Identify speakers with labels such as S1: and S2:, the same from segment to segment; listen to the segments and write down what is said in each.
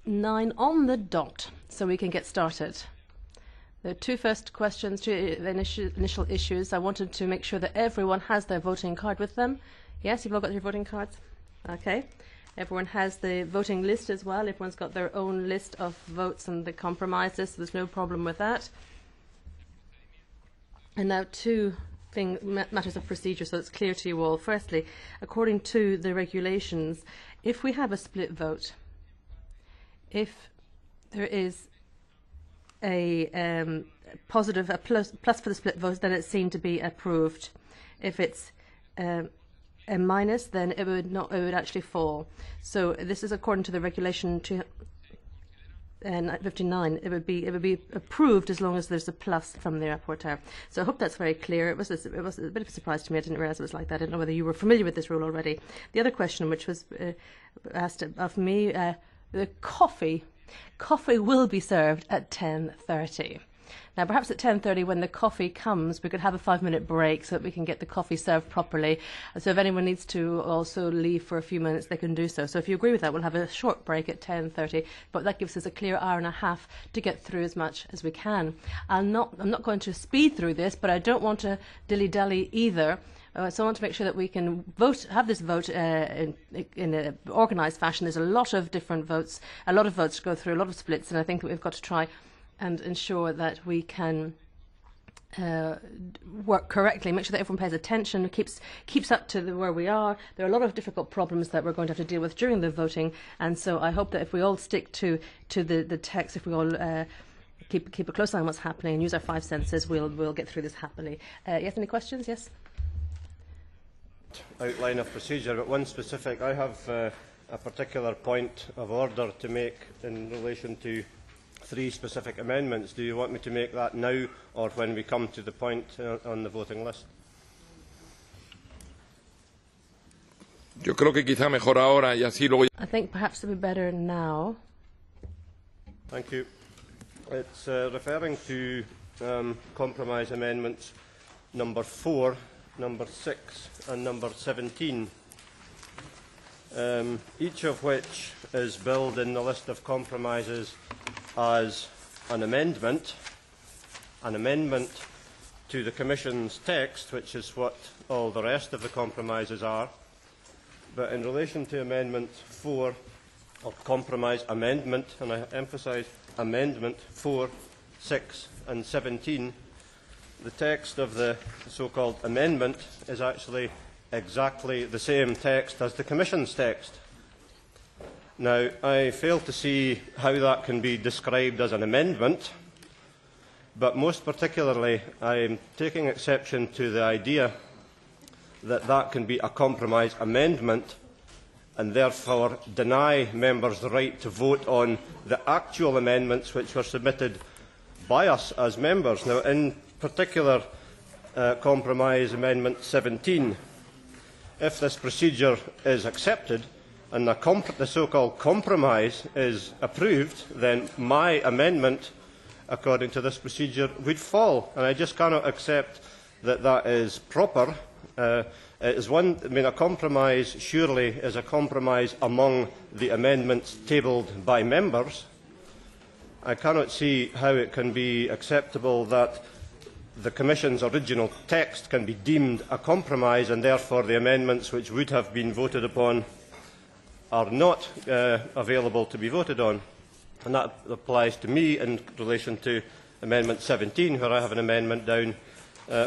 S1: 9 on the dot, so we can get started. The two first questions, two initial issues. I wanted to make sure that everyone has their voting card with them. Yes, you've all got your voting cards? Okay. Everyone has the voting list as well. Everyone's got their own list of votes and the compromises, so there's no problem with that. And now two matters of procedure, so it's clear to you all. Firstly, according to the regulations, if we have a split vote, if there is a plus for the split vote, then it's seen to be approved. If it's a minus, then it would actually fall. So this is according to the regulation 59. It would be approved as long as there's a plus from the rapporteur. So I hope that's very clear. It was a bit of a surprise to me. I didn't realize it was like that. I didn't know whether you were familiar with this rule already. The other question, which was asked of me, the coffee. Coffee will be served at 10:30. Now, perhaps at 10:30, when the coffee comes, we could have a 5-minute break so that we can get the coffee served properly. So if anyone needs to also leave for a few minutes, they can do so. So if you agree with that, we'll have a short break at 10:30, but that gives us a clear hour and a half to get through as much as we can. I'm not going to speed through this, but I don't want to dilly-dally either. So I want to make sure that we can have this vote in an organised fashion. There's a lot of different votes, a lot of votes to go through, a lot of splits, and I think that we've got to try and ensure that we can work correctly, make sure that everyone pays attention, keeps up to where we are. There are a lot of difficult problems that we're going to have to deal with during the voting, and so I hope that if we all stick to the text, if we all keep a close eye on what's happening and use our 5 senses, we'll get through this happily. Yes, any questions? Yes.
S2: Outline of procedure, but one specific. I have a particular point of order to make in relation to 3 specific amendments. Do you want me to make that now or when we come to the point on the voting list?
S3: Yo creo que quizá mejor ahora y así luego.
S1: I think perhaps it would be better now.
S2: Thank you. It's referring to compromise amendments number 4, number 6 and number 17, each of which is billed in the list of compromises as an amendment to the Commission's text, which is what all the rest of the compromises are. But in relation to Amendment 4, or compromise amendment, and I emphasise Amendment 4, 6 and 17, the text of the so-called amendment is actually exactly the same text as the Commission's text. Now, I fail to see how that can be described as an amendment, but most particularly I am taking exception to the idea that that can be a compromise amendment and therefore deny members the right to vote on the actual amendments which were submitted by us as members. Now, in particular, compromise amendment 17, if this procedure is accepted and the so-called compromise is approved, then my amendment, according to this procedure, would fall. And I just cannot accept that that is proper. A compromise surely is a compromise among the amendments tabled by members. I cannot see how it can be acceptable that the Commission's original text can be deemed a compromise and therefore the amendments which would have been voted upon are not available to be voted on. And that applies to me in relation to Amendment 17, where I have an amendment down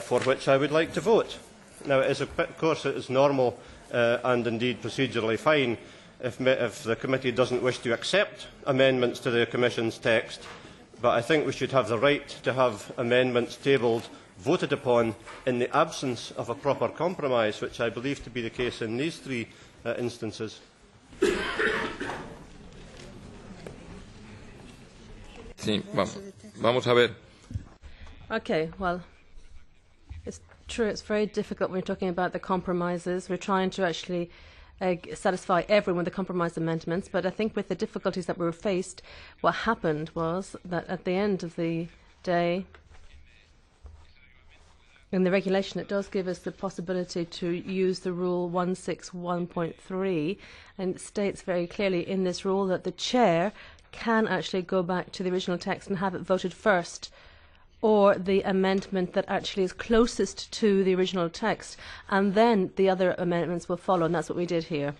S2: for which I would like to vote. Now, of course, it is normal and indeed procedurally fine if the committee doesn't wish to accept amendments to the Commission's text, but I think we should have the right to have amendments tabled, voted upon, in the absence of a proper compromise, which I believe to be the case in these 3 instances.
S3: Sí, vamos a ver.
S1: Okay, well, it's true, it's very difficult when we're talking about the compromises. We're trying to actually satisfy everyone with the compromise amendments, but I think with the difficulties that we were faced, what happened was that at the end of the day, in the regulation, it does give us the possibility to use the rule 161.3, and it states very clearly in this rule that the chair can actually go back to the original text and have it voted first, or the amendment that actually is closest to the original text, and then the other amendments will follow, and that's what we did here.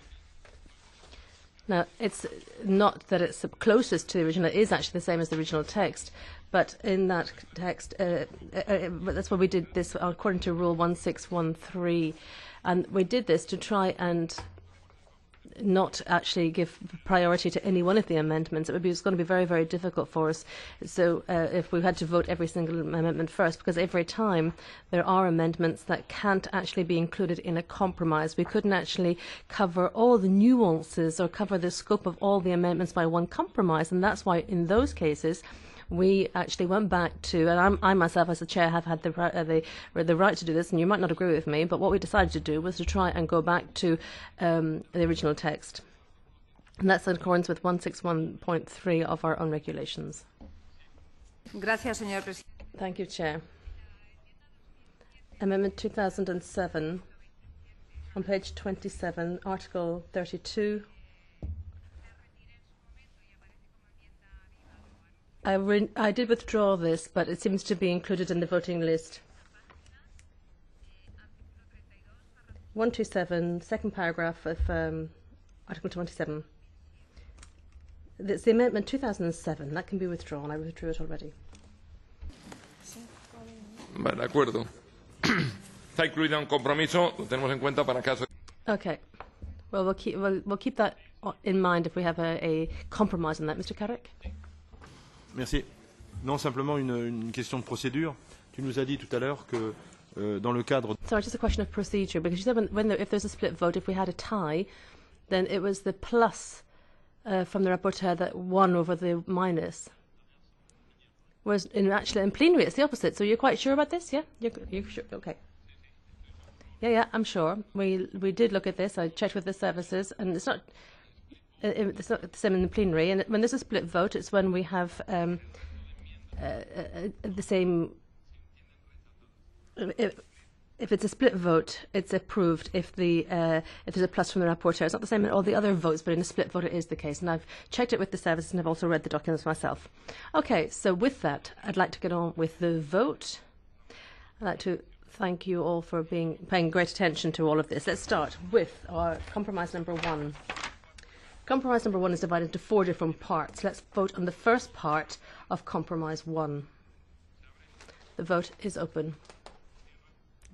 S1: Now, it's not that it's closest to the original, it is actually the same as the original text, but in that text, that's why we did this according to Rule 1613, and we did this to try and not actually give priority to any one of the amendments. It's going to be very, very difficult for us. So if we had to vote every single amendment first, because every time there are amendments that can't actually be included in a compromise. We couldn't actually cover all the nuances or cover the scope of all the amendments by one compromise, and that's why in those cases we actually went back to, and I myself as the chair have had the right to do this, and you might not agree with me, but what we decided to do was to try and go back to the original text. And that's in accordance with 161.3 of our own regulations.
S4: Gracias, señor presidente.
S1: Thank you, Chair. Amendment 2007, on page 27, Article 32. I did withdraw this, but it seems to be included in the voting list. 127, second paragraph of Article 27. It's the amendment 2007. That can be withdrawn. I withdrew it already.
S3: Vale, de acuerdo. Está incluido en compromiso. Lo tenemos en cuenta para caso.
S1: Okay. Well, we'll keep that in mind if we have a compromise on that. Mr. Carrick?
S5: Merci. Non, simplement une question de procédure. Tu nous as dit tout à l'heure que dans le cadre...
S1: Sorry, just a question of procedure, because you said if there's a split vote, if we had a tie, then it was the plus from the rapporteur that won over the minus. Whereas actually in plenary it's the opposite. So you're quite sure about this? Yeah? You're sure? Okay. Yeah, I'm sure. We did look at this. I checked with the services, and it's not the same in the plenary. And when there's a split vote, it's when we have the same. If it's a split vote, it's approved if there's a plus from the rapporteur. It's not the same in all the other votes, but in a split vote it is the case. And I've checked it with the services, and I've also read the documents myself. Okay, so with that, I'd like to get on with the vote. I'd like to thank you all for paying great attention to all of this. Let's start with our compromise number 1. Compromise number 1 is divided into 4 different parts. Let's vote on the first part of compromise 1. The vote is open.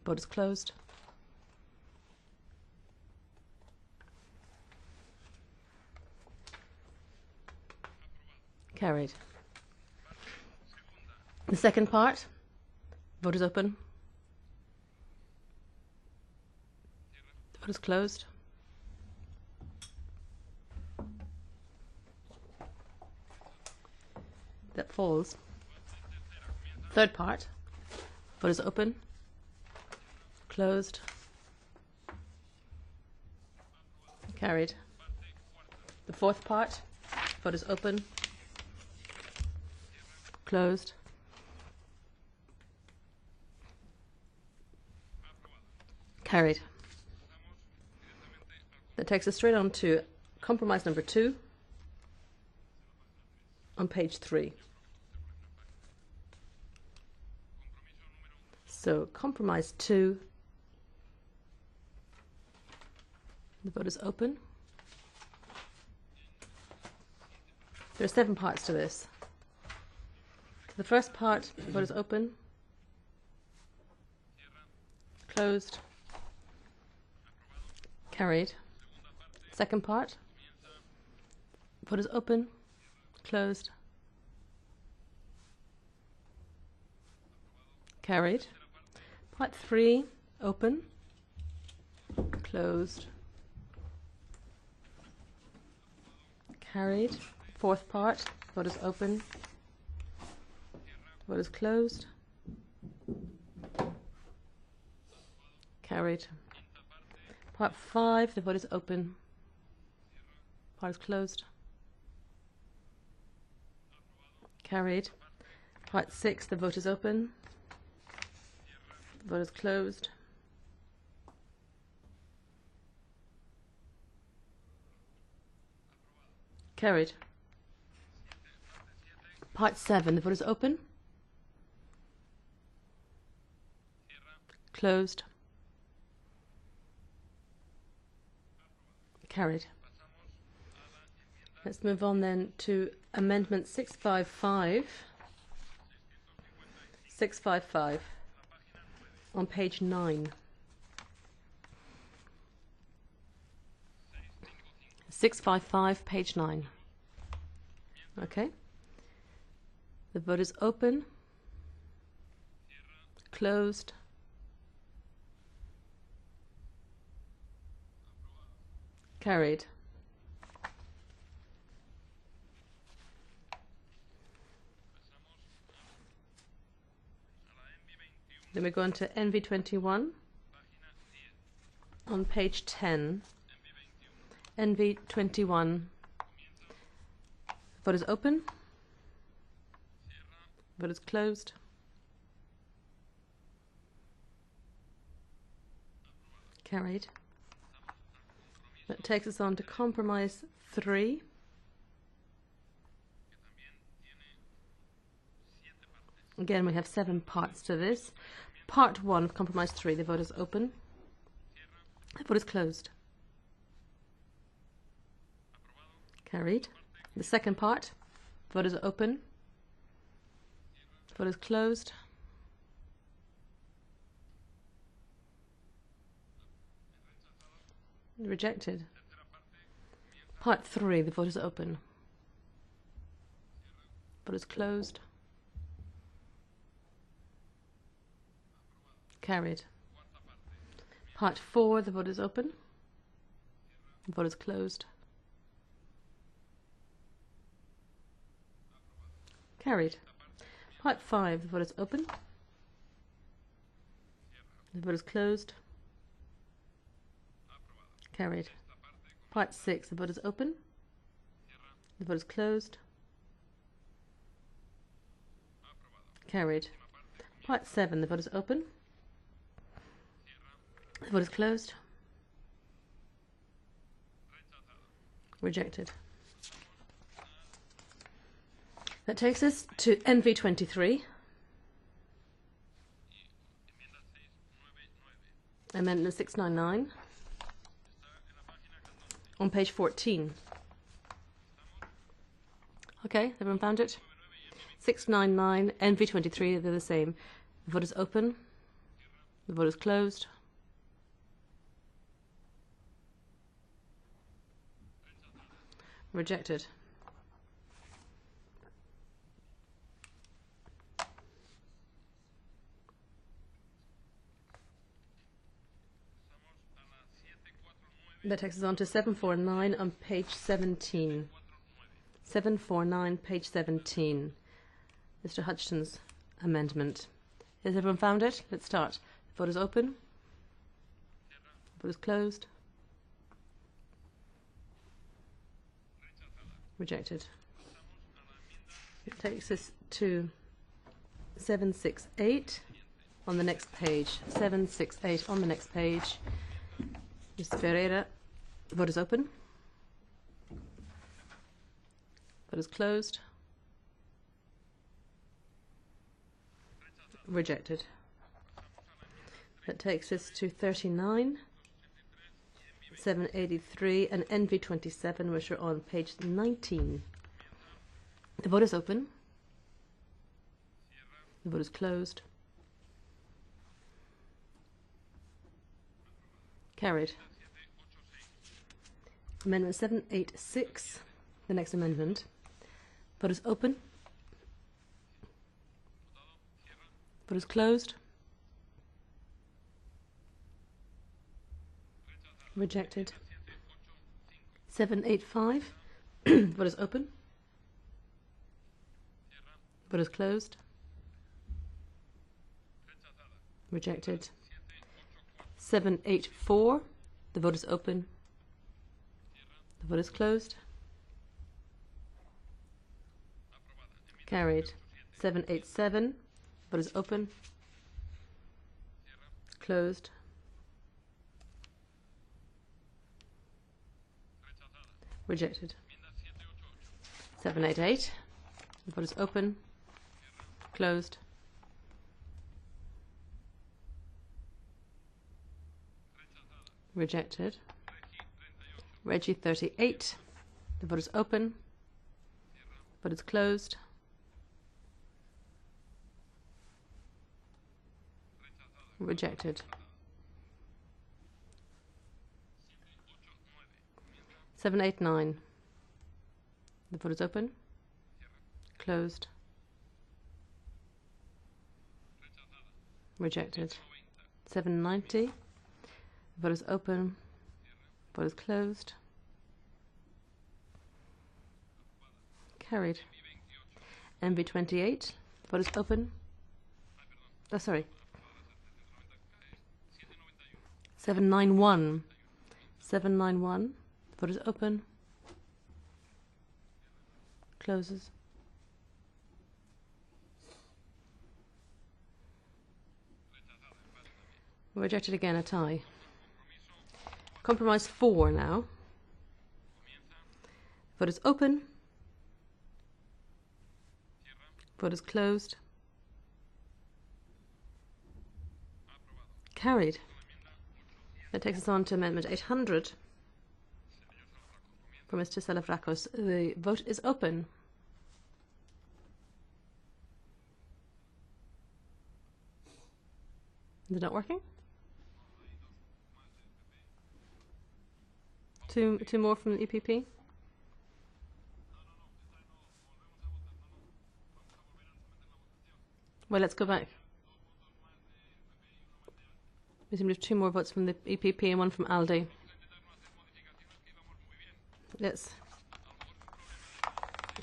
S1: Vote is closed. Carried. The second part. Vote is open. Vote is closed. That falls. Third part. Vote is open. Closed. Carried. The fourth part. Vote is open. Closed. Carried. That takes us straight on to compromise number 2 on page 3. So compromise 2. The vote is open. There are 7 parts to this. The first part, the vote is open. Closed. Carried. Second part. Vote is open. Closed. Carried. Part 3. Open. Closed. Carried. Fourth part. Vote is open. Vote is closed. Carried. Part 5. The vote is open. Part is closed. Carried. Part 6. The vote is open. The vote is closed. Carried. Part 7. The vote is open. Closed. Carried. Let's move on then to Amendment 655. 655 on page 9. 655, page 9. Okay. The vote is open. Closed. Carried. Then we go on to NV21 on page 10. NV21. Vote is open. Vote is closed. Carried. That takes us on to compromise 3. Again, we have 7 parts to this. Part 1 of compromise 3. The vote is open. The vote is closed. Carried. The second part. Vote is open. Vote is closed. Rejected. Part 3. The vote is open. Vote is closed. Carried. Part 4. The vote is open. The vote is closed. Carried. Part 5. The vote is open. The vote is closed. Carried. Part 6. The vote is open. The vote is closed. Carried. Part 7. The vote is open. The vote is closed. Rejected. That takes us to NV23. Amendment 699. On page 14. Okay, everyone found it? 699, NV23, they're the same. The vote is open. The vote is closed. Rejected. That takes us on to 749 on page 17. 749, page 17. Mr. Hutchinson's amendment. Has everyone found it? Let's start. The vote is open. The vote is closed. Rejected. It takes us to 768 on the next page. 768 on the next page. Mr. Ferreira. The vote is open. Vote is closed. Rejected. That takes us to 39, 783, and NV27, which are on page 19. The vote is open. The vote is closed. Carried. Amendment 786, the next amendment. Vote is open. Vote is closed. Rejected. 785. Vote is open. Vote is closed. Rejected. 784. The vote is open. The vote is closed. Carried. 787. Vote is open. Closed. Rejected. 788. The vote is open. Closed. Rejected. Reggie 38. The vote is open. Vote is closed. Rejected. 789. The vote is open. Closed. Rejected. 790. The vote is open. Vote is closed. Carried. MV28. Vote is open. Oh, sorry. 791. 791. Vote is open. Closes. Rejected again, a tie. Compromise 4 now. Vote is open. Vote is closed. Carried. That takes us on to Amendment 800 from Mr. Salafrakos. The vote is open. Is it not working? Two more from the EPP? Well, let's go back. We seem to have 2 more votes from the EPP and 1 from ALDE. Let's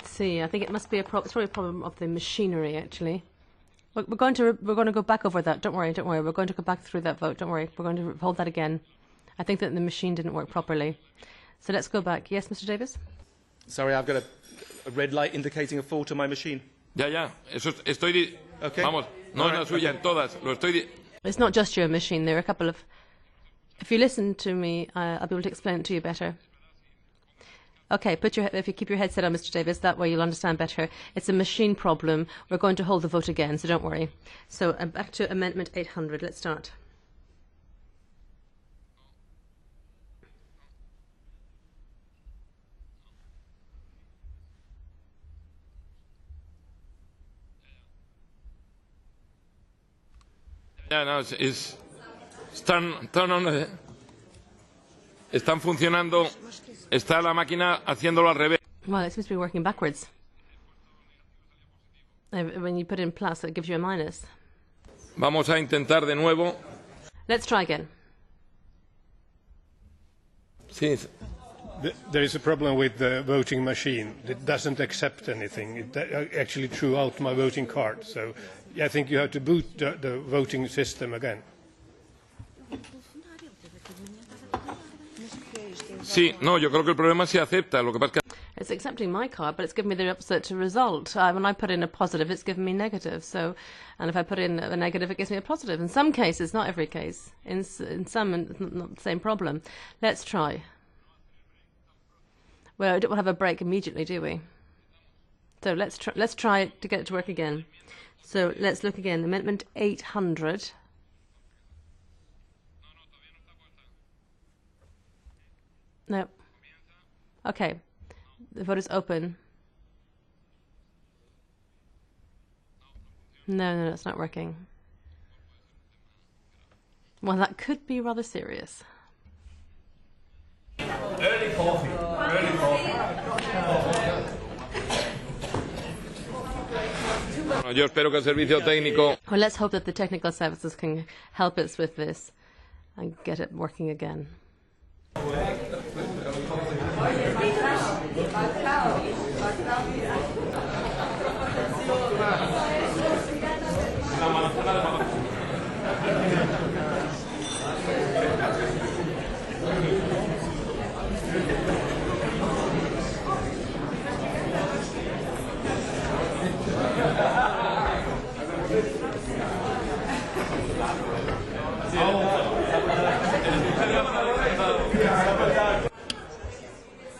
S1: see. I think it must be it's probably a problem of the machinery, actually. We're going to go back over that. Don't worry. We're going to go back through that vote. Don't worry. We're going to hold that again. I think that the machine didn't work properly. So let's go back. Yes, Mr. Davis?
S6: Sorry, I've got a red light indicating a fault on my machine.
S3: Ya. Eso estoy...
S6: Okay.
S3: Vamos, no es la suya, en todas. Lo estoy...
S1: It's not just your machine. There are a couple of... If you listen to me, I'll be able to explain it to you better. Okay, if you keep your headset on, Mr. Davis, that way you'll understand better. It's a machine problem. We're going to hold the vote again, so don't worry. So back to Amendment 800. Let's start.
S3: Ya, no, están funcionando. Está la máquina haciéndolo al revés.
S1: Well, it seems to be working backwards. When you put in plus, it gives you a minus.
S3: Vamos a intentar de nuevo.
S1: Let's try again.
S3: Sí.
S7: There is a problem with the voting machine. It doesn't accept anything. It actually threw out my voting card. So I think you have to boot the voting system again.
S3: Sí, no, yo creo que el problema es si acepta. Lo que pasa es que...
S1: It's accepting my card, but it's given me the opposite result. When I put in a positive, it's given me negative. So, and if I put in a negative, it gives me a positive. In some cases, not every case. In some, it's not the same problem. Let's try. Well, we don't want to have a break immediately, do we? So let's try to get it to work again. So let's look again. Amendment 800. No. Okay. The vote is open. No, it's not working. Well, that could be rather serious.
S3: Early coffee. Bueno, yo espero que el servicio técnico...
S1: Well, let's hope that the technical services can help us with this and get it working again.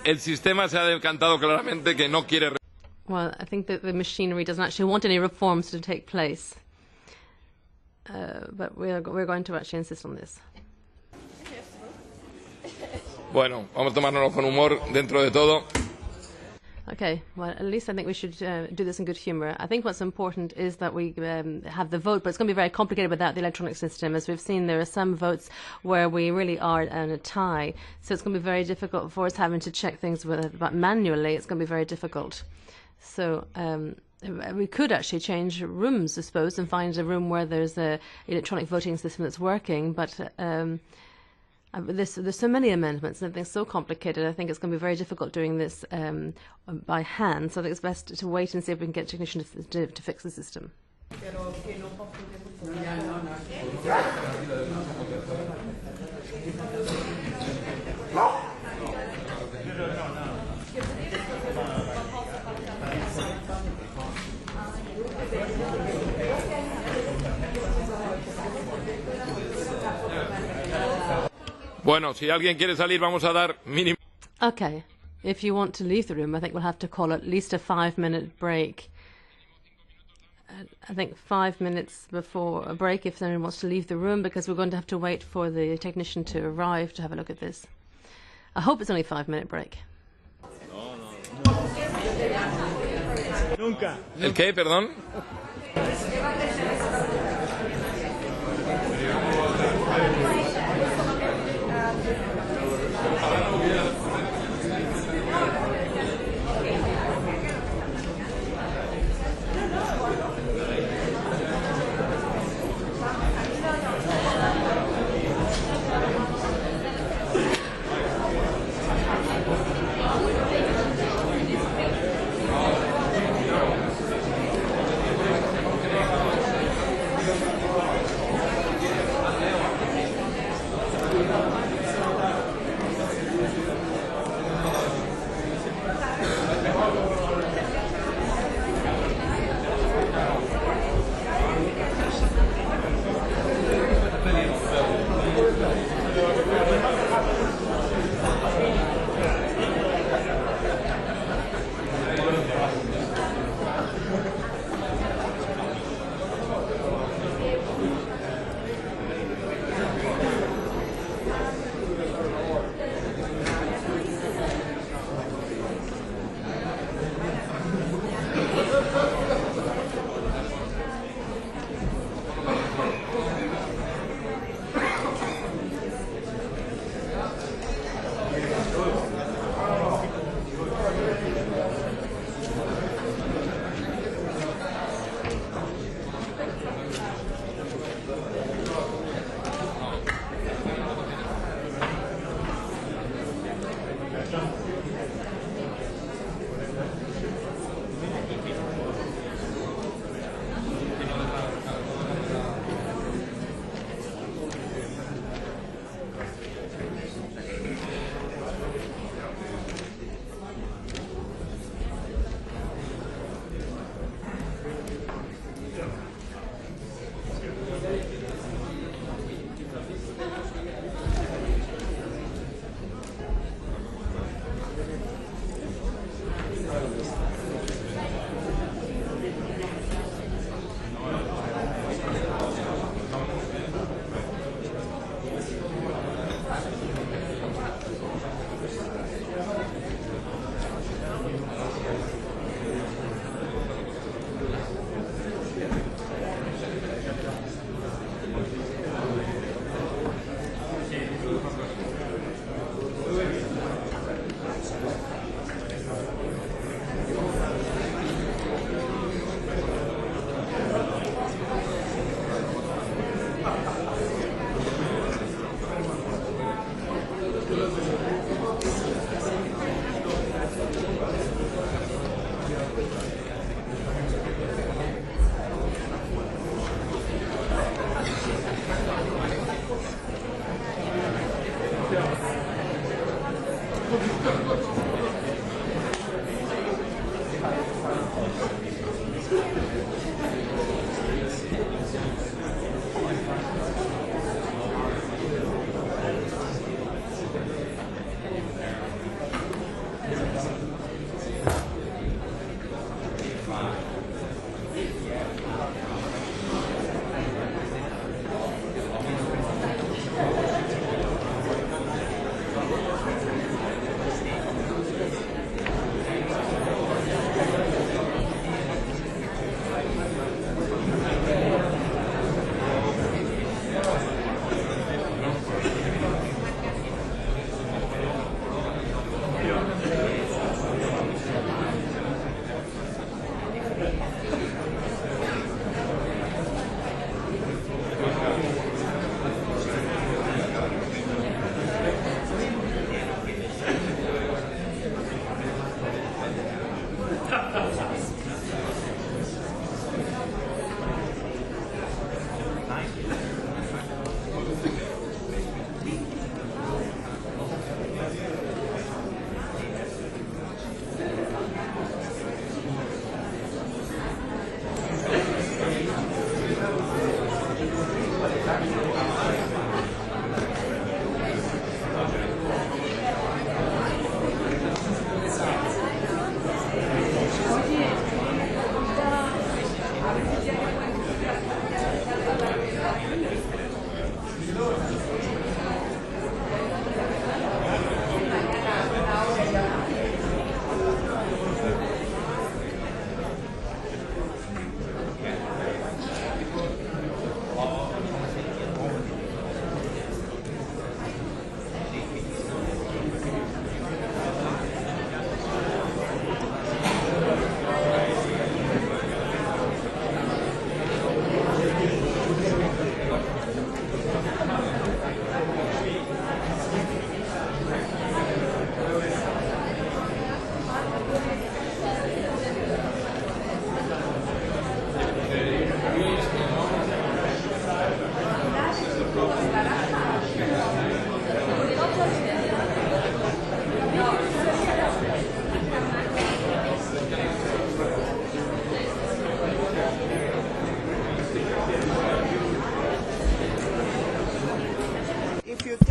S3: El sistema se ha decantado claramente que no quiere...
S1: Well, I think that the machinery doesn't actually want any reforms to take place. But we're going to actually insist on this.
S3: Bueno, vamos a tomárnoslo con humor dentro de todo.
S1: Okay, well, at least I think we should do this in good humour. I think what's important is that we have the vote, but it's going to be very complicated without the electronic system. As we've seen, there are some votes where we really are in a tie, so it's going to be very difficult for us having to check things manually. It's going to be very difficult. So we could actually change rooms, I suppose, and find a room where there's an electronic voting system that's working, but there's so many amendments and everything's so complicated. I think it's going to be very difficult doing this by hand. So I think it's best to wait and see if we can get technicians to fix the system.
S3: Bueno, si alguien quiere salir, vamos a dar mínimo.
S1: Okay, if you want to leave the room, I think we'll have to call at least a 5-minute break. I think 5 minutes before a break if anyone wants to leave the room, because we're going to have to wait for the technician to arrive to have a look at this. I hope it's only a 5-minute break.
S3: ¿El qué, perdón?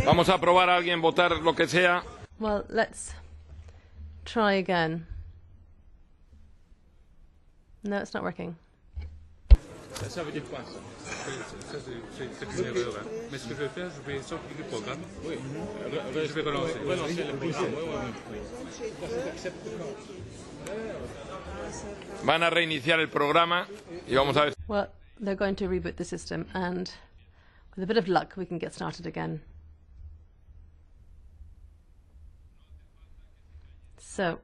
S3: Vamos a probar a alguien votar lo que sea.
S1: Well, let's try again. No, it's not working.
S6: Ça veut dire quoi ça? C'est une erreur. Hein. Mais ce que je vais faire, je vais sortir du programme. Oui. Je vais relancer le programme.
S3: Van a reiniciar el programa y vamos a ver.
S1: Well, they're going to reboot the system, and with a bit of luck, we can get started again. So,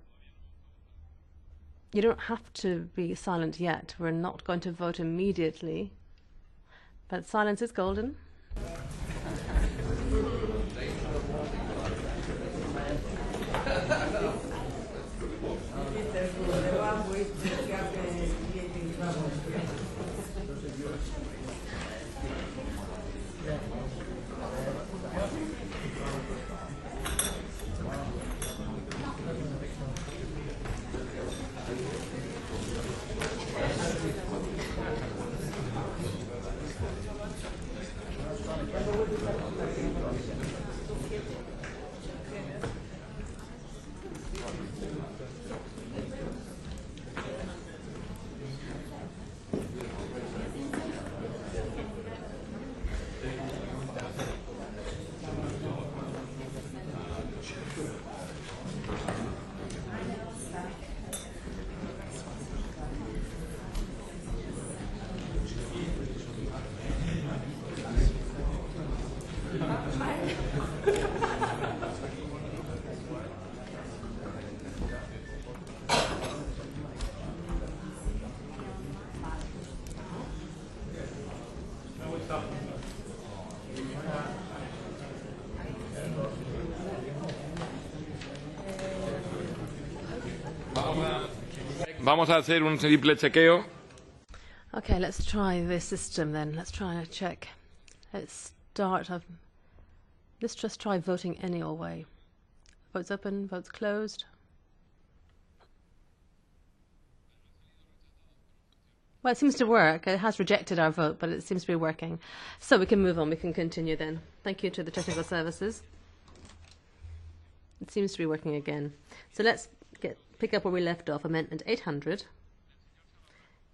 S1: you don't have to be silent yet. We're not going to vote immediately, but silence is golden.
S3: Vamos a hacer un triple chequeo.
S1: Okay, let's try this system then. Let's try and check. Let's start. Let's just try voting any old way. Votes open, votes closed. Well, it seems to work. It has rejected our vote, but it seems to be working. So we can move on. We can continue then. Thank you to the technical services. It seems to be working again. So let's pick up where we left off. Amendment 800.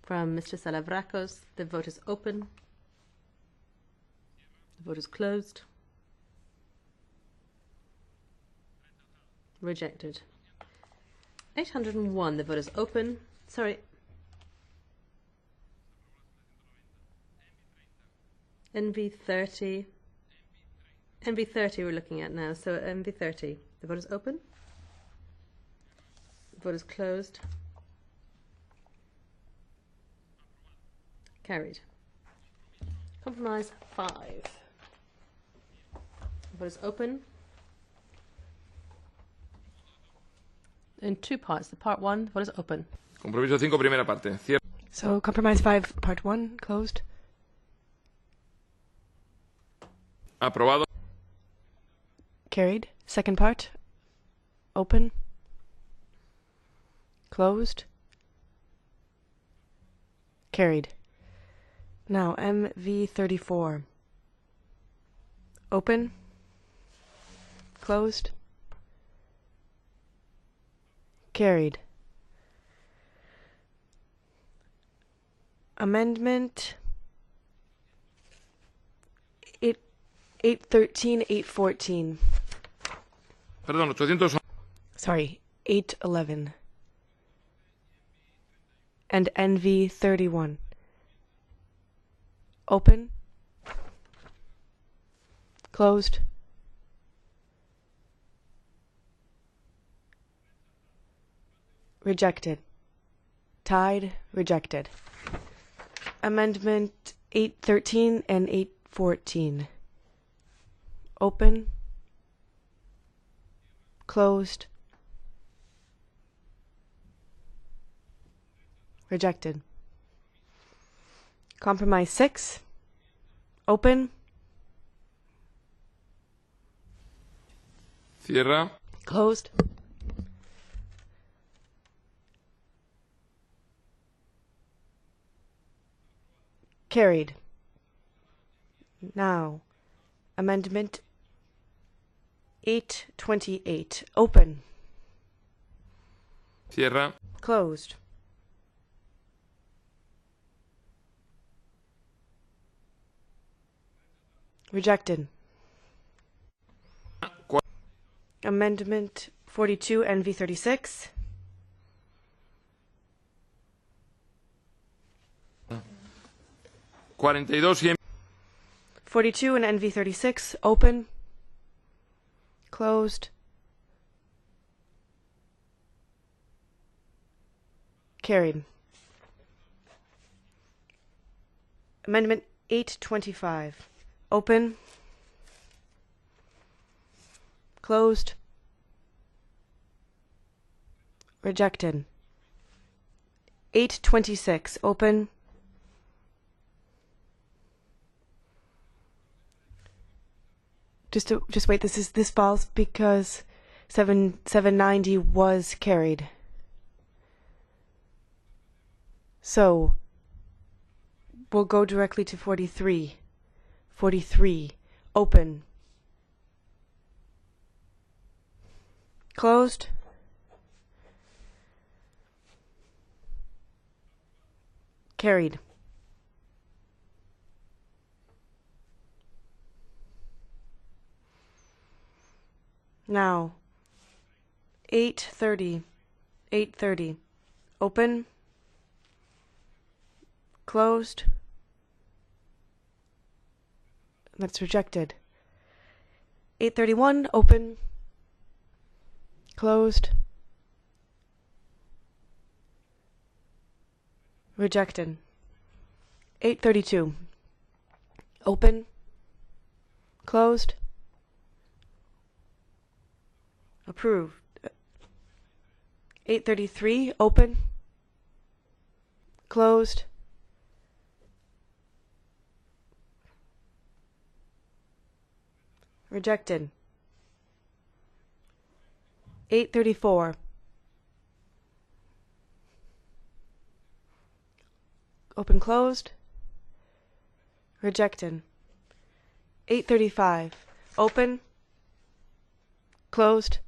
S1: from Mr. Salavrakos. The vote is open. The vote is closed. Rejected. 801. The vote is open. Sorry. NV30. NV30 we're looking at now. So NV30. The vote is open. The vote is closed. Carried. Compromise 5. The vote is open. In 2 parts. The part 1, the vote is open.
S3: Compromiso 5, primera parte. Cierra.
S8: So compromise 5, part 1, closed.
S3: Aprobado.
S8: Carried. Second part, open. Closed. Carried. Now MV34. Open. Closed. Carried. Amendment 813, 814.
S3: Perdón, 800.
S8: Sorry, 811. And NV31. Open. Closed. Rejected. Tied. Rejected. Amendment 813 and 814. Open. Closed. Rejected. Compromise 6. Open.
S3: Cierra.
S8: Closed. Carried. Now, Amendment 828. Open.
S3: Cierra.
S8: Closed. Rejected. Amendment 42 and V36.
S3: 42 y
S8: 42 and NV36. Open. Closed. Carried. Amendment 825. Open. Closed. Rejected. 826. Open. Just wait. This falls because 790 was carried. So we'll go directly to 43. 43. Open. Closed. Carried. Now, 830. 830. Open. Closed. That's rejected. 831. Open. Closed. Rejected. 832. Open. Closed. Approved. 833. Open. Closed. Rejected. 834. Open, closed. Rejected. 835. Open. Closed.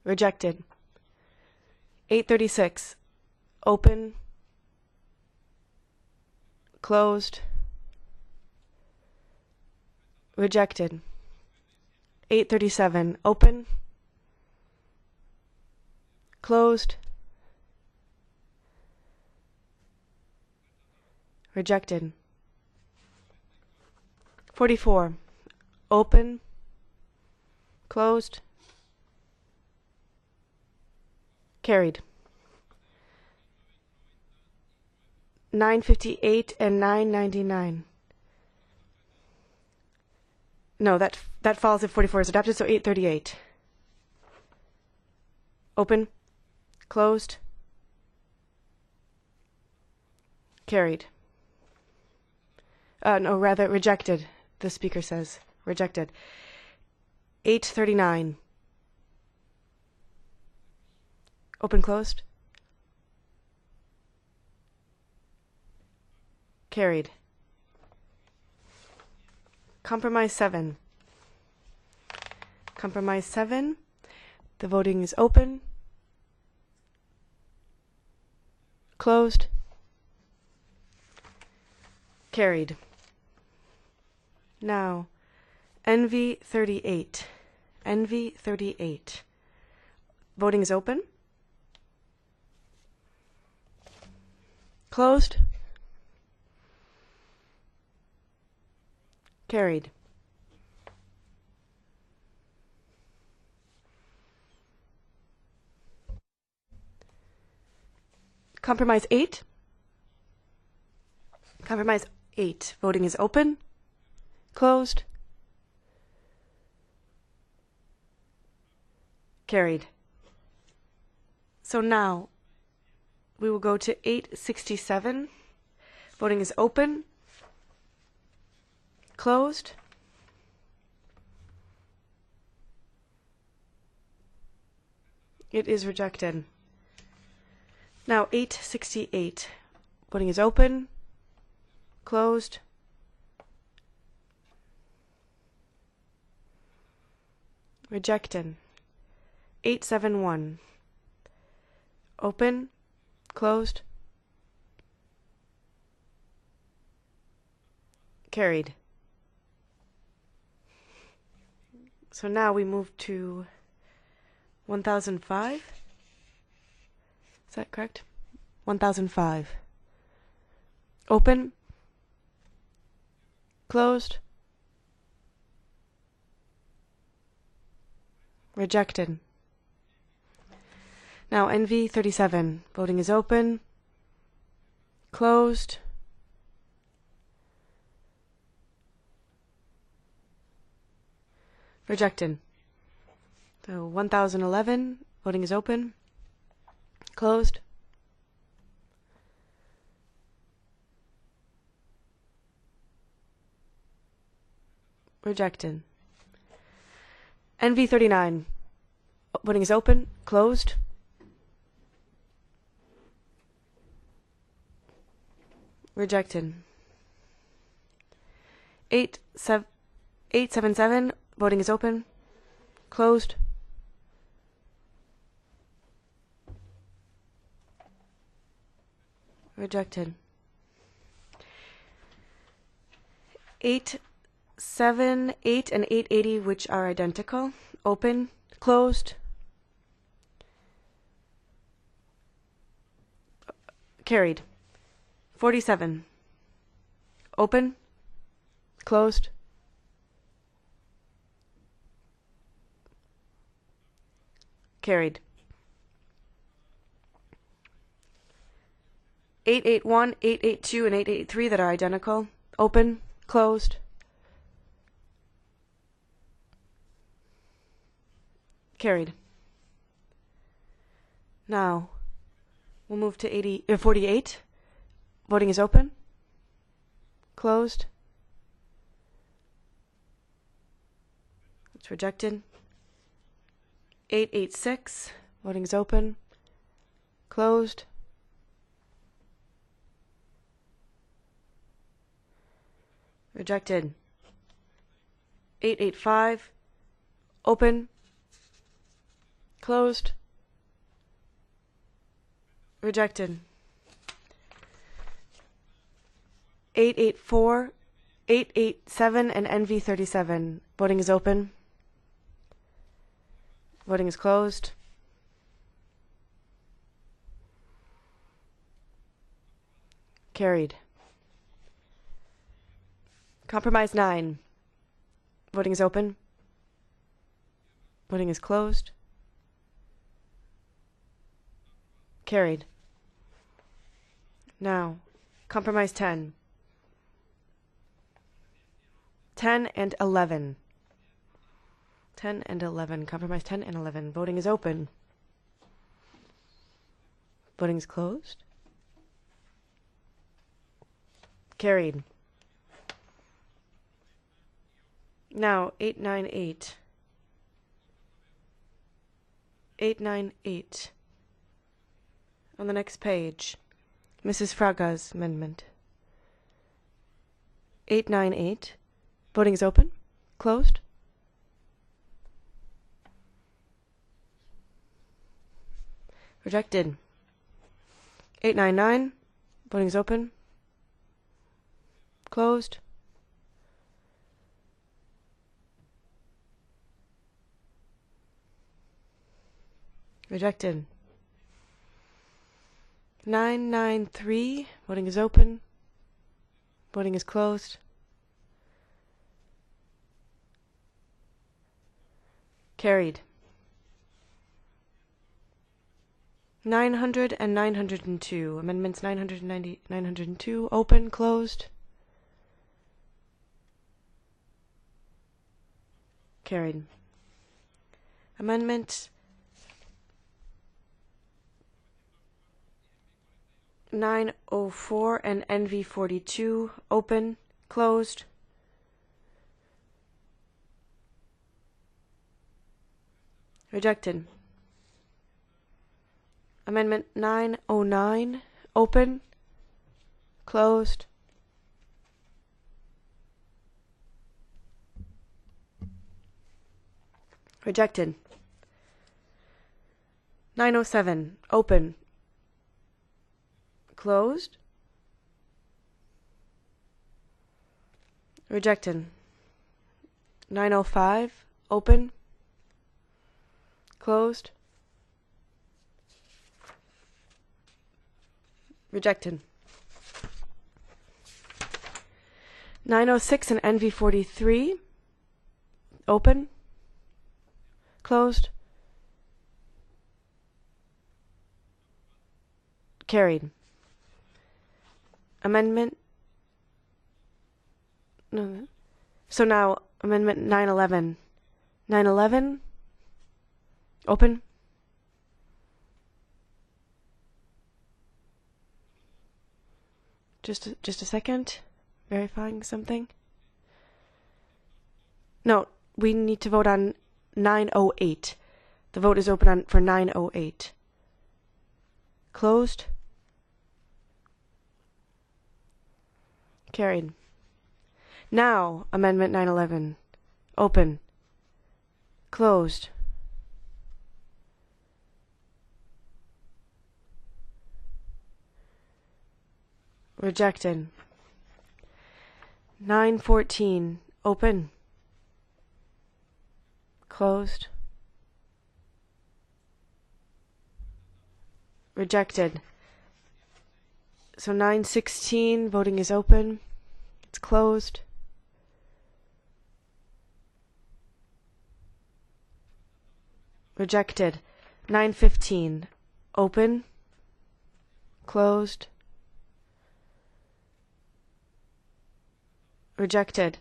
S8: Rejected. 836. Open. Closed. Rejected. 837. Open. Closed. Rejected. 44. Open. Closed. Carried. 958 and 999. No, that falls if 44 is adopted, so 838. Open. Closed. Carried. No, rather, rejected, the speaker says. Rejected. 839. Open, closed. Carried. Compromise 7. Compromise 7. The voting is open. Closed. Carried. Now, NV 38. NV 38. Voting is open. Closed. Carried. Compromise 8. Compromise 8. Voting is open. Closed. Carried. So now we will go to 867. Voting is open. Closed. It is rejected. Now 868. Voting is open. Closed. Rejected. 871. Open. Closed. Carried. So now we move to 1005. Is that correct? 1005. Open. Closed. Rejected. Now NV 37. Voting is open. Closed. Rejected. So 1011. Voting is open. Closed. Rejected. NV 39. Voting is open. Closed. Rejected. 877. Voting is open. Closed. Rejected. 878 and 880, which are identical. Open. Closed. Carried. 47. Open. Closed. Carried. 881, 882, and 883 that are identical. Open. Closed. Carried. Now, we'll move to 48. Voting is open. Closed. It's rejected. 886. Voting is open. Closed. Rejected. 885. Open. Closed. Rejected. 884, 887, and NV37. Voting is open. Voting is closed. Carried. Compromise 9. Voting is open. Voting is closed. Carried. Now, compromise 10. 10 and 11. 10 and 11. Compromise 10 and 11. Voting is open. Voting is closed. Carried. Now, 898. 898. On the next page, Mrs. Fraga's amendment. 898. Voting is open. Closed. Rejected. 899. Voting is open. Closed. Rejected. 993. Voting is open. Voting is closed. Carried. 900 and 902. Amendments 990, 902. Open, closed. Carried. Amendment 904 and NV42. Open, closed. Rejected. Amendment 909. Open, closed. Rejected. 907. Open. Closed. Rejected. 905. Open. Closed. Rejected. 906 and NV43. Open. Closed. Carried. Amendment. No. So now, Amendment 911. 911. Open. Just a second. Verifying something. No, we need to vote on 908. The vote is open for 908. Closed. Carried. Now, Amendment 911. Open. Closed. Rejected. 914. Open. Closed. Rejected. So 916. Voting is open. It's closed. Rejected. 915. Open. Closed. Rejected.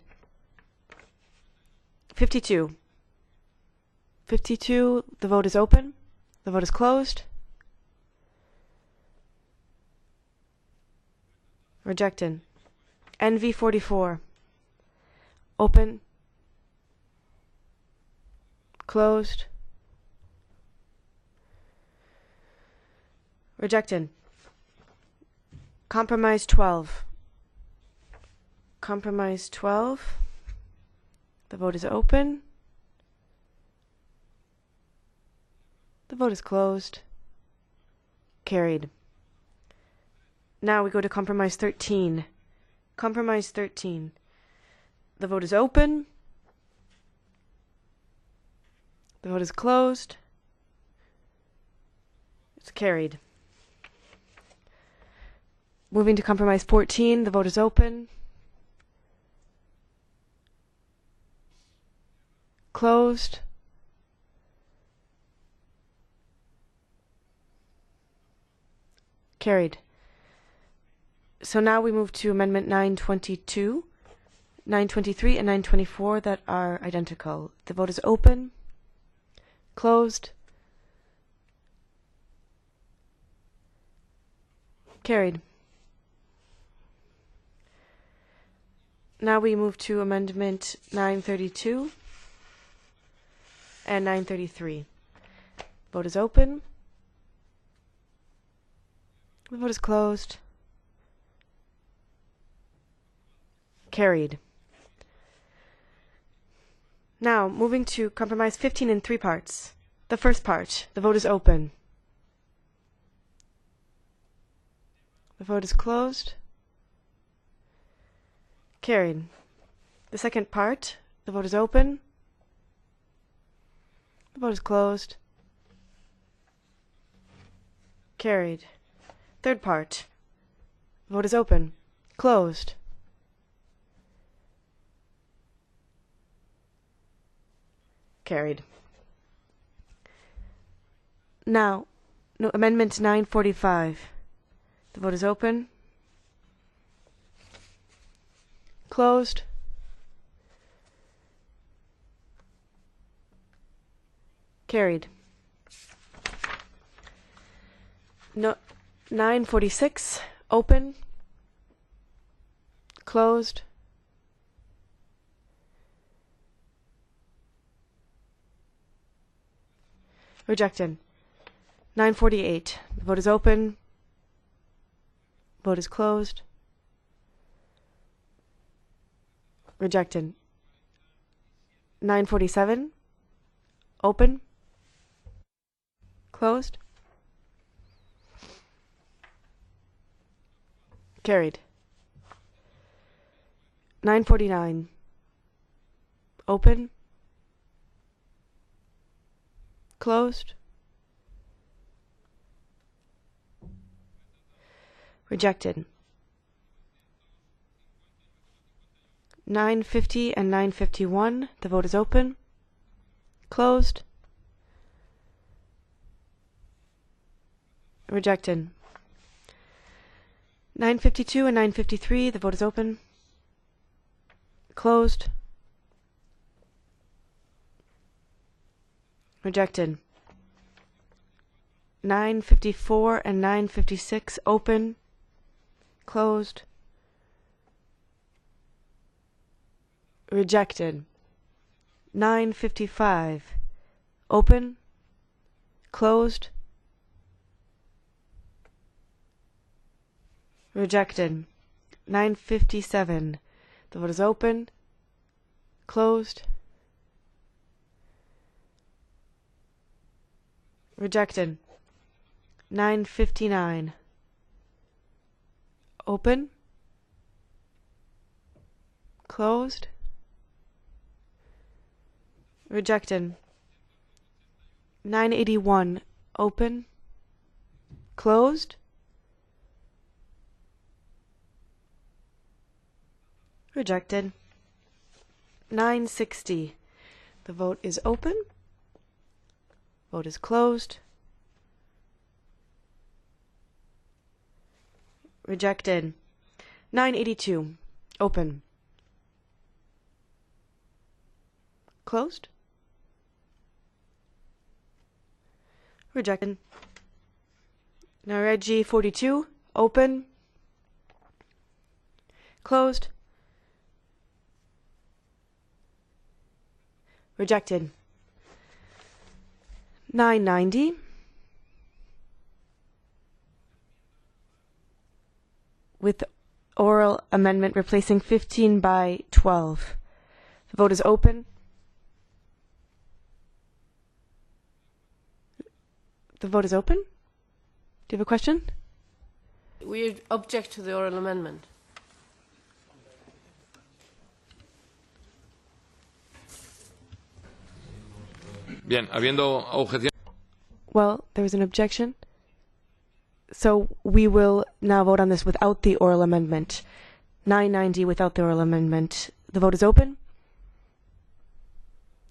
S8: 52. 52. The vote is open. The vote is closed. Rejected. NV44. Open. Closed. Rejected. Compromise 12. Compromise 12. The vote is open. The vote is closed. Carried. Now we go to compromise 13. Compromise 13. The vote is open. The vote is closed. It's carried. Moving to compromise 14. The vote is open. Closed. Carried. So now we move to Amendment 922, 923, and 924 that are identical. The vote is open. Closed. Carried. Now we move to Amendment 932 and 933. Vote is open. The vote is closed. Carried. Now, moving to compromise 15 in 3 parts. The first part, the vote is open. The vote is closed. Carried. The second part, the vote is open. The vote is closed. Carried. Third part, the vote is open. Closed. Carried. Now, Amendment 945. The vote is open. Closed. Carried. 946. Open. Closed. Rejected. 948. The vote is open. Vote is closed. Rejected. 947. Open. Closed. Carried. 949. Open. Closed. Rejected. 950 and 951. The vote is open. Closed. Rejected. 952 and 953. The vote is open. Closed. Rejected. 954 and 956. Open. Closed. Rejected. 955. Open. Closed. Rejected. 957. The vote is open. Closed. Rejected. 959. Open. Closed. Rejected. 981. Open. Closed. Rejected. 960. The vote is open. Vote is closed. Rejected. 982. Open. Closed. Rejected. Now Regi 42. Open. Closed. Rejected. 990. With oral amendment replacing 15 by 12. The vote is open. The vote is open. Do you have a question?
S9: We object to the oral amendment.
S3: Bien, habiendo objeción.
S8: Well, there was an objection. So we will now vote on this without the oral amendment. 990 without the oral amendment. The vote is open.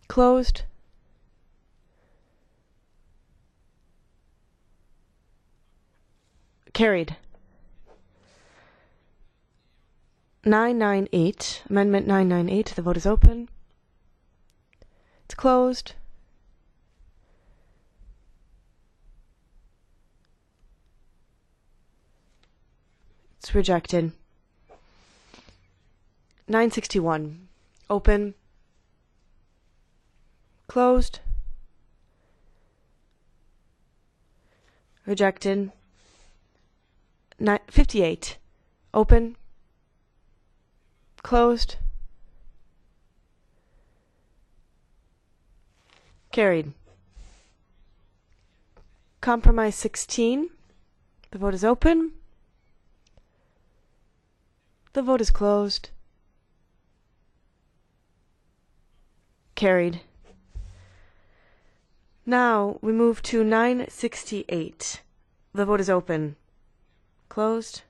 S8: Closed. Carried. 998, Amendment 998. The vote is open. It's closed. It's rejected. 961. Open. Closed. Rejected. 58. Open. Closed. Carried. Compromise 16. The vote is open. The vote is closed. Carried. Now we move to 968. The vote is open. Closed.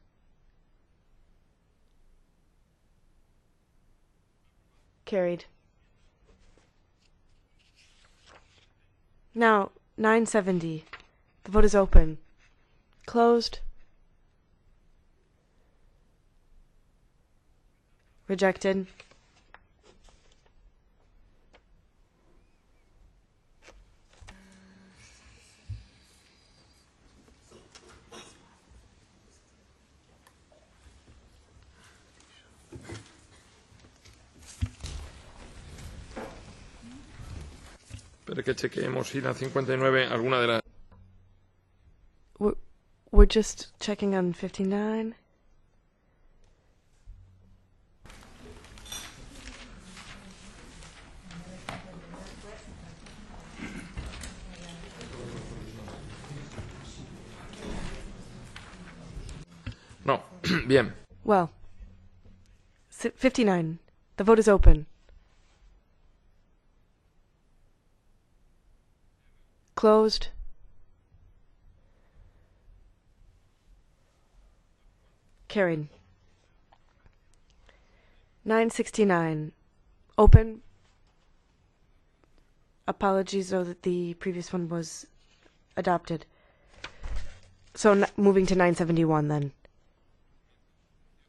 S8: Carried. Now 970. The vote is open. Closed. Rejected.
S3: Espera que chequeemos si la 59, alguna de las...
S8: We're just checking on 59.
S3: No, bien.
S8: Well, 59. The vote is open. Closed. Carried. 969. Open. Apologies, though, that the previous one was adopted. So moving to 971 then.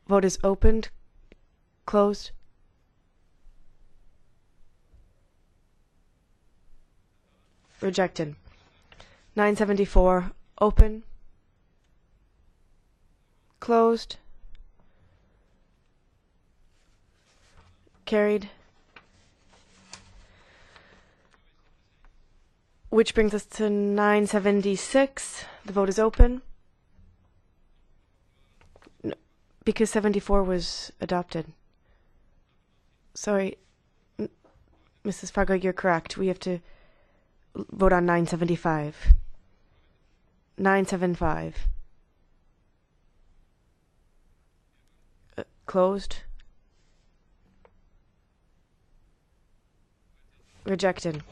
S8: Vote is opened. Closed. Rejected. 974. Open. Closed. Carried. Which brings us to 976. The vote is open. No, because 74 was adopted. Sorry, Mrs. Fargo, you're correct. We have to vote on 975. 975. Closed. Rejected.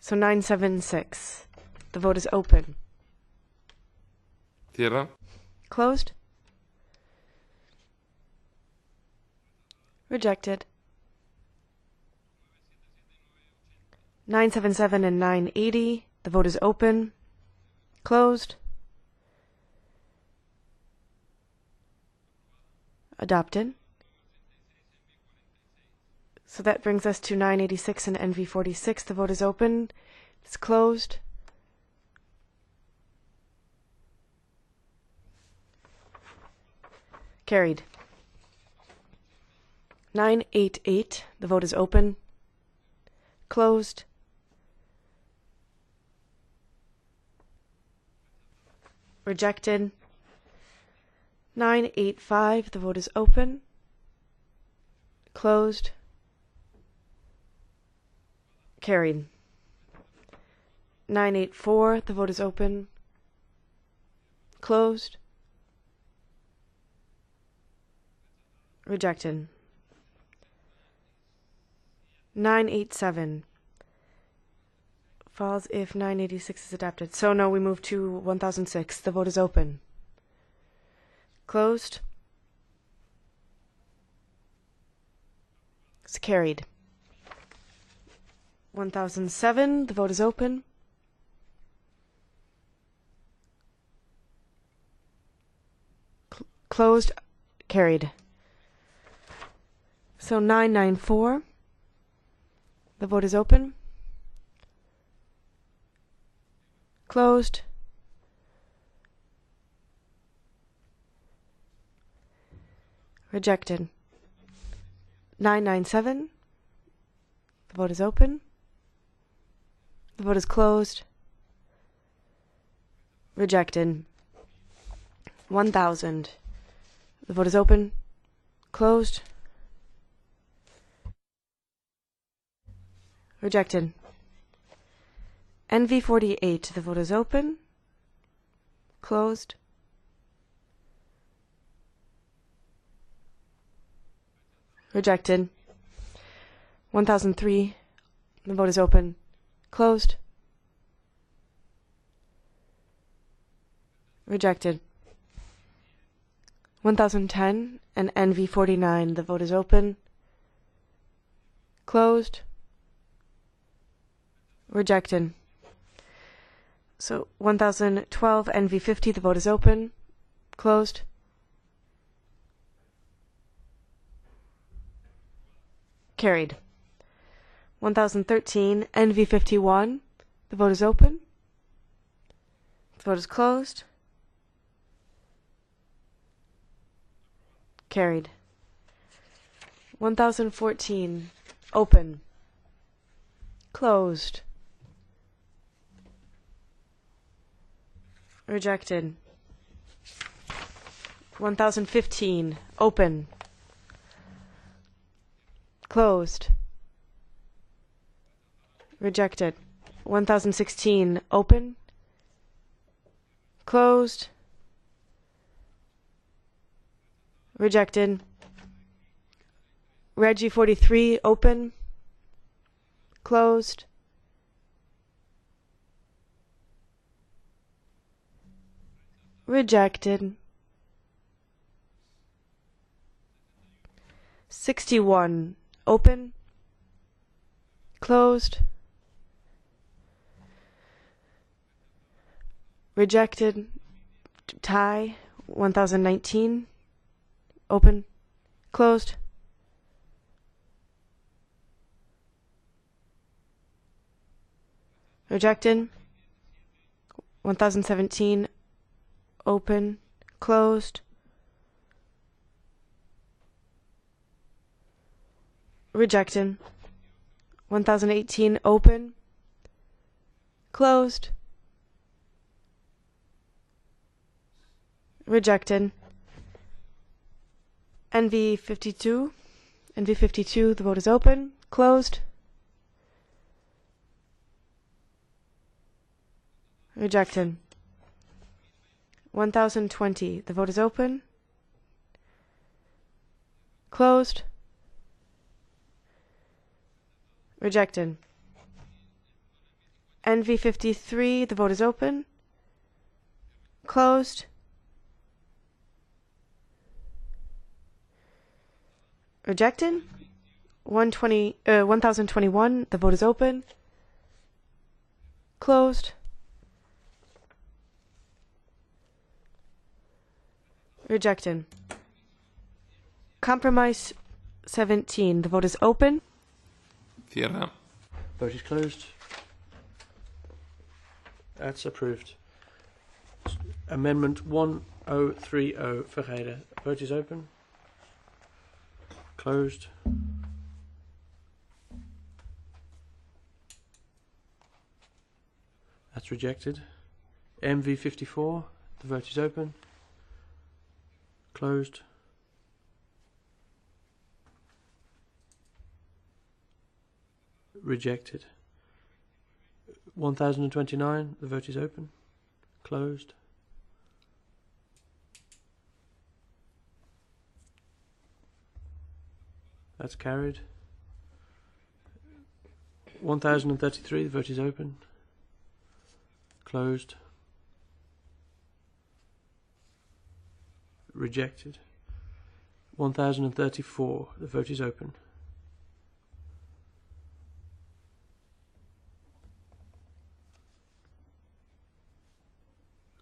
S8: So 976. The vote is open.
S3: Cierra.
S8: Closed. Rejected. 977 and 980. The vote is open. Closed. Adopted. So that brings us to 986 and NV46. The vote is open. It's closed. Carried. 988. The vote is open. Closed. Rejected. 985. The vote is open. Closed. Carried. 984. The vote is open. Closed. Rejected. 987. Falls if 986 is adopted. So no, we move to 1006. The vote is open. Closed. It's carried. 1007. The vote is open. Closed. Carried. So 994. The vote is open. Closed. Rejected. 997. The vote is open. The vote is closed. Rejected. 1000. The vote is open. Closed. Rejected. NV48. The vote is open. Closed. Rejected. 1003. The vote is open. Closed. Rejected. 1010 and NV49. The vote is open. Closed. Rejected. So 1012 NV50. The vote is open. Closed. Carried. 1013 NV51. The vote is open. The vote is closed. Carried. 1014. Open. Closed. Rejected. 1015. Open. Closed. Rejected. 1016. Open. Closed. Rejected. Reggie 43. Open. Closed. Rejected. 61. Open. Closed. Rejected. Tie. 1019. Open. Closed. Rejected. 1017. Open. Closed. Rejected. 1018. Open. Closed. Rejected. NV52. NV52. The vote is open. Closed. Rejected. 1020. The vote is open. Closed. Rejected. NV53. The vote is open. Closed. Rejected. 1021. The vote is open. Closed. Rejected. Compromise 17. The vote is open.
S3: Cierra.
S5: Vote is closed. That's approved. Amendment 1030 Ferreira. Vote is open. Closed. That's rejected. MV54. The vote is open. Closed. Rejected.
S10: 1029. The vote is open. Closed. That's carried. 1033. The vote is open. Closed. Rejected. 1034. The vote is open.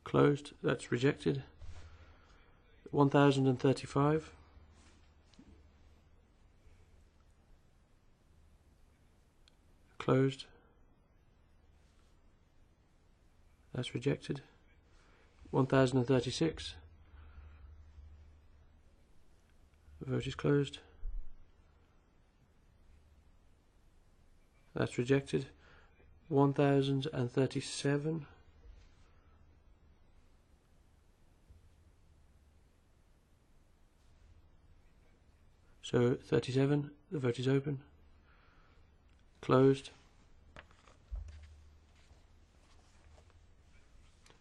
S10: Closed. That's rejected. 1035. Closed. That's rejected. 1036. The vote is closed. That's rejected. 1037. So 37. The vote is open. Closed.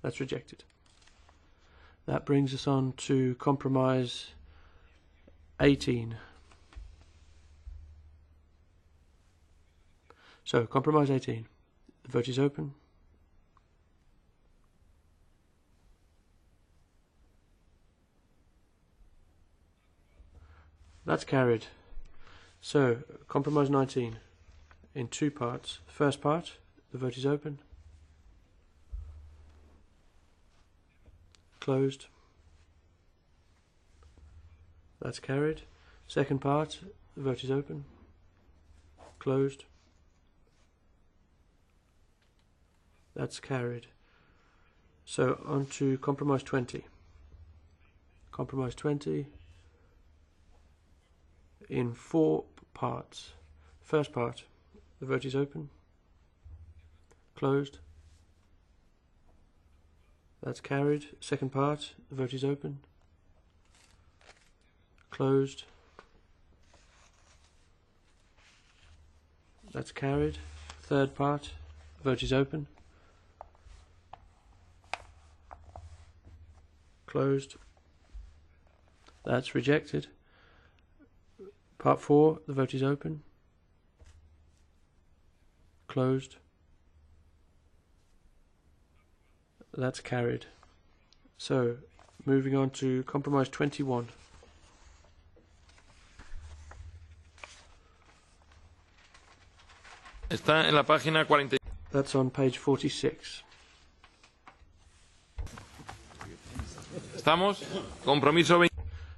S10: That's rejected. That brings us on to compromise 18. So, compromise 18. The vote is open. That's carried. So, compromise 19 in two parts. The first part, the vote is open. Closed. That's carried. Second part, the vote is open. Closed. That's carried. So on to compromise 20. Compromise 20 in four parts. First part, the vote is open. Closed. That's carried. Second part, the vote is open. Closed. That's carried. Third part, the vote is open. Closed. That's rejected. Part 4, the vote is open. Closed. That's carried. So, moving on to compromise 21.
S3: Está en la página 40.
S10: That's on page 46.
S3: ¿Estamos? Compromiso 20.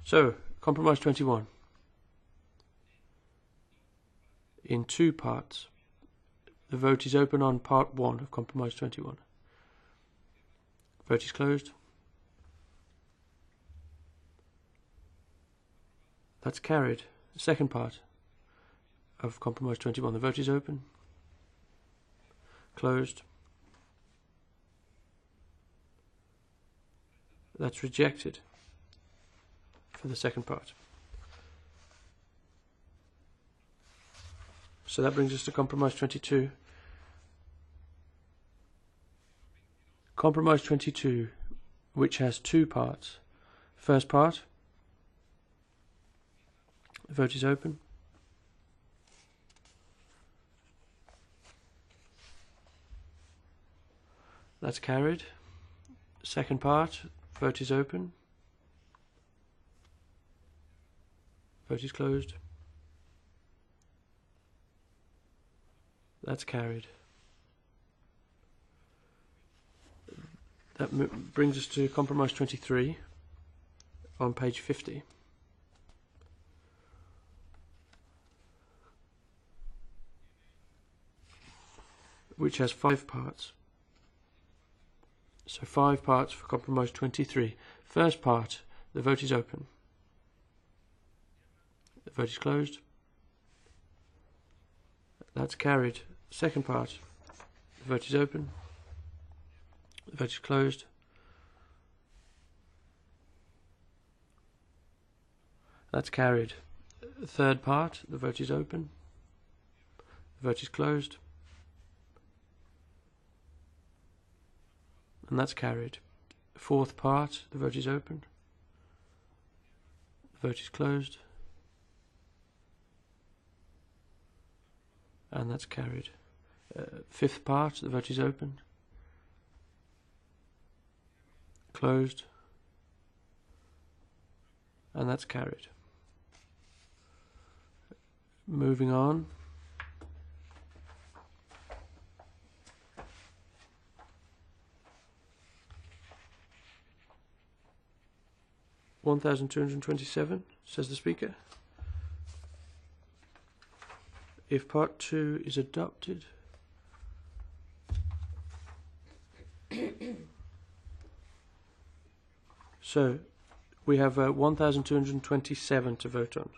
S10: So, compromise 21. In two parts. The vote is open on part 1 of compromise 21. Vote is closed. That's carried. Second part of compromise 21. The vote is open. Closed. That's rejected for the second part. So that brings us to compromise 22. Compromise 22, which has two parts. First part, the vote is open. That's carried. Second part, vote is open. Vote is closed. That's carried. That brings us to compromise 23 on page 50. Which has 5 parts. So 5 parts for compromise 23. First part, the vote is open. The vote is closed. That's carried. Second part, the vote is open. The vote is closed. That's carried. Third part, the vote is open. The vote is closed. and that's carried. Fourth part, the vote is open. The vote is closed, and that's carried. Fifth part, the vote is open. Closed, and that's carried. Moving on. (1227) says the Speaker. If Part 2 is adopted, so we have 1227 to vote on.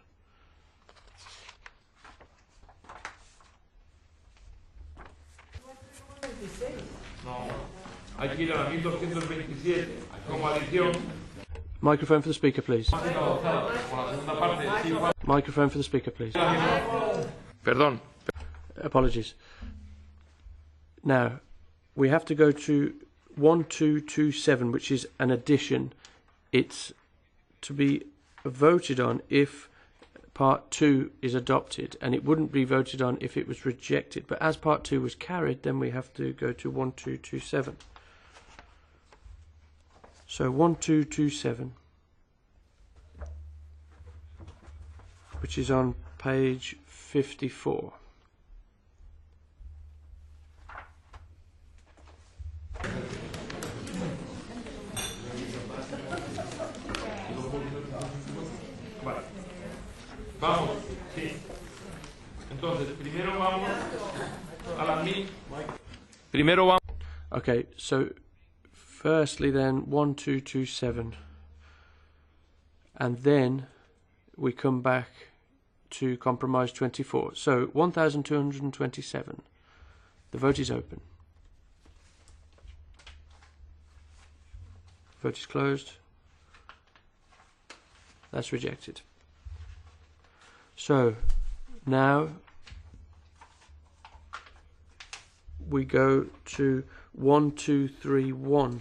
S10: Microphone for the Speaker, please. Microphone for the Speaker, please.
S3: Perdón.
S10: Apologies. Now, we have to go to 1227, which is an addition. It's to be voted on if Part 2 is adopted, and it wouldn't be voted on if it was rejected. But as Part 2 was carried, then we have to go to 1227. So 1227, which is on page 54.
S3: Vamos, sí. Entonces, primero vamos a la Primero vamos.
S10: Okay, so firstly then 1227, and then we come back to compromise 24. So 1227. The vote is open. Vote is closed. That's rejected. So now we go to 1231.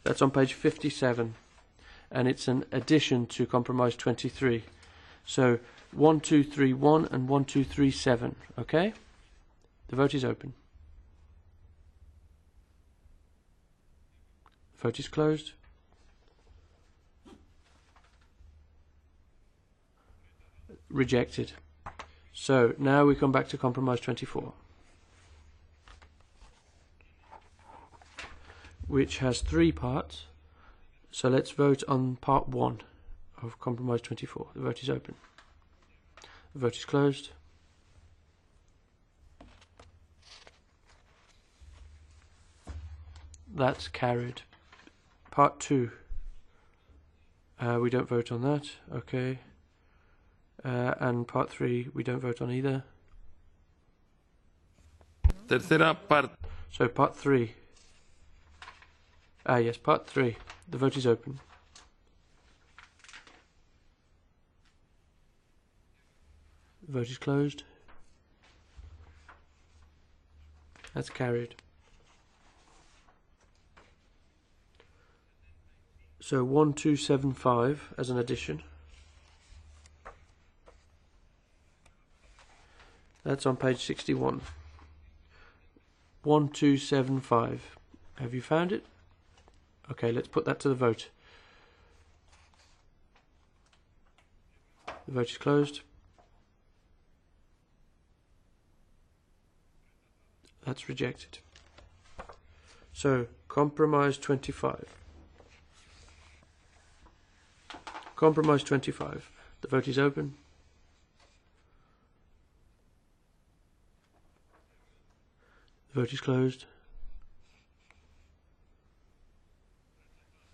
S10: That's on page 57, and it's an addition to compromise 23. So 1231 and 1237. Okay? The vote is open. Vote is closed. Rejected. So now we come back to compromise 24, which has 3 parts. So let's vote on part 1 of compromise 24. The vote is open. The vote is closed. That's carried. Part 2. We don't vote on that. Okay. And part 3 we don't vote on either.
S3: Tercera parte.
S10: So part 3. Yes, part 3. The vote is open. The vote is closed. That's carried. So 1275 as an addition. That's on page 61. 1275. Have you found it? Okay, let's put that to the vote. The vote is closed. That's rejected. So, compromise 25. Compromise 25. The vote is open. The vote is closed.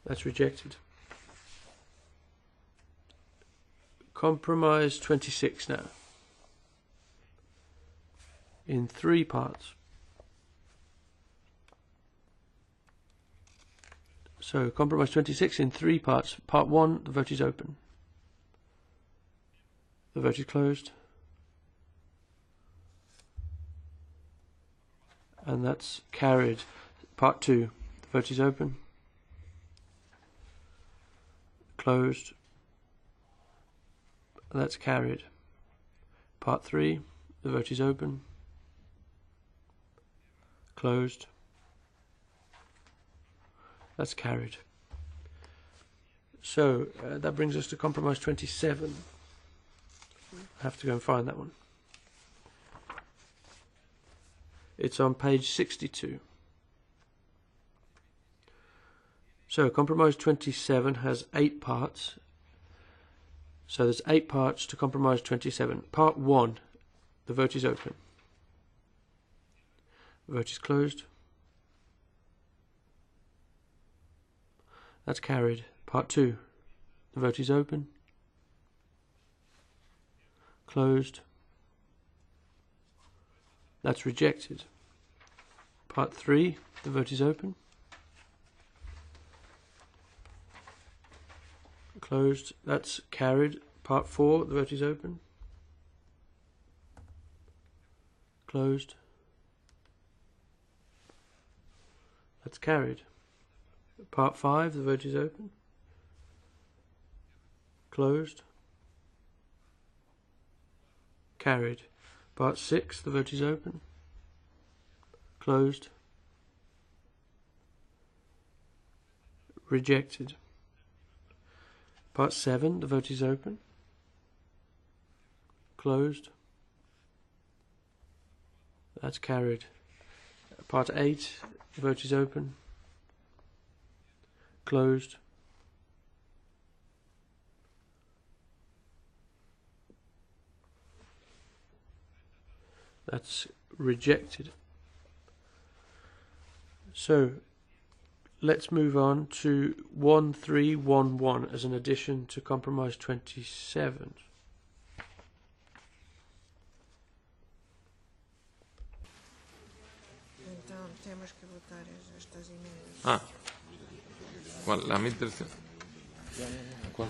S10: That's rejected. Compromise 26 now. In 3 parts. So, compromise 26 in 3 parts. Part 1, the vote is open. The vote is closed. and that's carried. Part 2, the vote is open. Closed. That's carried. Part 3, the vote is open. Closed. That's carried. So that brings us to compromise 27. I have to go and find that one. It's on page 62. So compromise 27 has 8 parts. So there's 8 parts to compromise 27. Part 1, the vote is open. The vote is closed. That's carried. Part 2, the vote is open. Closed. That's rejected. Part 3, the vote is open. Closed. That's carried. Part 4, the vote is open. Closed. That's carried. Part 5, the vote is open. Closed. Carried. Part 6, the vote is open. Closed. Rejected. Part 7, the vote is open. Closed. That's carried. Part 8, the vote is open. Closed. That's rejected. So let's move on to 1311 as an addition to compromise 27.
S3: Ah, ¿cuál? La 1300. ¿Cuál?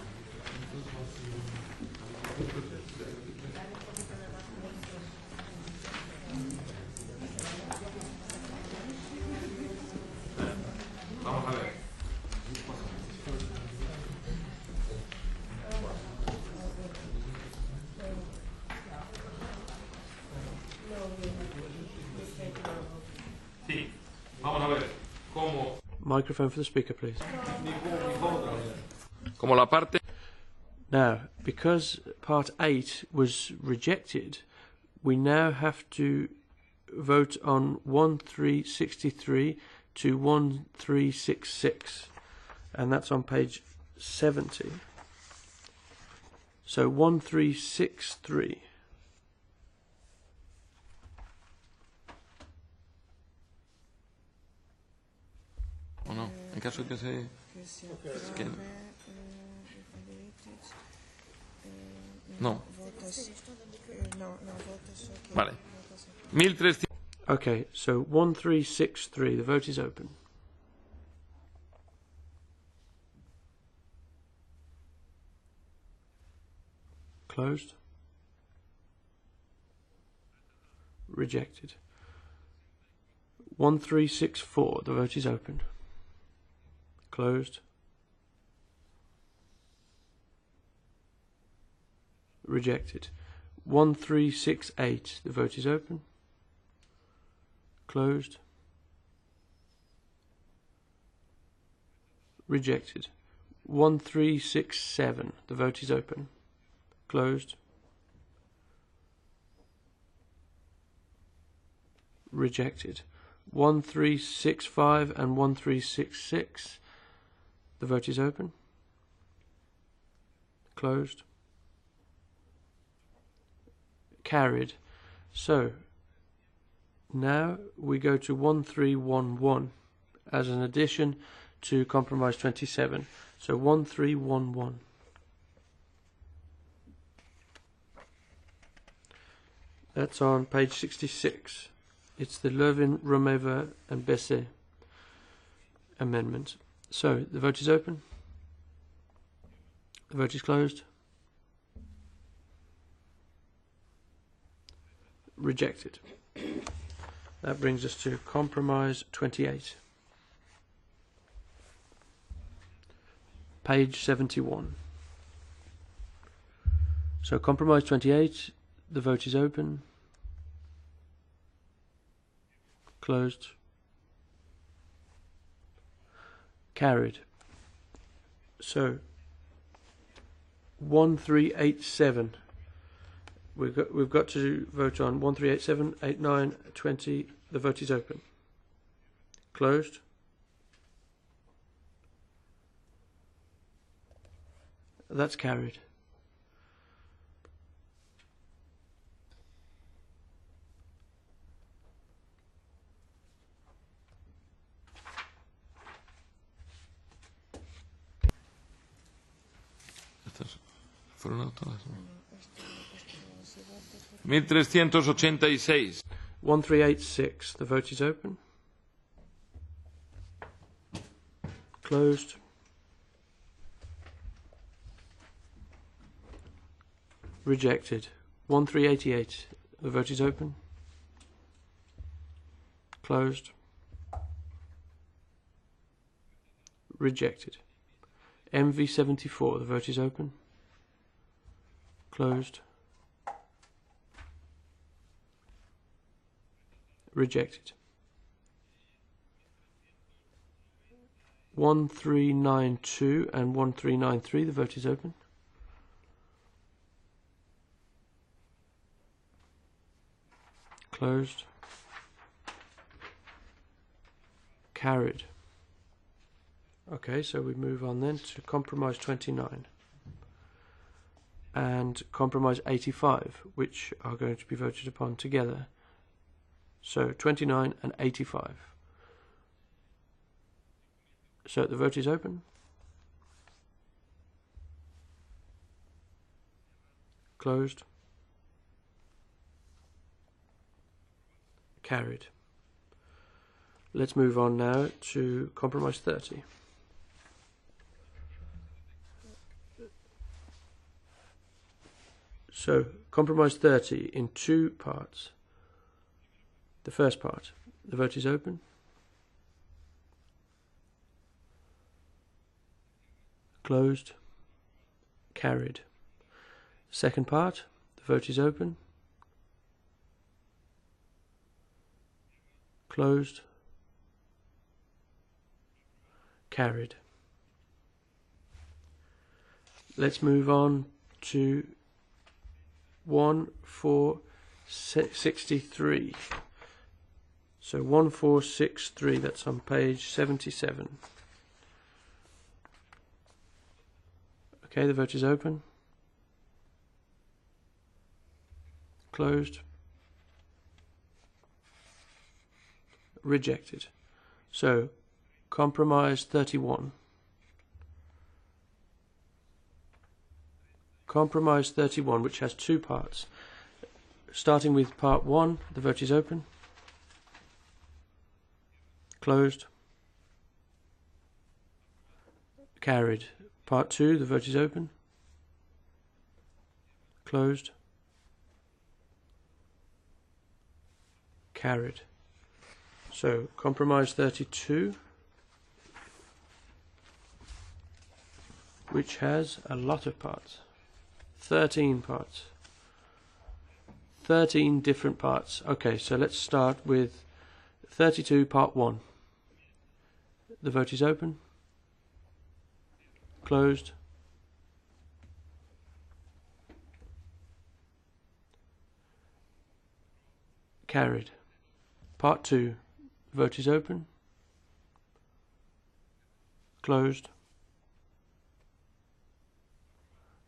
S3: Vamos a ver. Sí, vamos a ver cómo.
S10: Microphone for the speaker, please.
S3: Como la parte.
S10: Now, because part 8 was rejected, we now have to vote on 1363 to 1366, and that's on page 70. So 1363.
S3: ¿O no? En caso de que se. Que... No. Vale. 1300.
S10: Okay, so 1363, the vote is open. Closed. Rejected. 1364, the vote is open. Closed. Rejected. 1368, the vote is open. Closed. Rejected. 1367, the vote is open. Closed. Rejected. 1365 and 1366, the vote is open. Closed. Carried. So now we go to 1311 as an addition to compromise 27. So 1311. That's on page 66. It's the Levin, Romeva and Besset amendment. So the vote is open. The vote is closed. Rejected. That brings us to compromise 28. Page 71. So compromise 28, the vote is open. Closed. Carried. So 1387. We've got to vote on 1387, 89, 20. The vote is open. Closed. That's carried.
S3: Estas fueron todas. 1386.
S10: 1386. The vote is open. Closed. Rejected. 1388. The vote is open. Closed. Rejected. MV74. The vote is open. Closed. Rejected. 1392 and 1393. The vote is open. Closed. Carried. Okay, so we move on then to compromise 29 and compromise 85, which are going to be voted upon together. So 29 and 85. So the vote is open. Closed. Carried. Let's move on now to compromise 30. So compromise 30 in two parts. The first part, the vote is open. Closed. Carried. Second part, the vote is open. Closed. Carried. Let's move on to 1463. So 1463, that's on page 77. Okay, the vote is open. Closed. Rejected. So compromise 31. Compromise 31, which has two parts. Starting with part 1, the vote is open. Closed. Carried. Part 2, the vote is open. Closed. Carried. So, compromise 32, which has a lot of parts. 13 parts. 13 different parts. Okay, so let's start with 32, part 1. The vote is open. Closed. Carried. Part 2. Vote is open. Closed.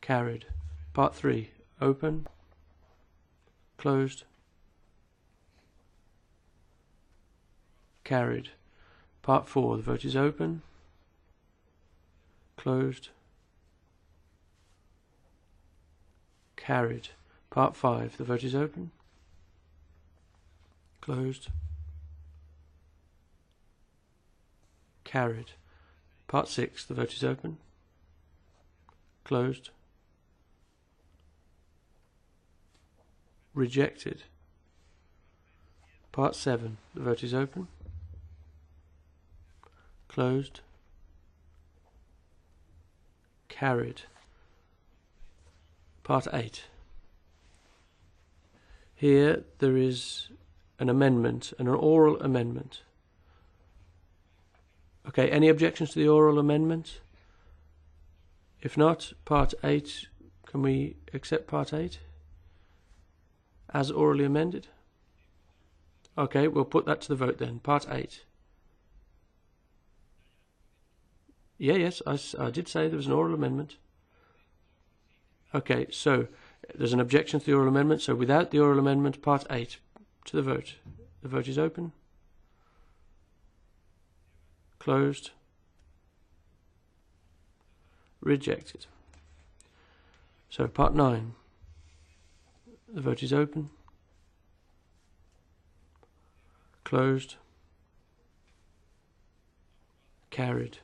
S10: Carried. Part 3. Open. Closed. Carried. Part 4. The vote is open. Closed. Carried. Part 5. The vote is open. Closed. Carried. Part 6. The vote is open. Closed. Rejected. Part 7. The vote is open. Closed. Carried. Part 8. Here there is an amendment, an oral amendment. Okay, any objections to the oral amendment? If not, Part 8, can we accept Part 8 as orally amended? Okay, we'll put that to the vote then. Part 8. Yeah, yes, I did say there was an oral amendment. Okay, so there's an objection to the oral amendment, so without the oral amendment, Part 8, to the vote. The vote is open. Closed. Rejected. So, Part 9. The vote is open. Closed. Carried.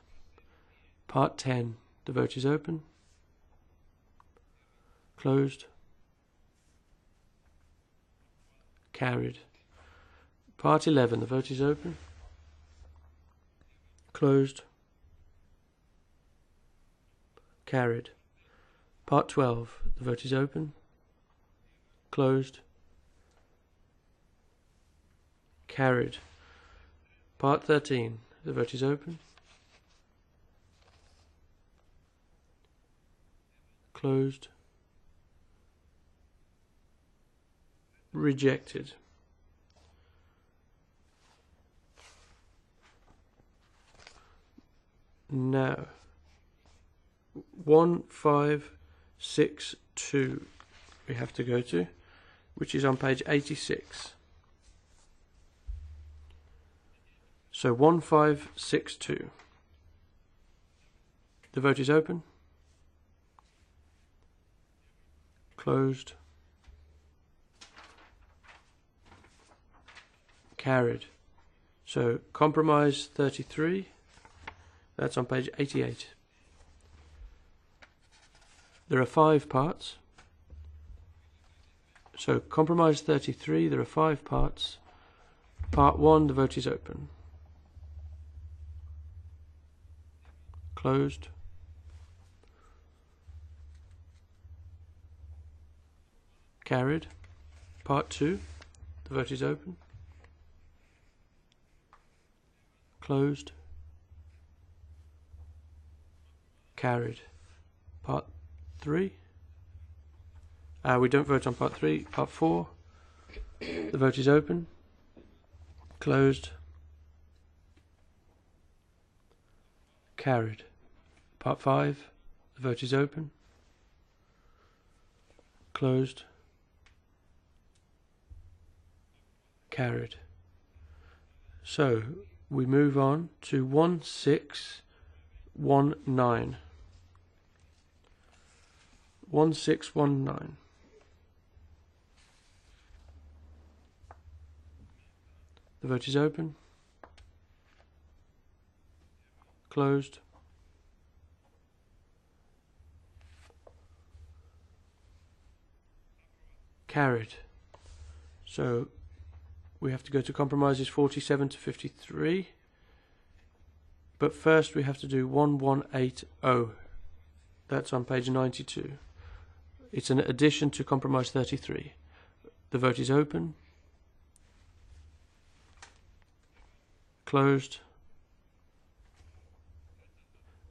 S10: Part 10. The vote is open. Closed. Carried. Part 11. The vote is open. Closed. Carried. Part 12. The vote is open. Closed. Carried. Part 13. The vote is open. Closed. Rejected. Now, 1562 we have to go to, which is on page 86. So 1562. The vote is open. Closed. Carried. So compromise 33. That's on page 88. There are 5 parts. So compromise 33, there are 5 parts. Part 1, the vote is open. Closed. Carried. Part 2, the vote is open. Closed. Carried. Part 3. We don't vote on Part 3. Part 4. The vote is open. Closed. Carried. Part 5. The vote is open. Closed. Carried. So, we move on to 1619. 1619. The vote is open. Closed. Carried. So we have to go to compromises 47 to 53. But first we have to do 1180. That's on page 92. It's an addition to compromise 33. The vote is open. Closed.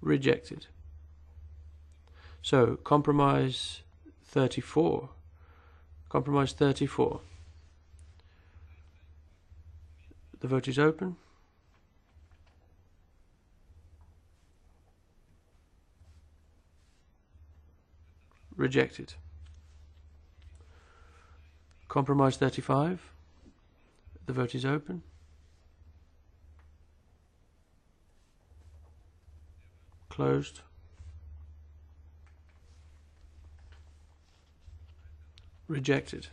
S10: Rejected. So compromise 34. Compromise 34. The vote is open. Rejected. Compromise 35. The vote is open. Closed. Rejected.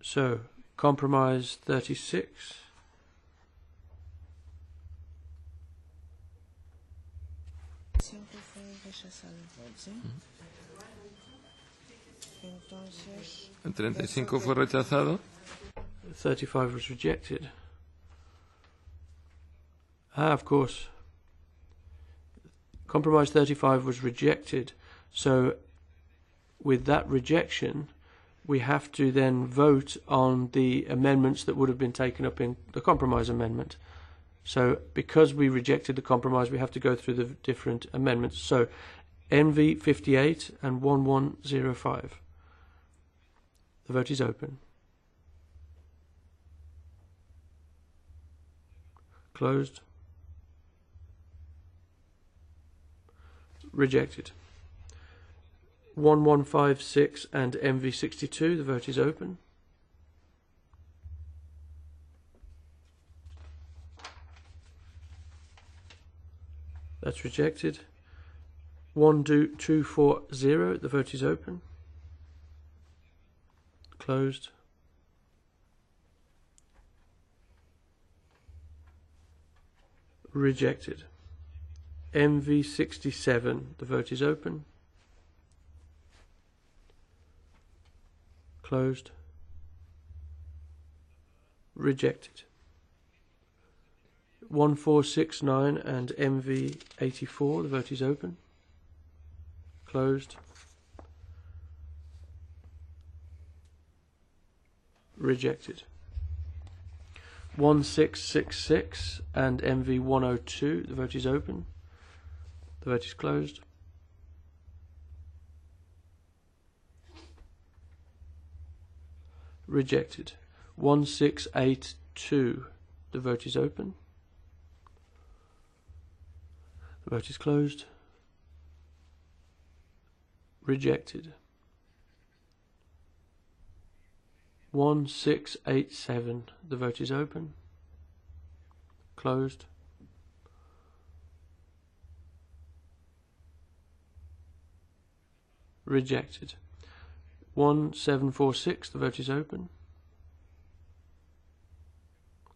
S10: So, compromise 36.
S3: El 35 fue rechazado.
S10: 35 was rejected. Of course. Compromise 35 was rejected. So, with that rejection, we have to then vote on the amendments that would have been taken up in the compromise amendment. So, because we rejected the compromise, we have to go through the different amendments. So, NV 58 and 1105. The vote is open. Closed. Rejected. 1156 and MV62. The vote is open. That's rejected. 1240. The vote is open. Closed. Rejected. MV67. The vote is open. Closed. Rejected. 1469 and MV84. The vote is open. Closed. Rejected. 1666 and MV102. The vote is open. The vote is closed. Rejected. 1682. The vote is open. The vote is closed. Rejected. 1687. The vote is open. Closed. Rejected. 1746. The vote is open.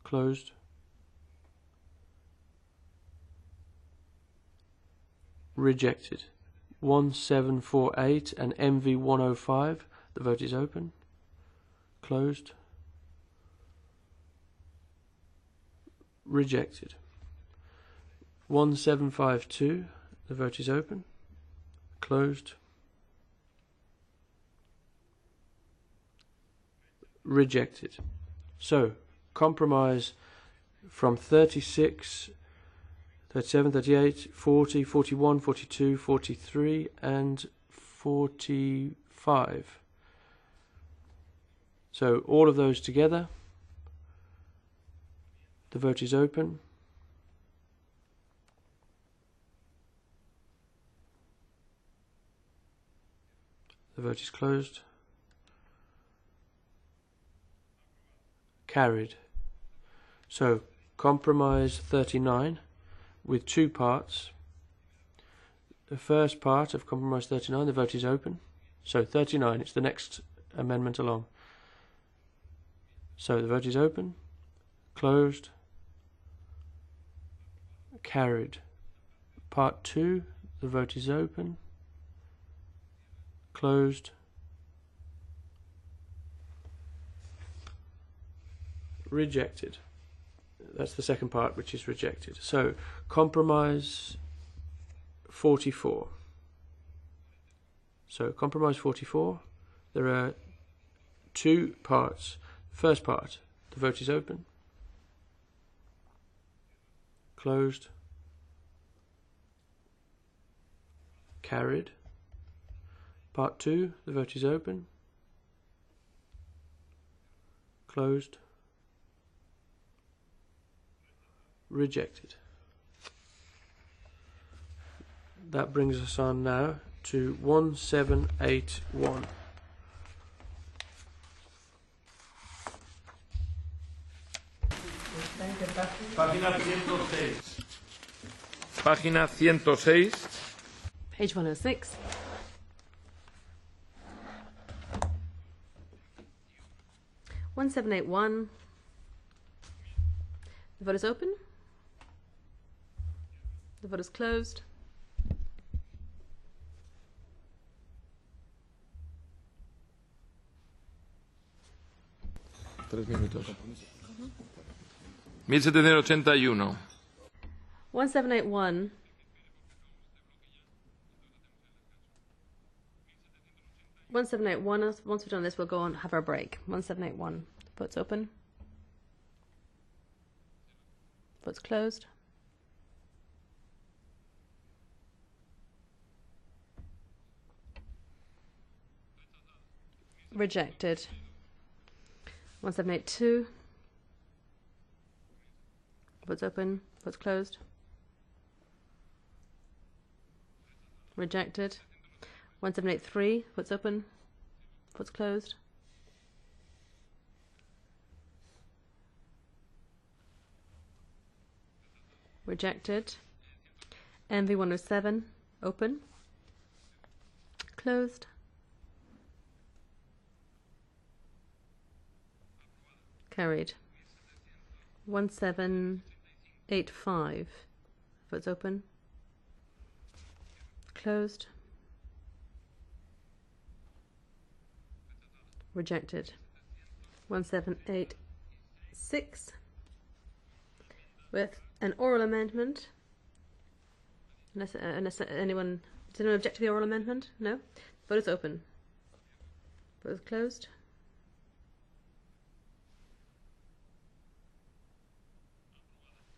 S10: Closed. Rejected. 1748 and MV105. The vote is open. Closed. Rejected. 1752. The vote is open. Closed. Rejected. So, compromise from 36, 37, 38, 40, 41, 42, 43 and 45. So all of those together. The vote is open. The vote is closed. Carried. So compromise 39 with two parts. The first part of compromise 39, the vote is open. So 39, it's the next amendment along. So the vote is open, closed, carried. Part 2, the vote is open, closed, rejected. That's the second part, which is rejected. So compromise 44. So compromise 44, there are two parts. First part, the vote is open, closed, carried. Part 2, the vote is open, closed, rejected. That brings us on now to 1781.
S3: Página 106. Página 106.
S1: Page 106. (1781). The vote is open. The vote is closed.
S3: 3 minutos. 1781.
S1: 1781. Once we've done this, we'll go on have our break. 1781. Votes open. Votes closed. Rejected. 1782. Votes open. Votes closed. Rejected. 1783. Votes open. Votes closed. Rejected. MV 107. Open. Closed. Carried. 1785. Votes open. Closed. Rejected. 1786 with an oral amendment. Unless anyone, does anyone object to the oral amendment? No. Vote is open. Vote is closed.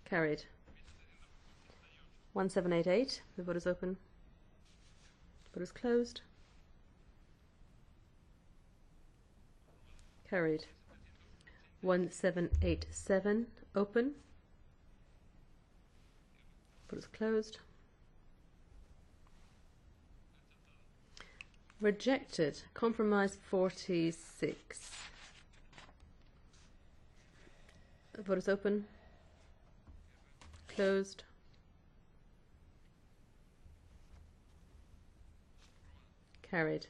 S1: Carried. 1788. The vote is open. Vote is closed. Carried. 1787. Open. Vote is closed. Rejected. Compromise 46. The vote is open. Closed. Carried.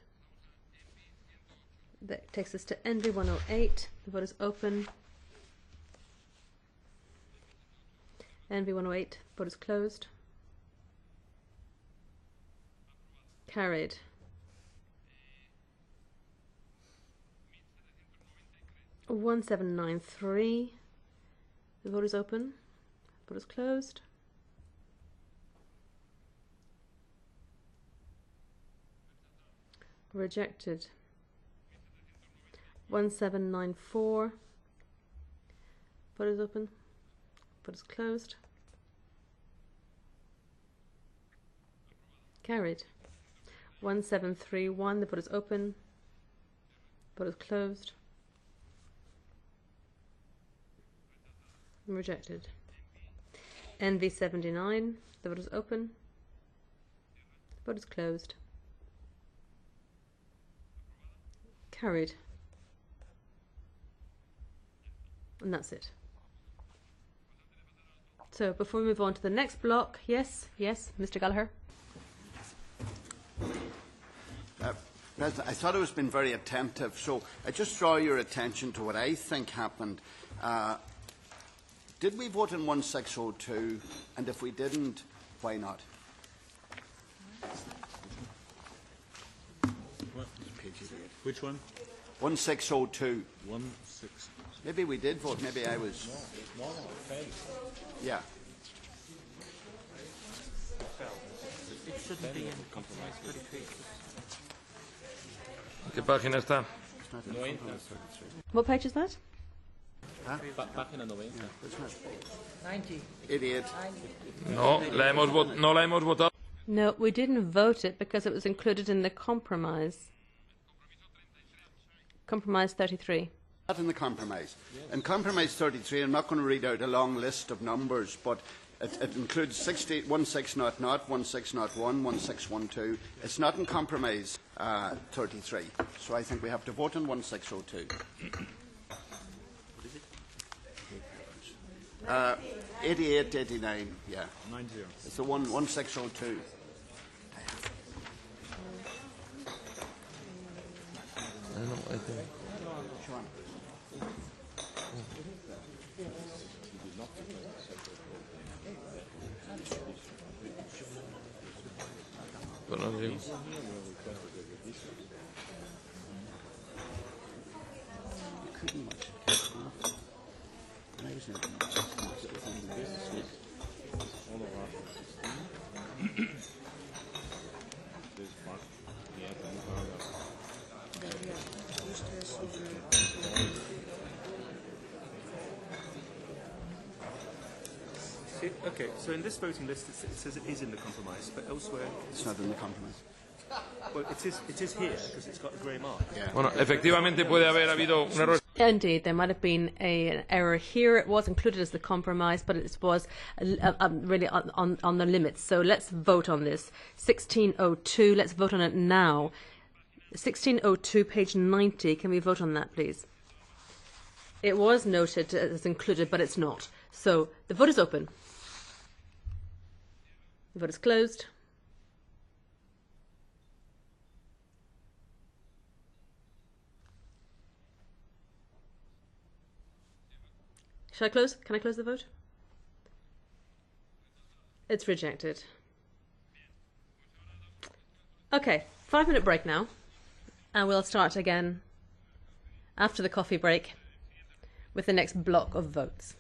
S1: That takes us to NV 108. The vote is open. NV 108. Vote is closed. Carried. One 1793. The vote is open. Vote is closed. Rejected. 1794. Vote is open. Vote is closed. Carried. 1731. The vote is open. Vote is closed. Rejected. NV 79. The vote is open. Vote is closed. Carried. And that's it. So before we move on to the next block, yes, Mr. Gallagher.
S11: President, I thought I was being very attentive, so I just draw your attention to what I think happened. Did we vote in 1602? And if we didn't, why not?
S6: Which one?
S11: 1602.
S6: 16.
S11: Maybe we did vote. Maybe I was.
S6: No, it failed.
S11: Yeah.
S10: It shouldn't be in compromise 33.
S3: ¿Qué página está?
S1: What page is that?
S6: Página 90.
S11: 90. 88.
S3: No, no la hemos votado.
S1: No, we didn't vote it because it was included in the compromise. Compromise 33.
S11: Not in the compromise. In compromise 33, I'm not going to read out a long list of numbers, but it includes 1600, 1601, 1612. It's not in compromise 33. So I think we have to vote on 1602. 88, 89, yeah. 90. It's the 1602.
S12: So in this voting list, it says it is in the compromise, but elsewhere
S11: It's not in the compromise.
S12: well, it is here because it's got the grey mark.
S11: Yeah.
S3: Bueno, efectivamente puede haber habido un error.
S1: Indeed, there might have been an error here. It was included as the compromise, but it was really on the limits. So let's vote on this. 1602, let's vote on it now. 1602, page 90. Can we vote on that, please? It was noted as included, but it's not. So the vote is open. The vote is closed. Shall I close? Can I close the vote? It's rejected. Okay, 5-minute break now. And we'll start again after the coffee break with the next block of votes.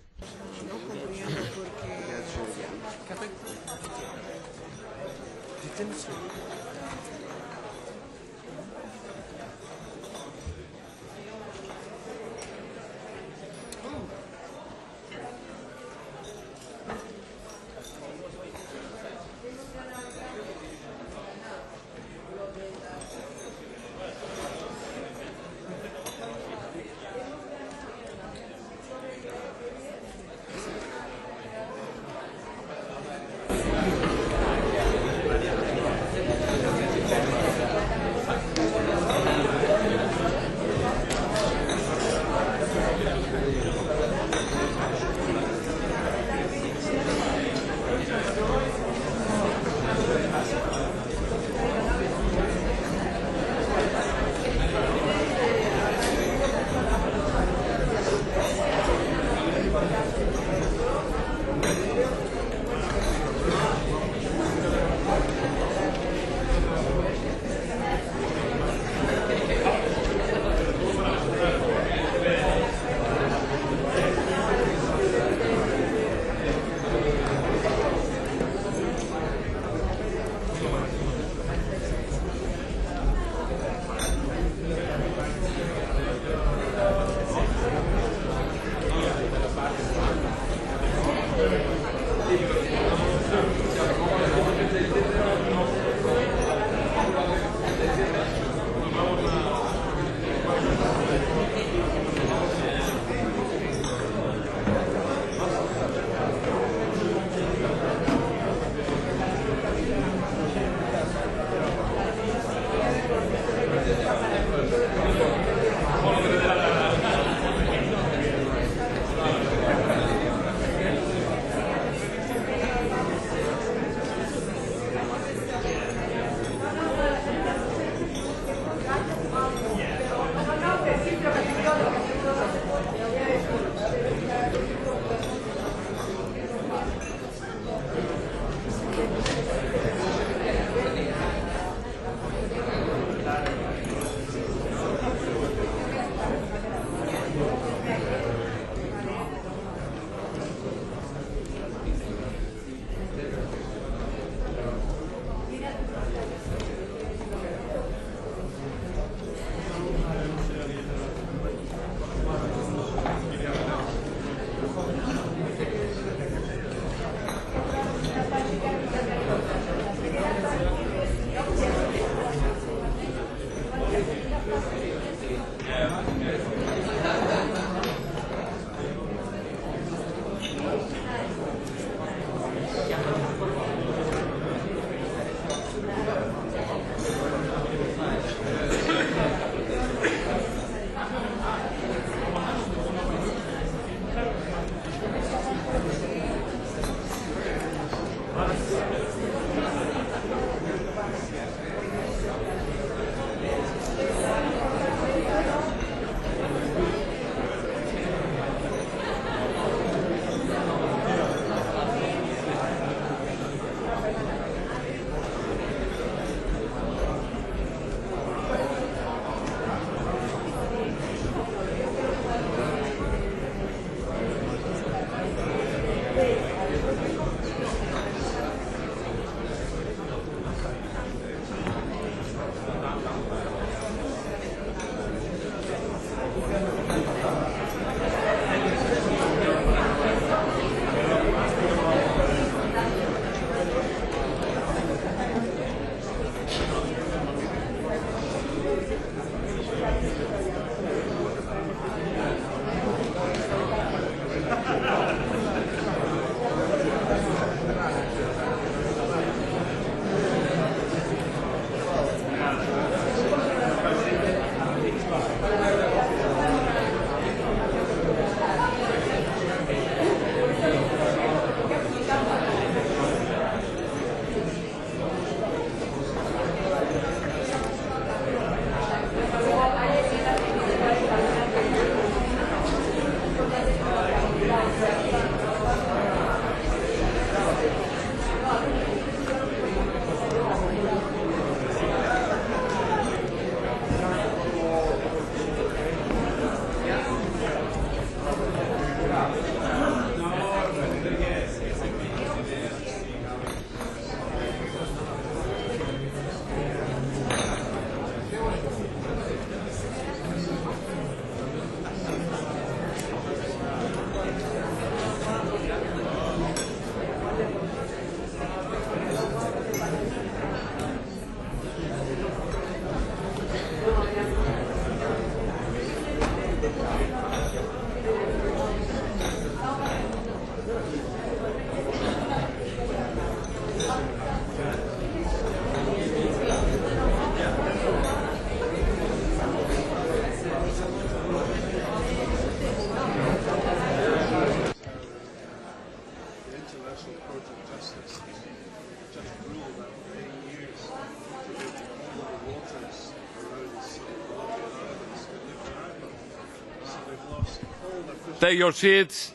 S3: Take your seats.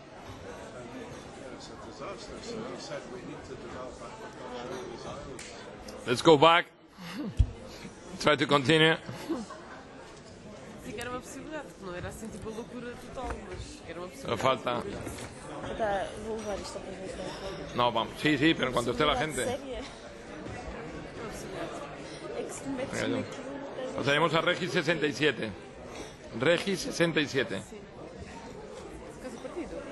S3: Let's go back. Try to continue.
S9: Sim, que era uma possibilidade, que não era assim tipo a loucura total, mas era uma possibilidade.
S3: Falta.
S13: Vou levar isto para ver.
S3: No, vamos. Sí, sí, pero en cuanto esté la gente.
S13: É que se me metes naquilo.
S3: Lo tenemos a Regi 67. Regi 67.
S9: Caso partido.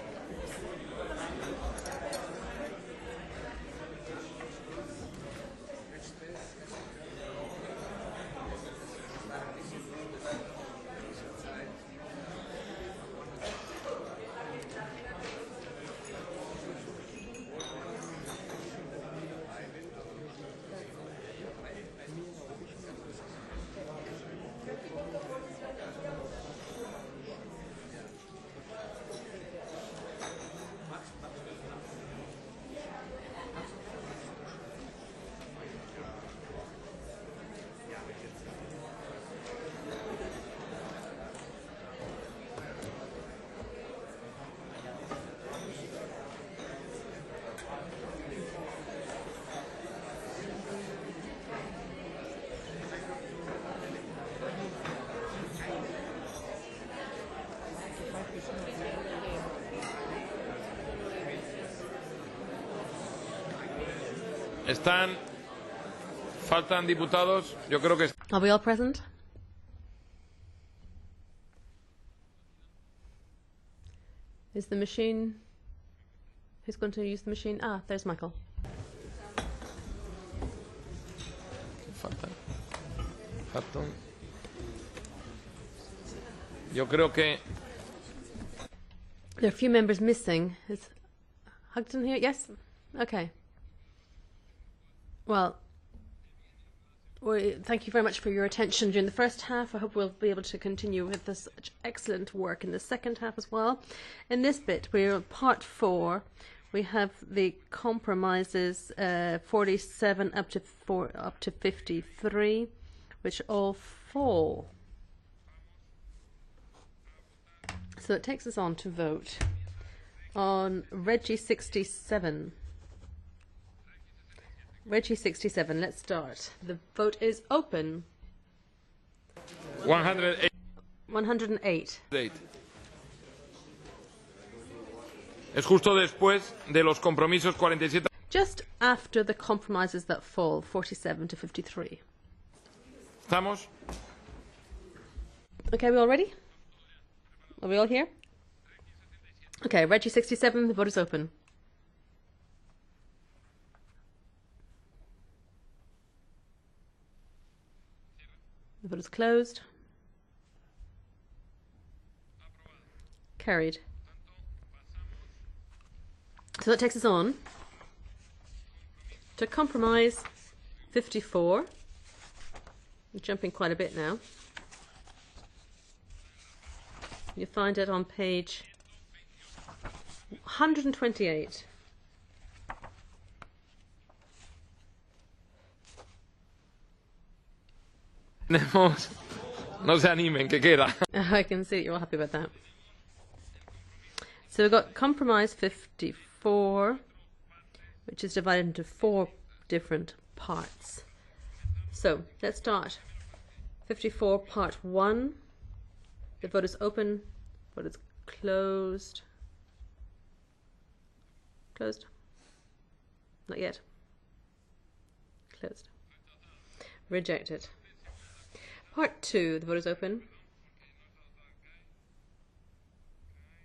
S3: Faltan diputados. Yo creo que.
S1: Are we all present? Is the machine? Who's going to use the machine? Ah, there's Michael.
S3: Faltan. Yo creo que.
S1: There are a few members missing. Is Hugton here? Yes? Okay. Well, thank you very much for your attention during the first half. I hope we'll be able to continue with this excellent work in the second half as well. In this bit, we're on part 4. We have the compromises 47 up to 53, which all fall. So it takes us on to vote on Reggie 67. Reggie 67, let's start. The vote is open.
S3: 108.
S1: 108.
S3: Es justo después de los compromisos 47.
S1: Just after the compromises that fall, 47 to 53.
S3: ¿Estamos?
S1: Okay, we all ready? Are we all here? Okay, Reggie 67, the vote is open. The vote is closed. Carried. So that takes us on to compromise 54. We're jumping quite a bit now. You find it on page 128.
S3: No se animen, que queda.
S1: I can see that you're all happy about that. So we've got compromise 54, which is divided into 4 different parts. So let's start. 54 part 1. The vote is open. Vote is closed. Closed? Not yet. Closed. Rejected. Part 2, the vote is open.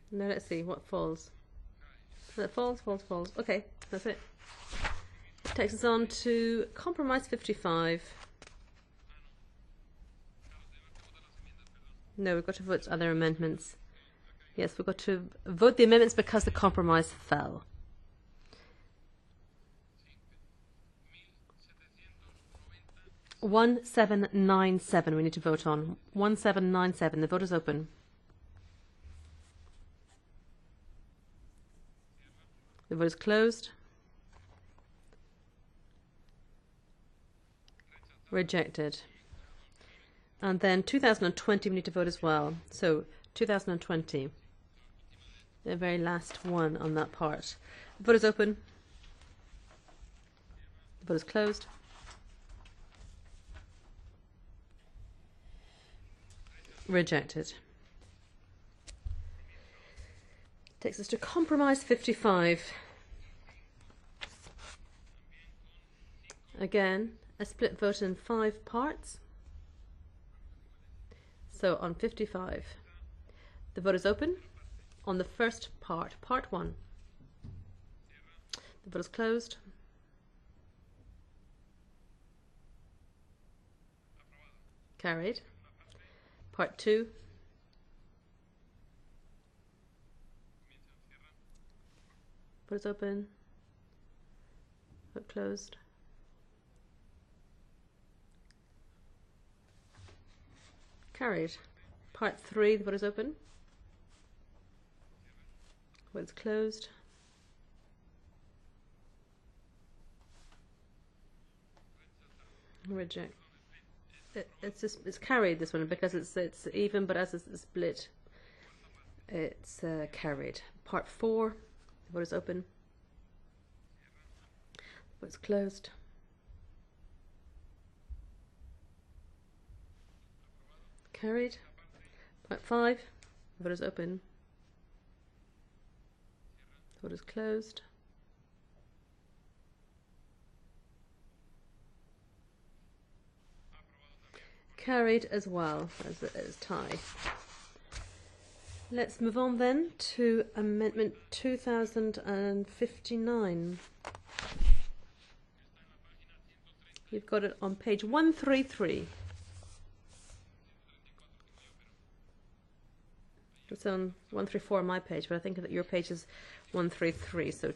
S1: Now let's see what falls. That falls. Okay, that's it. Takes us on to compromise 55. No, we've got to vote other amendments. Yes, we've got to vote the amendments because the compromise fell. (1797) we need to vote on. 1797. The vote is open. The vote is closed. Rejected. And then 2020 we need to vote as well. So 2020. The very last one on that part. The vote is open. The vote is closed. Rejected. Takes us to compromise 55. Again, a split vote in 5 parts. So on 55, the vote is open on the first part, part 1. The vote is closed. Carried. Part 2. Vote is open. Vote closed. Carried. Part 3, the vote is open. Vote is closed. Reject. It's carried, this one, because it's even, but as it's split, it's carried. Part 4, the vote is open. Vote is closed. Carried. Part 5, the vote is open. The vote is closed. Carried as well as tie. Let's move on then to Amendment 2059. You've got it on page 133. It's on 134 on my page, but I think that your page is 133, so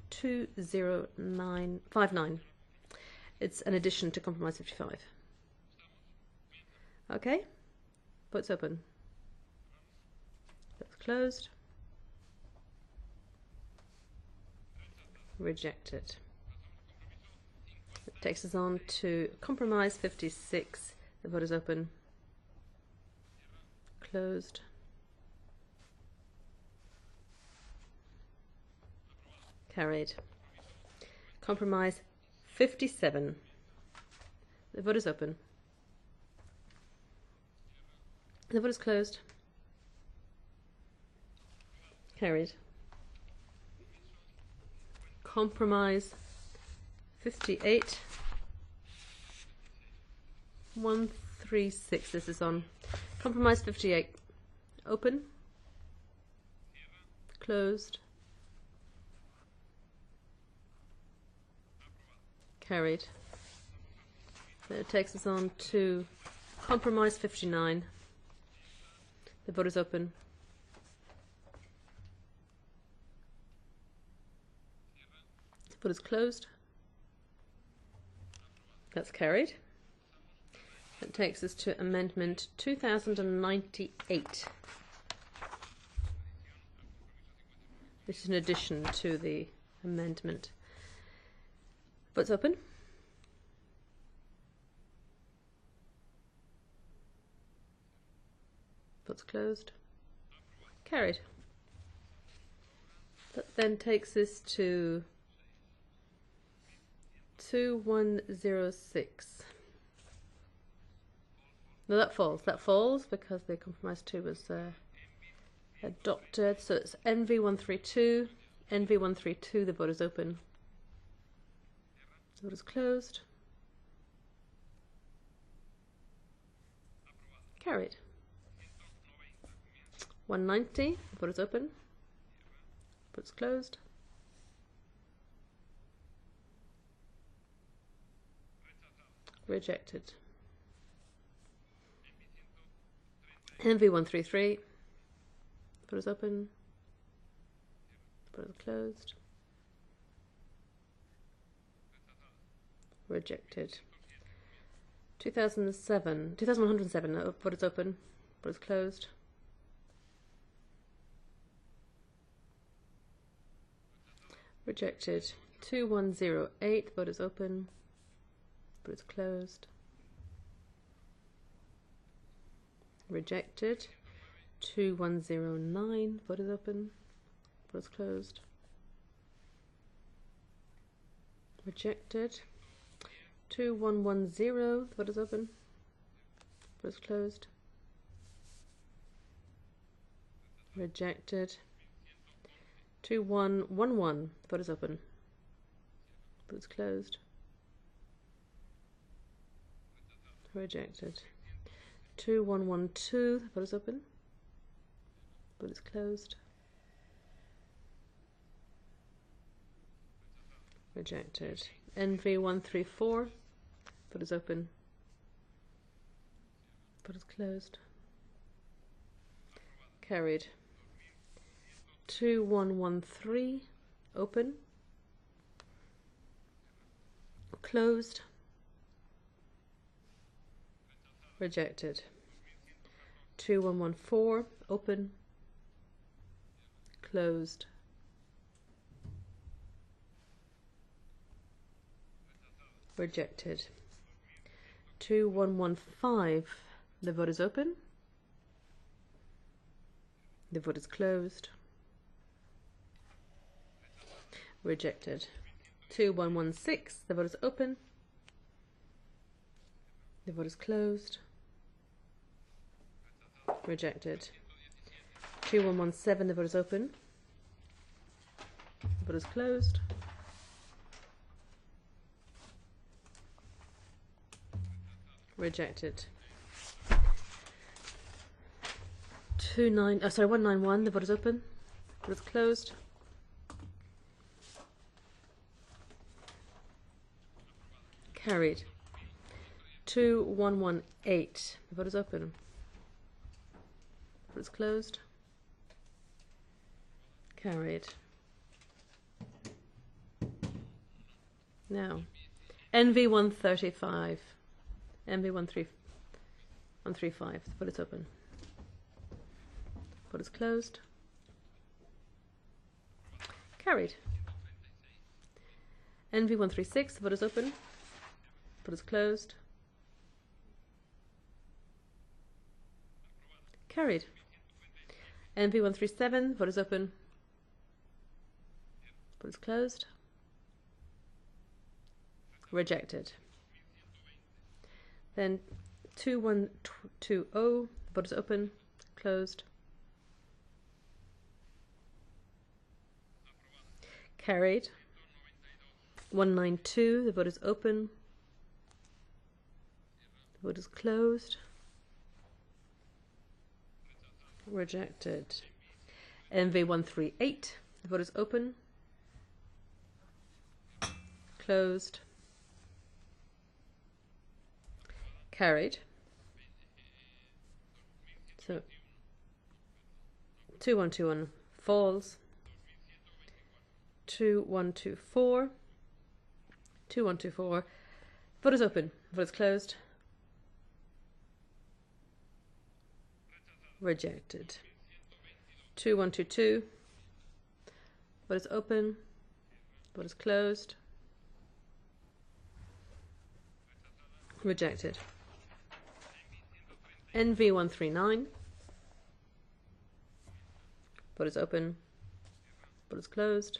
S1: 20959. It's an addition to Compromise 55. Okay, vote's open. Vote's closed. Rejected. It takes us on to Compromise 56. The vote is open. Closed. Carried. Compromise 57. The vote is open. The vote is closed. Carried. Compromise 58. 136. This is on. Compromise 58. Open. Closed. Carried. Then it takes us on to Compromise 59. The vote is open. The vote is closed. That's carried. That takes us to Amendment 2098. This is an addition to the amendment. Vote's open. Vote's closed. Carried. That then takes us to 2106. No, that falls. That falls because the Compromise 2 was adopted. So it's NV132. NV132, the vote is open. The vote is closed. Carried. 190, the vote is open. The vote is closed. Rejected. NV133, the vote is open. The vote is closed. Rejected. 2107, the vote is open. The vote is closed. Rejected. 2108, vote is open. Vote is closed. Rejected. 2109, vote is open. Vote is closed. Rejected. 2110. The vote is open. Vote is closed. Rejected. 2111. Vote is open. Vote is closed. Rejected. 2112. Vote is open. Vote is closed. Rejected. NV134. Vote is open. Vote is closed. Carried. 2113. Open. Closed. Rejected. 2114. Open. Closed. Rejected. 2115. The vote is open. The vote is closed. Rejected. 2116. The vote is open. The vote is closed. Rejected. 2117. The vote is open. The vote is closed. Rejected. 191. The vote is open. The vote is closed. Carried. 2118. The vote is open. The vote is closed. Carried. Now, NV135. NV135. The vote is open. Vote is closed. Carried. NV136. The vote is open. Vote is closed. Carried. NV137. Vote is open. Vote is closed. Rejected. Then 2120. Vote is open. Closed. Carried. 192. The vote is open. The vote is closed. Rejected. NV138. The vote is open. Closed. Carried. So 2121 falls. 2124. 2124. Vote is open. Vote is closed. Rejected. 2122. Vote is open. Vote is closed. Rejected. NV139. Vote is open. Vote is closed.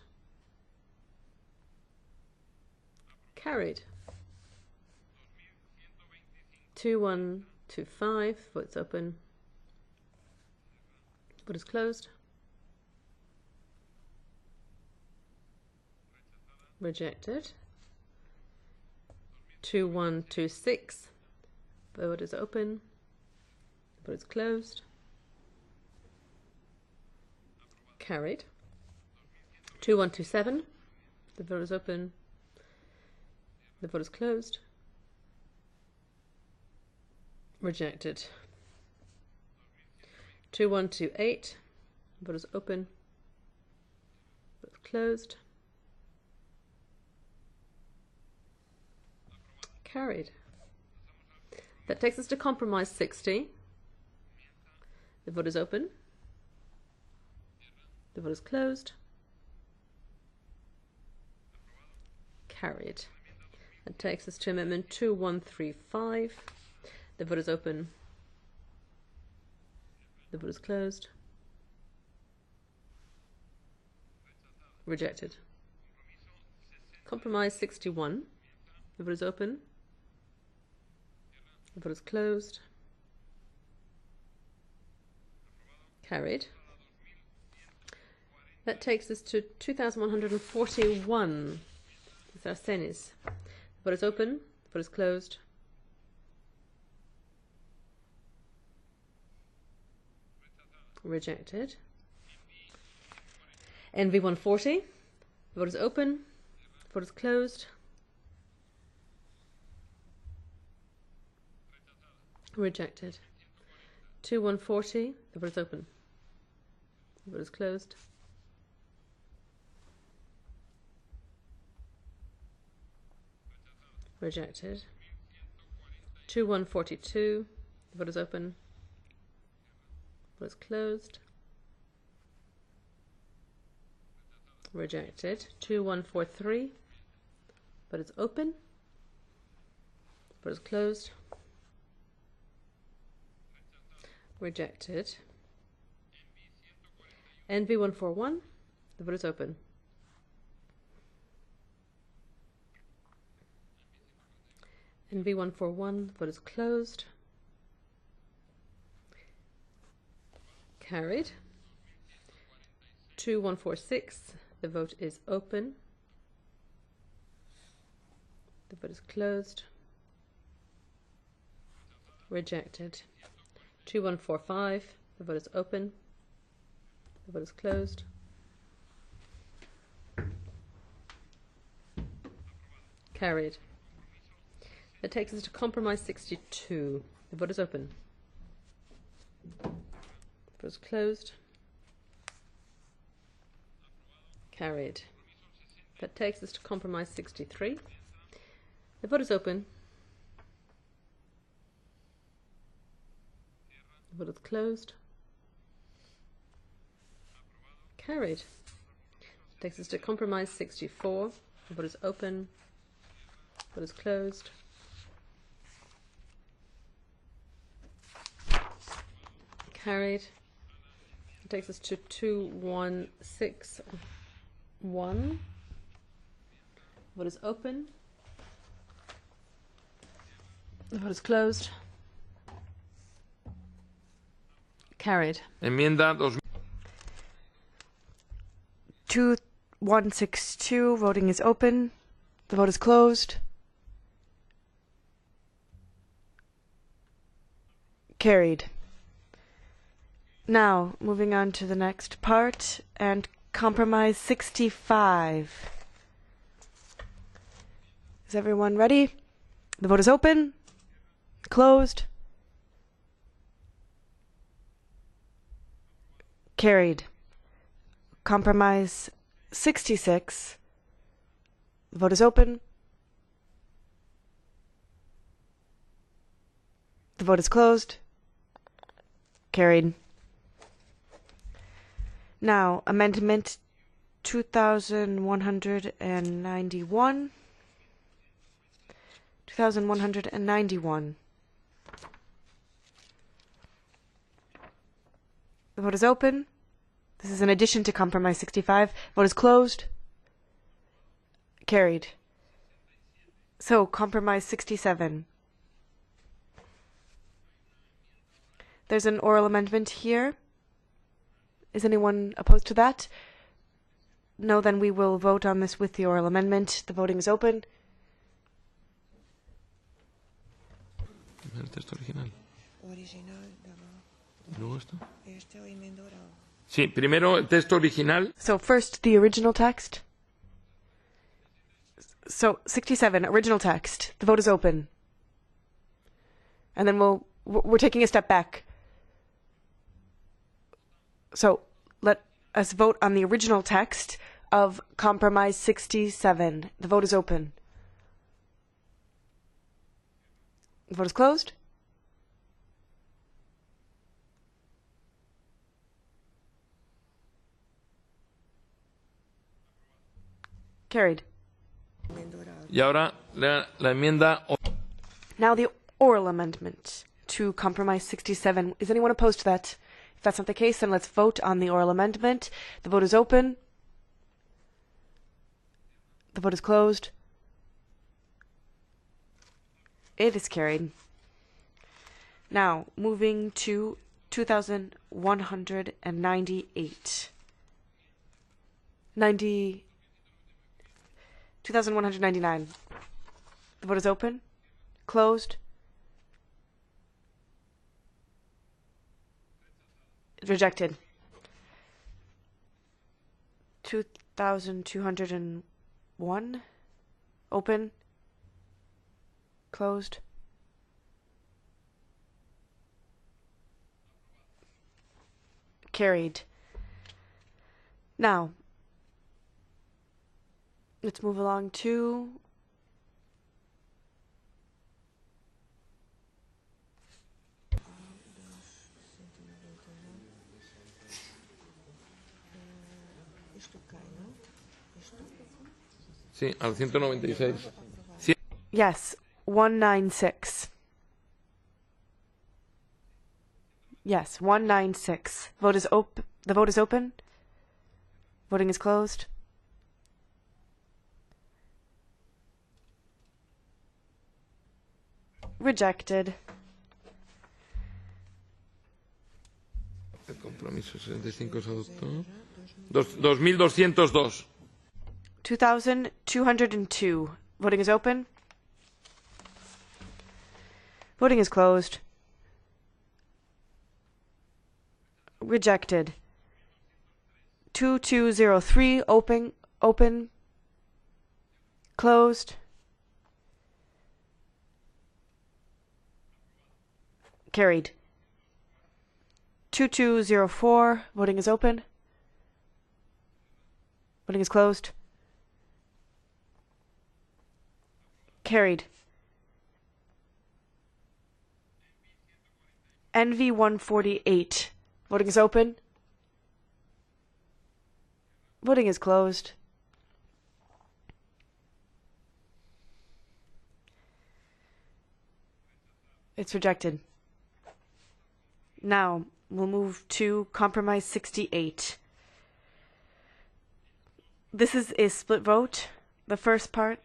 S1: Carried. 2125. Vote is open. Vote is closed. Rejected. 2126. Vote is open. Vote is closed. Carried. 2127. The vote is open. The vote is closed. Rejected. 2128. Vote is open. Vote is closed. Carried. That takes us to compromise 60. The vote is open. The vote is closed. Carried. That takes us to amendment 2135. The vote is open. The vote is closed. Rejected. Compromise 61. The vote is open. The vote is closed. Carried. That takes us to 2141. With Arsenis. The vote is open. The vote is closed. Rejected. NV 140. The vote is open. The vote is closed. Rejected. 2140. The vote is open. The vote is closed. Rejected. 2142. The vote is open. The vote is closed. Rejected. 2143. Vote is open. Vote is closed. Rejected. NV 141. The vote is open. NV 141. The vote is closed. Carried. 2146. The vote is open. The vote is closed. Rejected. 2145. The vote is open. The vote is closed. Carried. That takes us to compromise 62. The vote is open. The vote is closed. Carried. That takes us to compromise 63. The vote is open. The vote is closed. Carried. Takes us to compromise 64. The vote is open. The vote is closed. Carried. It takes us to 2161. The vote is open. The vote is closed. Carried.
S3: Enmienda
S8: 2162. Voting is open. The vote is closed. Carried. Now, moving on to the next part, and compromise 65. Is everyone ready? The vote is open. Closed. Carried. Compromise 66. The vote is open. The vote is closed. Carried. Now, amendment 2191. 2191. The vote is open. This is in addition to compromise 65. Vote is closed. Carried. So, compromise 67. There's an oral amendment here. Is anyone opposed to that? No, then we will vote on this with the oral amendment. The voting is open.
S3: El texto original. ¿Luego esto? Sí, primero el texto original.
S8: So first the original text. So 67, original text. The vote is open. And then we're taking a step back. So let us vote on the original text of compromise 67. The vote is open. The vote is closed. Carried.
S3: Y ahora la enmienda.
S8: Now the oral amendment to compromise 67. Is anyone opposed to that? If that's not the case, then let's vote on the oral amendment. The vote is open. The vote is closed. It is carried. Now, moving to 2198. 2199. The vote is open. Closed. Rejected. 2201. Open. Closed. Carried. Now, let's move along to
S3: Sí, al 196.
S8: yes, 196. Yes, 196. Vote is open. The vote is open. Voting is closed. Rejected.
S3: El compromiso 65 se adoptó. 2202.
S8: 2202. Voting is open. Voting is closed. Rejected. 2203. Open. Closed. Carried. 2204. Voting is open. Voting is closed. Carried. NV 148. Voting is open. Voting is closed. It's rejected. Now, we'll move to Compromise 68. This is a split vote. The first part,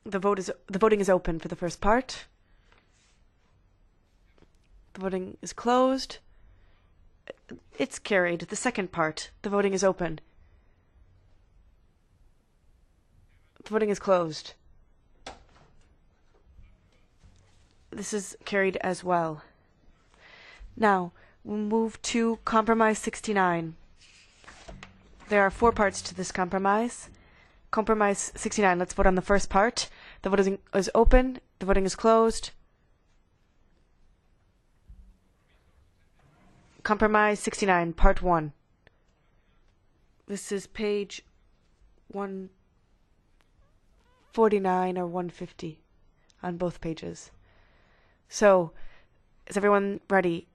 S8: the voting is open for the first part. The voting is closed. It's carried. The second part, the voting is open. The voting is closed. This is carried as well. Now, we'll move to Compromise 69. There are 4 parts to this compromise. Compromise 69, let's vote on the first part. The voting is open. The voting is closed. Compromise 69, Part 1. This is page 149 or 150 on both pages. So, is everyone ready?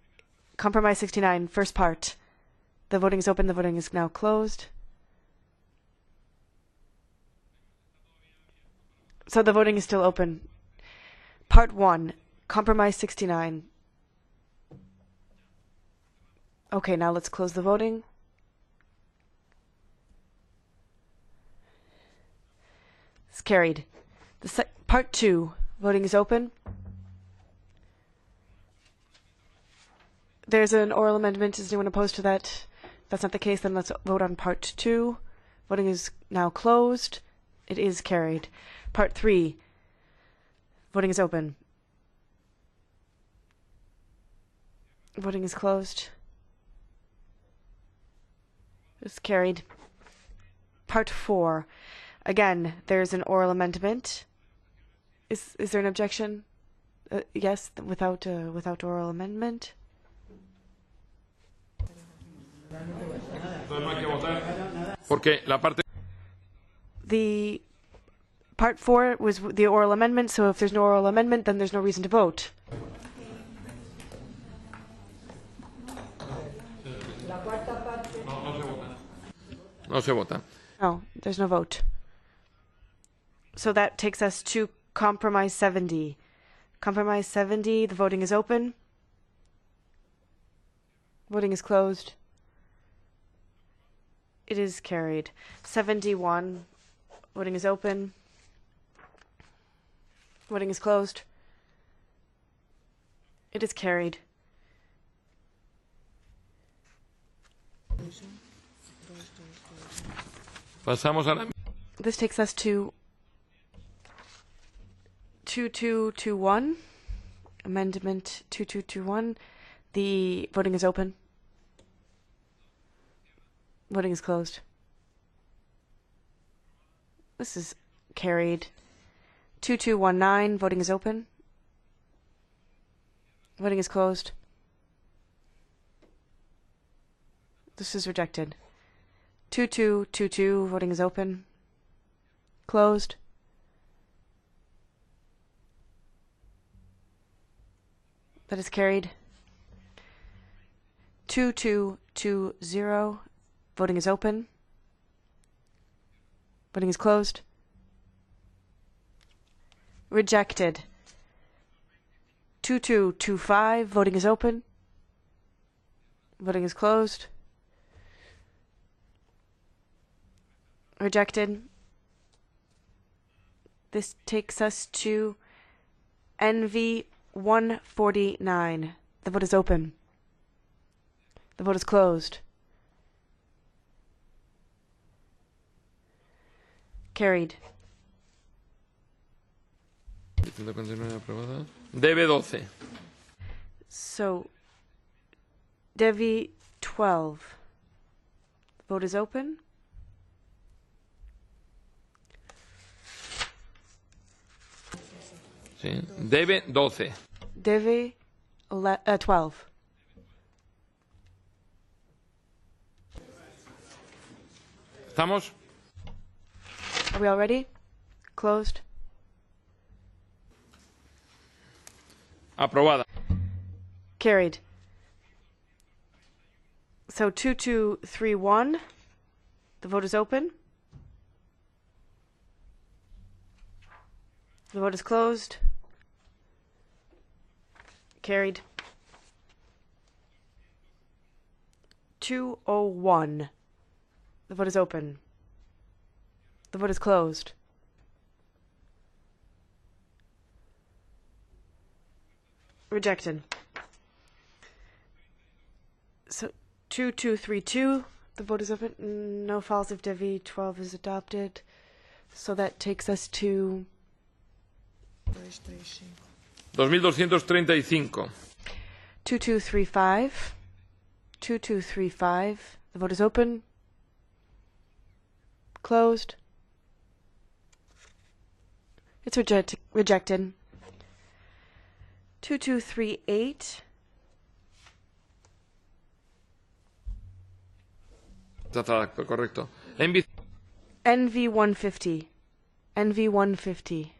S8: Compromise 69, first part. The voting is open. The voting is now closed. So the voting is still open. Part 1, Compromise 69. Okay, now let's close the voting. It's carried. Part 2, voting is open. There's an oral amendment. Is anyone opposed to that? If that's not the case, then let's vote on Part 2. Voting is now closed. It is carried. Part 3. Voting is open. Voting is closed. It's carried. Part 4. Again, there's an oral amendment. Is there an objection? Yes, without oral amendment.
S3: Porque la parte.
S8: The part 4 was the oral amendment, so if there's no oral amendment, then there's no reason to vote.
S3: No se vota.
S8: No, there's no vote. So that takes us to Compromise 70. Compromise 70, the voting is open. Voting is closed. It is carried. 71. Voting is open. Voting is closed. It is carried.
S3: Pasamos a la...
S8: This takes us to 2221. Amendment 2221. The voting is open. Voting is closed. This is carried. 2219. Voting is open. Voting is closed. This is rejected. 2222. Voting is open. Closed. That is carried. 2220. Voting is open. Voting is closed. Rejected. 2225. Voting is open. Voting is closed. Rejected. This takes us to NV 149. The vote is open. The vote is closed. Carried.
S3: Debe 12.
S8: So, Devi 12. The vote is open.
S3: Sí. Debe 12.
S8: Devi 12.
S3: ¿Estamos?
S8: Are we all ready? Closed.
S3: Aprobada.
S8: Carried. So 2231. The vote is open. The vote is closed. Carried. 201. The vote is open. The vote is closed. Rejected. So 2232. The vote is open. No falls if Devi 12 is adopted. So that takes us to
S3: 2235.
S8: 2235. 2235. The vote is open. Closed. It's rejected. 2238.
S3: Está correcto.
S8: NV 150. NV 150.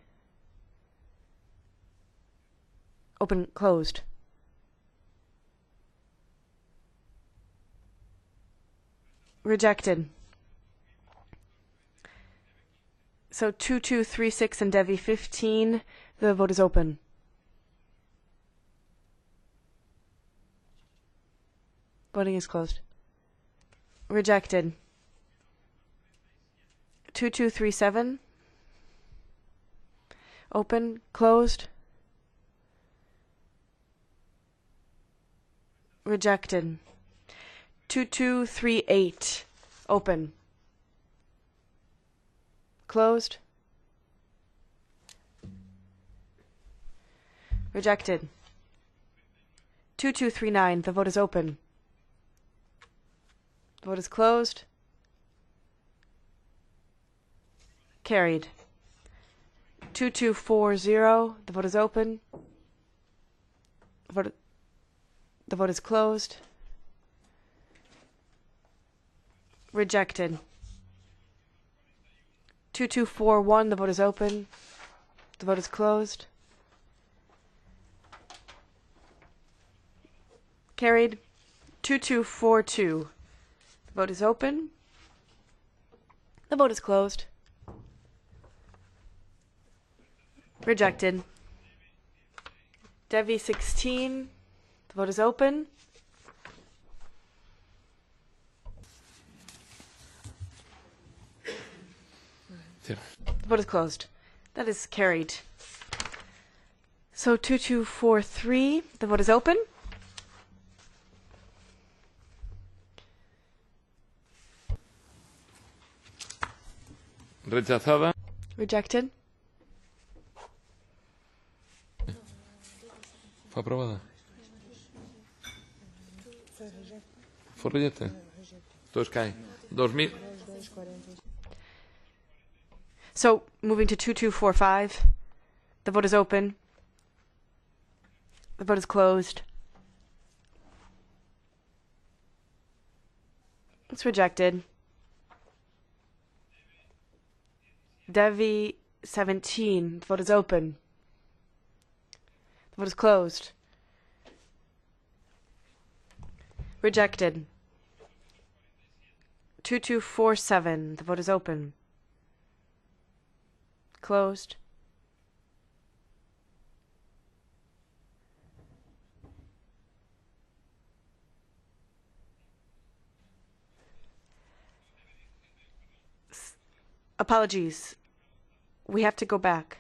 S8: Open, closed. Rejected. So 2236 and Devi 15. The vote is open. Voting is closed. Rejected. 2237. Open, closed. Rejected. 2238. Open. Closed. Rejected. 2239. The vote is open. The vote is closed. Carried. 2240. The vote is open. The vote is closed. Rejected. 2241. The vote is open. The vote is closed. Carried. 2242. The vote is open. The vote is closed. Rejected. Devi 16. The vote is open. The vote is closed. That is carried. So 2243, the vote is open.
S3: Rechazada.
S8: Rejected.
S3: Fue aprobada. Fue rejected. Entonces cae. 2000.
S8: So moving to 2245, the vote is open. The vote is closed. It's rejected. Devi 17, the vote is open. The vote is closed. Rejected. 2247, the vote is open. Closed. Apologies. We have to go back.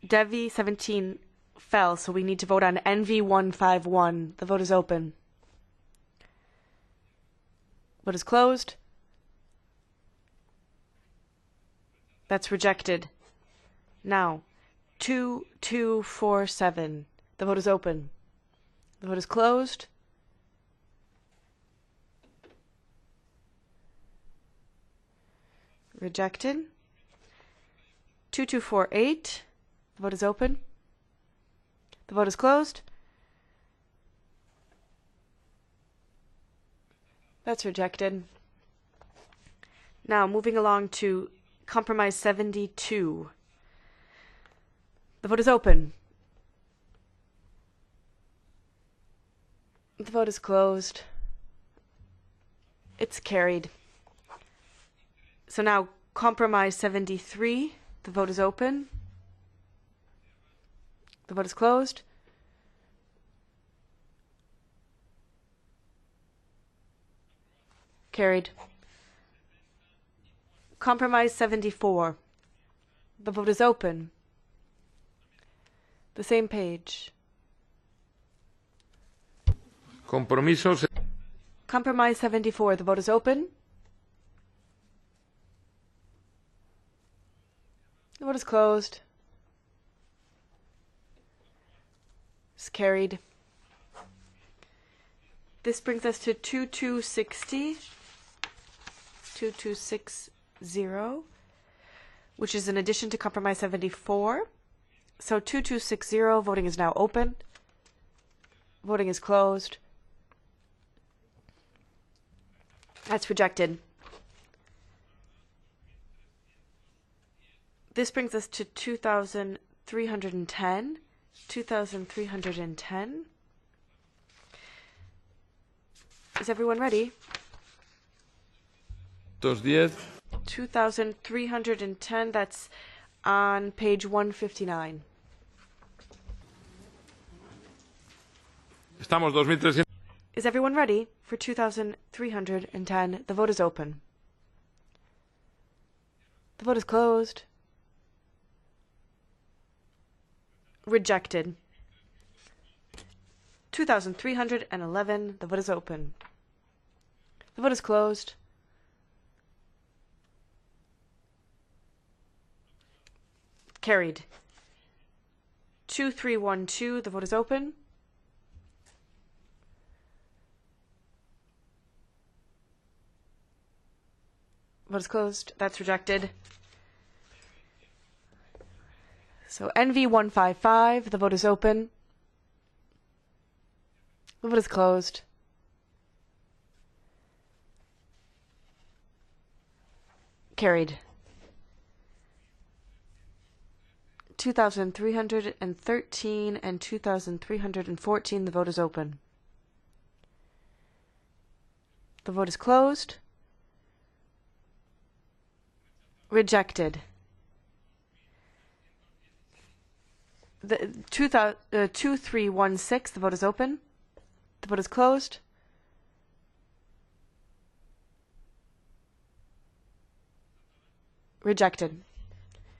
S8: Devi 17 fell, so we need to vote on NV 151. The vote is open. Vote is closed. That's rejected. Now, 2247. The vote is open. The vote is closed. Rejected. 2248. The vote is open. The vote is closed. That's rejected. Now, moving along to Compromise 72. The vote is open. The vote is closed. It's carried. So now, Compromise 73. The vote is open. The vote is closed. Carried. Compromise 74. The vote is open. The same page.
S3: Compromisos.
S8: Compromise 74. The vote is open. The vote is closed. It's carried. This brings us to 2260. 2260, which is an addition to Compromise 74. So 2260, voting is now open. Voting is closed. That's rejected. This brings us to 2310. 2310. Is everyone ready? 2310, that's on page 159.
S3: Estamos 2300.
S8: Is everyone ready for 2310? The vote is open. The vote is closed. Rejected. 2311. The vote is open. The vote is closed. Carried. 2312. The vote is open. Vote is closed. That's rejected. So NV 155. The vote is open. The vote is closed. Carried. 2313 and 2314. The vote is open. The vote is closed. Rejected. The 2316. The vote is open. The vote is closed. Rejected.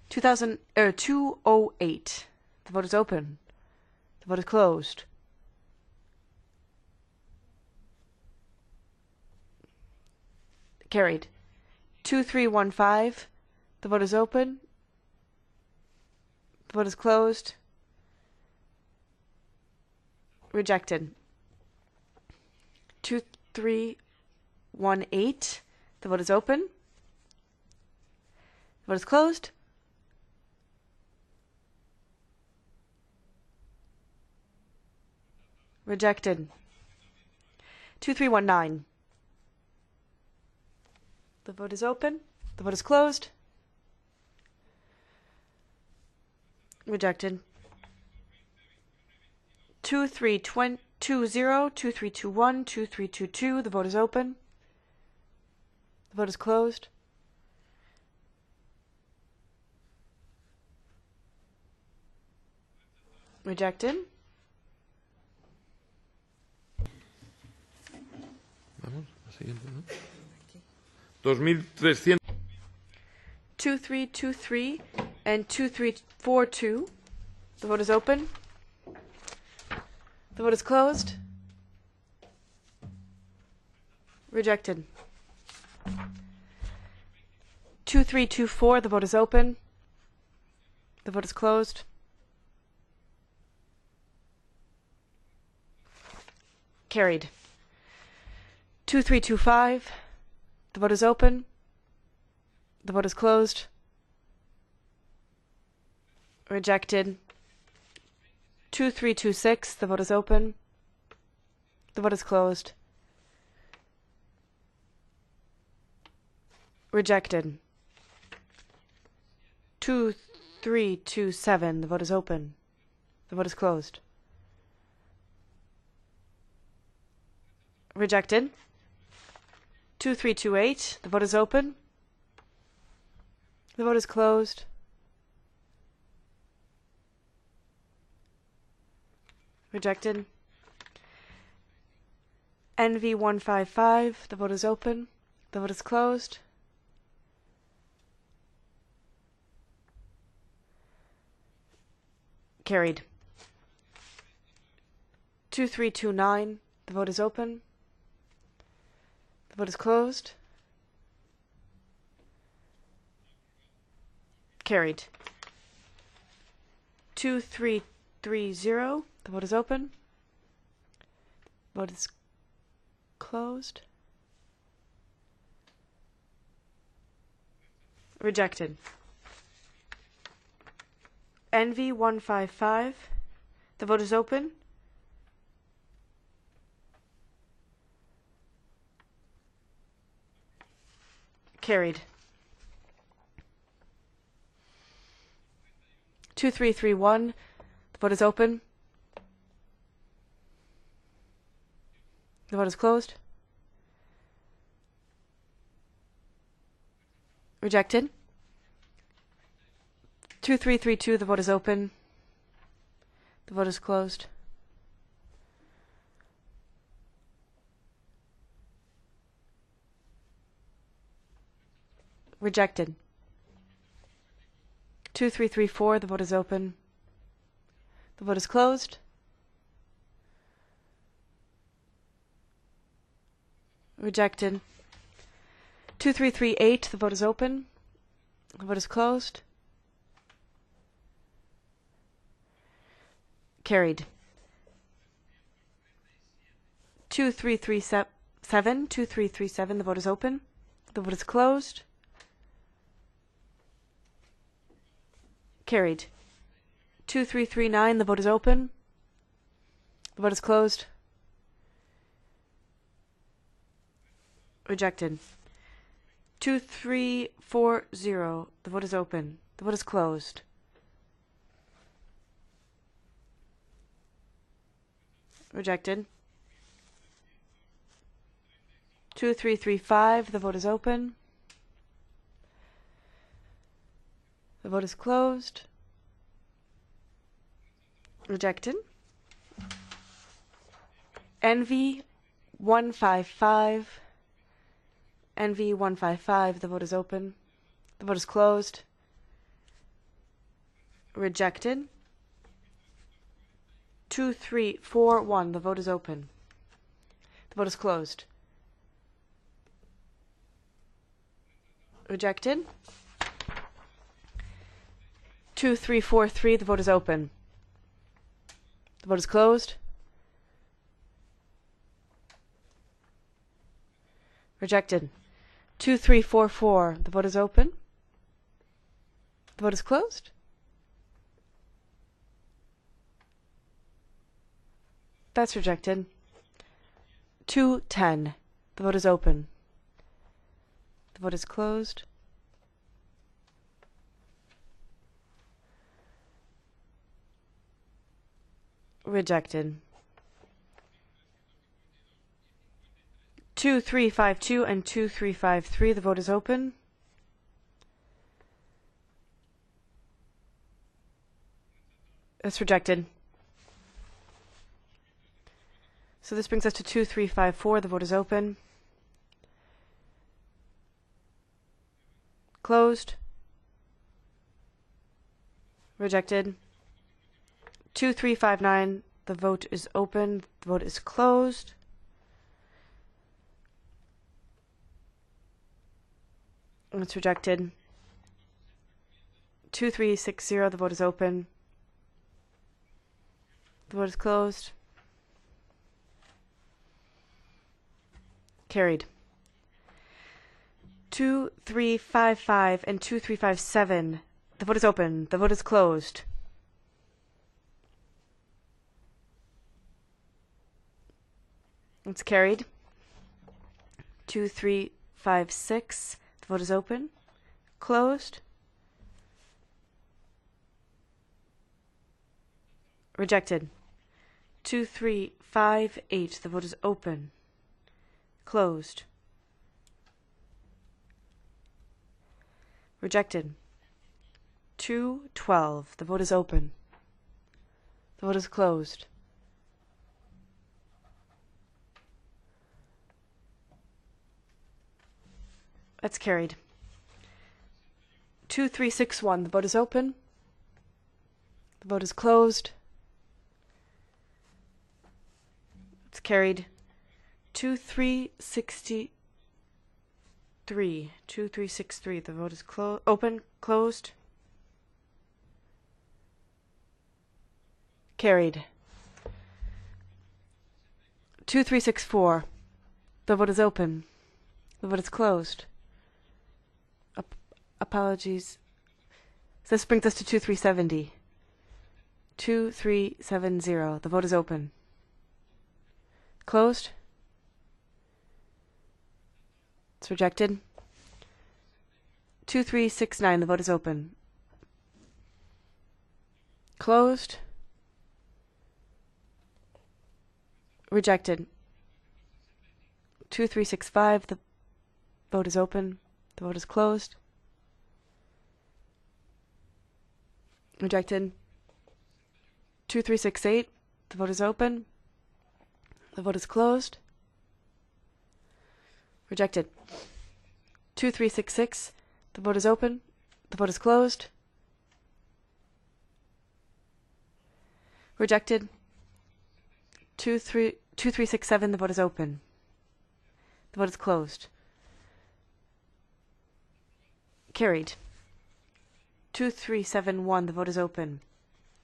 S8: 208. The vote is open. The vote is closed. Carried. 2315. The vote is open. The vote is closed. Rejected. 2318. The vote is open. The vote is closed. Rejected. 2319. The vote is open. The vote is closed. Rejected. 2320, 2321, 2322. The vote is open. The vote is closed. Rejected.
S3: Vamos, la siguiente, ¿no? 2300.
S8: 2323 and 2342. The vote is open. The vote is closed. Rejected. 2324. The vote is open. The vote is closed. Carried. 2325. The vote is open. The vote is closed. Rejected. 2326. The vote is open. The vote is closed. Rejected. 2327. The vote is open. The vote is closed. Rejected. 2328. The vote is open. The vote is closed. Rejected. NV155. The vote is open. The vote is closed. Carried. 2329. The vote is open. The vote is closed. Carried. 2330. The vote is open. Vote is closed. Rejected. NV155. The vote is open. Carried. 2331. The vote is open. The vote is closed. Rejected. 2332. The vote is open. The vote is closed. Rejected. 2334. The vote is open. The vote is closed. Rejected. 2338. The vote is open. The vote is closed. Carried. 2337. 2337. The vote is open. The vote is closed. Carried. 2339. The vote is open. The vote is closed. Rejected. 2340. The vote is open. The vote is closed. Rejected. 2335. The vote is open. The vote is closed. Rejected. NV155. NV155. The vote is open. The vote is closed. Rejected. 2341. The vote is open. The vote is closed. Rejected. 2343. The vote is open. The vote is closed. Rejected. 2344. The vote is open. The vote is closed. That's rejected. 210. The vote is open. The vote is closed. Rejected. 2352 and 2353. The vote is open. That's rejected. So this brings us to 2354. The vote is open. Closed. Rejected. 2359. The vote is open. The vote is closed. It's rejected. 2360. The vote is open. The vote is closed. Carried. 2355 and 2357. The vote is open. The vote is closed. It's carried. 2356. The vote is open. Closed. Rejected. 2358. The vote is open. Closed. Rejected. 212. The vote is open. The vote is closed. That's carried. 2361. The vote is open. The vote is closed. It's carried. 2363. 2363. The vote is open. Closed. Carried. 2364. The vote is open. The vote is closed. Apologies. So this brings us to 2370. 2370. The vote is open. Closed. It's rejected. 2369. The vote is open. Closed. Rejected. 2365. The vote is open. The vote is closed. Rejected. 2368. The vote is open. The vote is closed. Rejected. 2366. The vote is open. The vote is closed. Rejected. 2367. The vote is open. The vote is closed. Carried. 2371. The vote is open.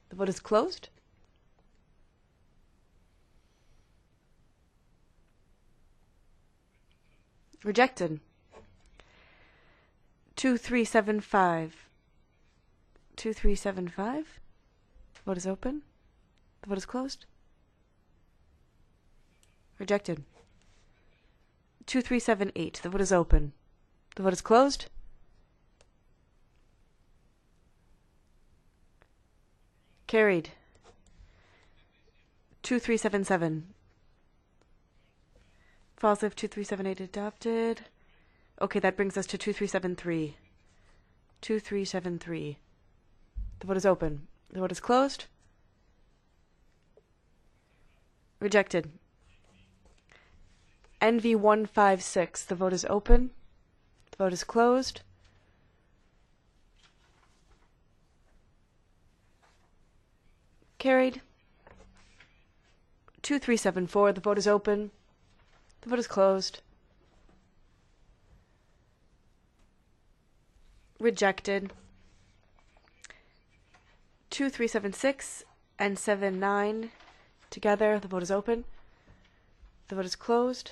S8: The vote is closed. Rejected. 2375. 2375. The vote is open. The vote is closed. Rejected. 2378. The vote is open. The vote is closed. Carried. 2377. Falls if 2378 adopted. Okay, that brings us to 2373. 2373. The vote is open. The vote is closed. Rejected. NV156. The vote is open. The vote is closed. Carried. 2374. The vote is open. The vote is closed. Rejected. 2376 and 79 together. The vote is open. The vote is closed.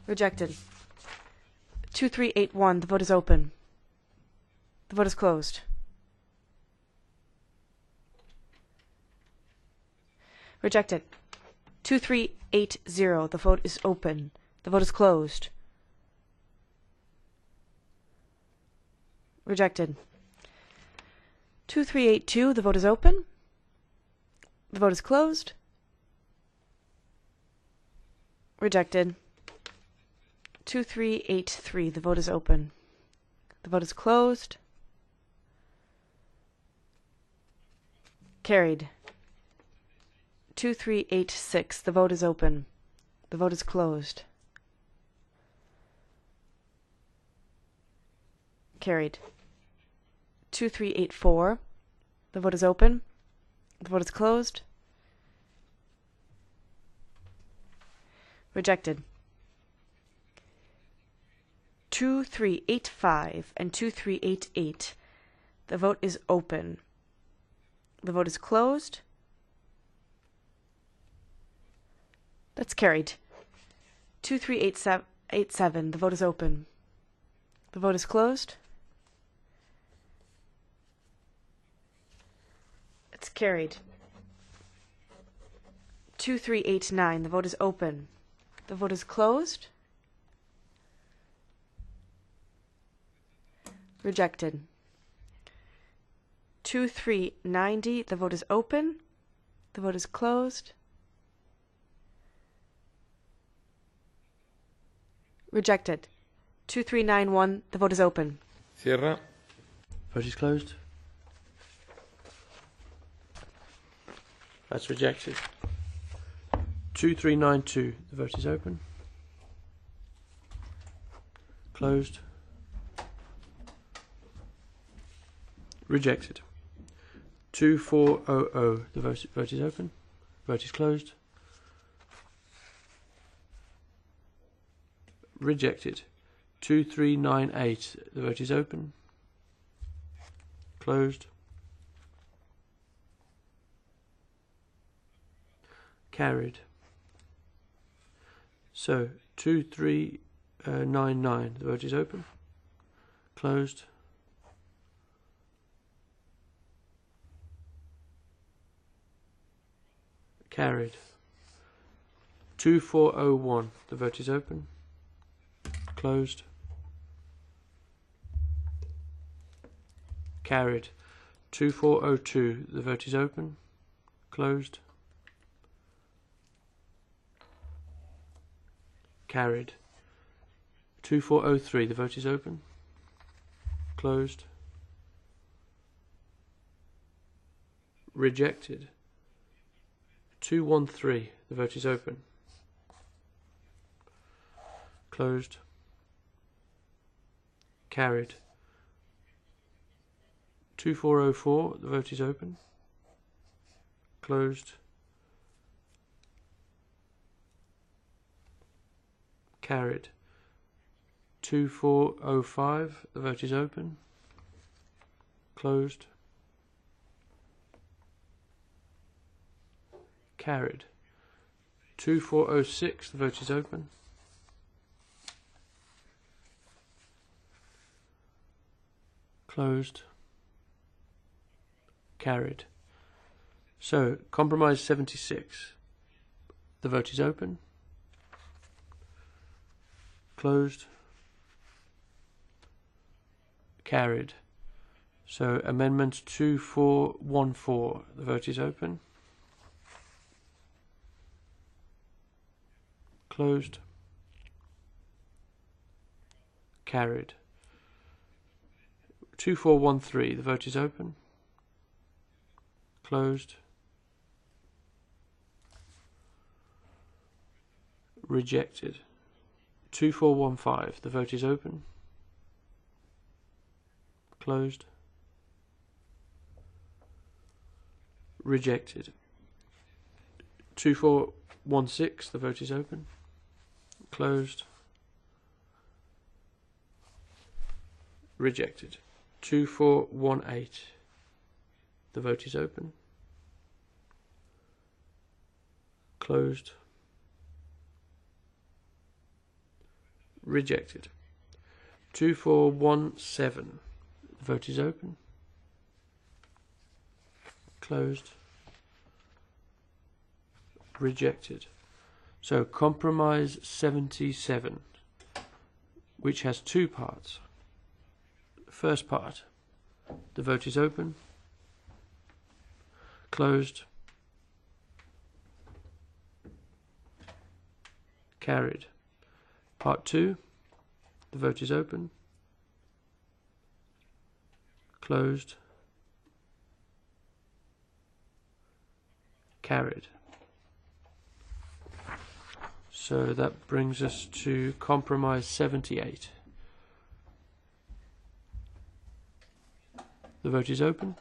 S8: Rejected. 2381. The vote is open. The vote is closed. Rejected. 2380. The vote is open. The vote is closed. Rejected. 2382. The vote is open. The vote is closed. Rejected. 2383. The vote is open. The vote is closed. Carried. 2386. The vote is open. The vote is closed. Carried. 2384. The vote is open. The vote is closed. Rejected. 2385 and 2388. The vote is open. The vote is closed. That's carried. 2387. The vote is open. The vote is closed. It's carried. 2389. The vote is open. The vote is closed. Rejected. 2390. The vote is open. The vote is closed. Rejected. 2391. The vote is open.
S3: Cierra.
S10: Vote is closed. That's rejected. 2392. The vote is open. Closed. Rejected. 2400. The vote is open. Vote is closed. Rejected. 2398. The vote is open. Closed. Carried. So 2399. The vote is open. Closed. Carried. 2401. The vote is open. Closed. Carried. 2402. The vote is open. Closed. Carried. 2403. The vote is open. Closed. Rejected. 213. The vote is open. Closed. Carried. 2404. The vote is open. Closed. Carried. 2405. The vote is open. Closed. Carried. 2406. The vote is open. Closed. Carried. So, compromise 76. The vote is open. Closed. Carried. So, amendment 2414. The vote is open. Closed. Carried. 2413. The vote is open. Closed. Rejected. 2415. The vote is open. Closed. Rejected. 2416. The vote is open. Closed. Rejected. 2418. The vote is open. Closed. Rejected. 2417. The vote is open. Closed. Rejected. So compromise 77, which has two parts. First part, the vote is open. Closed. Carried. Part 2, the vote is open. Closed. Carried. So that brings us to compromise 78. The vote is open.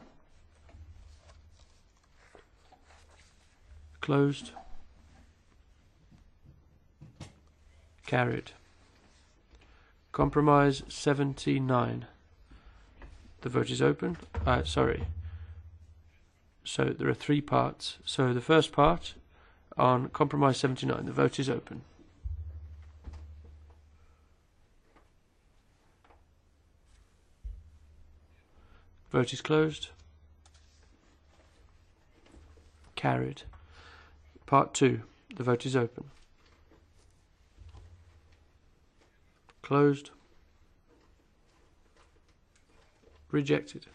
S10: Closed. Carried. Compromise 79. The vote is open. Sorry. So there are three parts. So the first part on compromise 79. The vote is open. Vote is closed. Carried. Part 2. The vote is open. Closed. Rejected.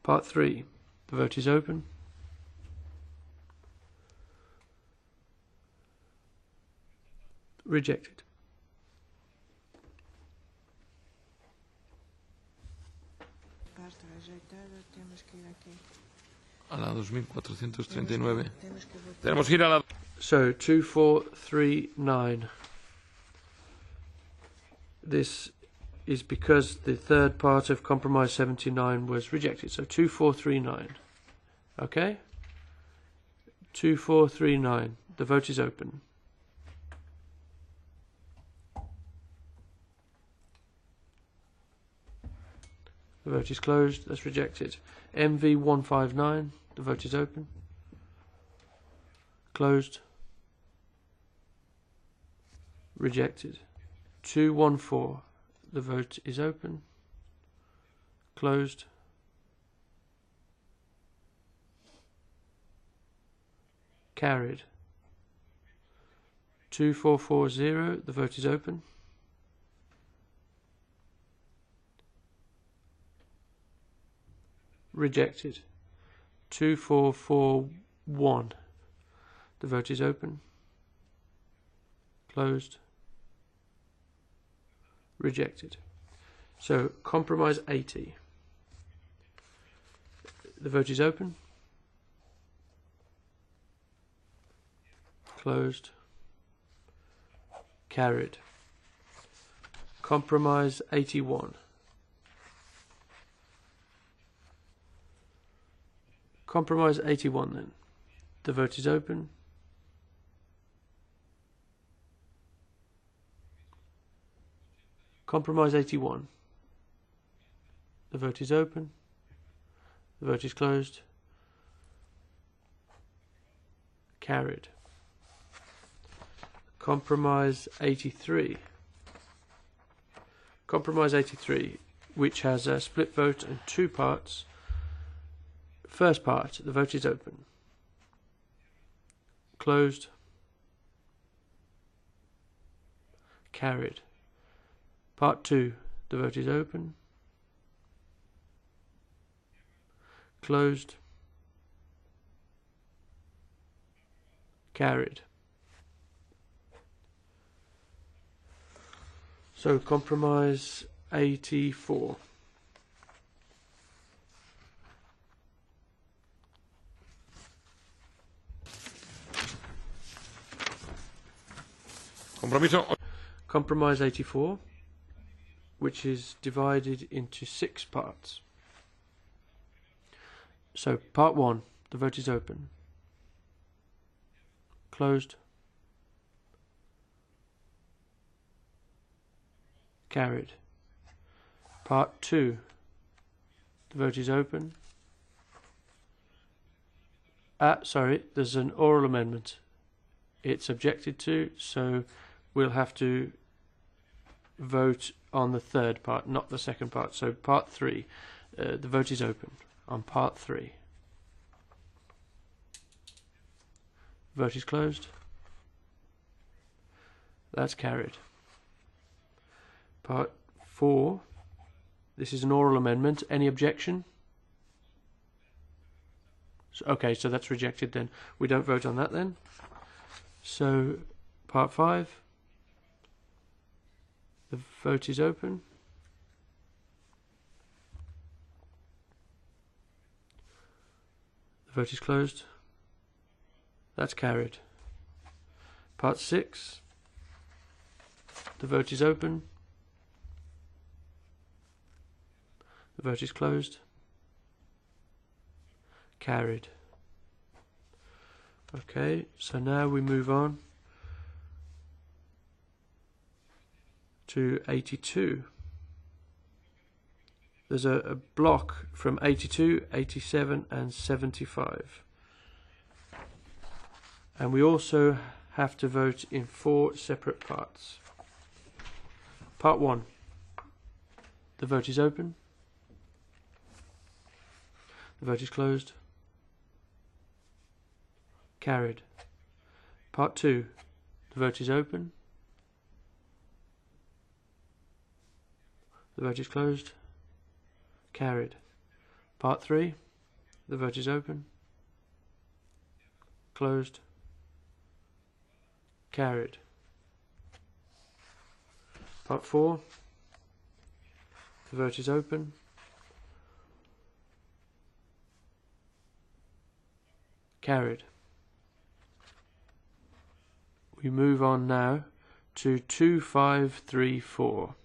S10: Part 3. The vote is open. Rejected.
S3: A la 2439. Tenemos que ir a la...
S10: So 2439. This is because the third part of compromise 79 was rejected. So 2439. Okay? 2439. The vote is open. The vote is closed. That's rejected. MV 159. The vote is open. Closed. Rejected. 214. The vote is open. Closed. Carried. 2440. The vote is open. Rejected. 2441. The vote is open. Closed. Rejected. So compromise 80. The vote is open. Closed. Carried. Compromise 81. Compromise 81 then. The vote is open. Compromise 81. The vote is open. The vote is closed. Carried. Compromise 83. Compromise 83, which has a split vote and two parts. First part, the vote is open. Closed. Carried. Part 2, the vote is open. Closed. Carried. So compromise 84. Compromise 84, which is divided into 6 parts. So part 1, The vote is open. Closed. Carried. Part 2. The vote is open. Sorry, there's an oral amendment. It's objected to, so we'll have to vote on the third part, not the second part. So part 3. The vote is open on part 3. Vote is closed. That's carried. Part 4. This is an oral amendment. Any objection? Okay, so that's rejected then. We don't vote on that then. So, part 5. The vote is open. The vote is closed. That's carried. Part 6. The vote is open. The vote is closed. Carried. Okay, so now we move on to 82. There's a block from 82, 87 and 75. And we also have to vote in 4 separate parts. Part 1. The vote is open. The vote is closed. Carried. Part 2. The vote is open. The vote is closed. Carried. Part 3. The vote is open. Closed. Carried. Part 4. The vote is open. Carried. We move on now to 2534.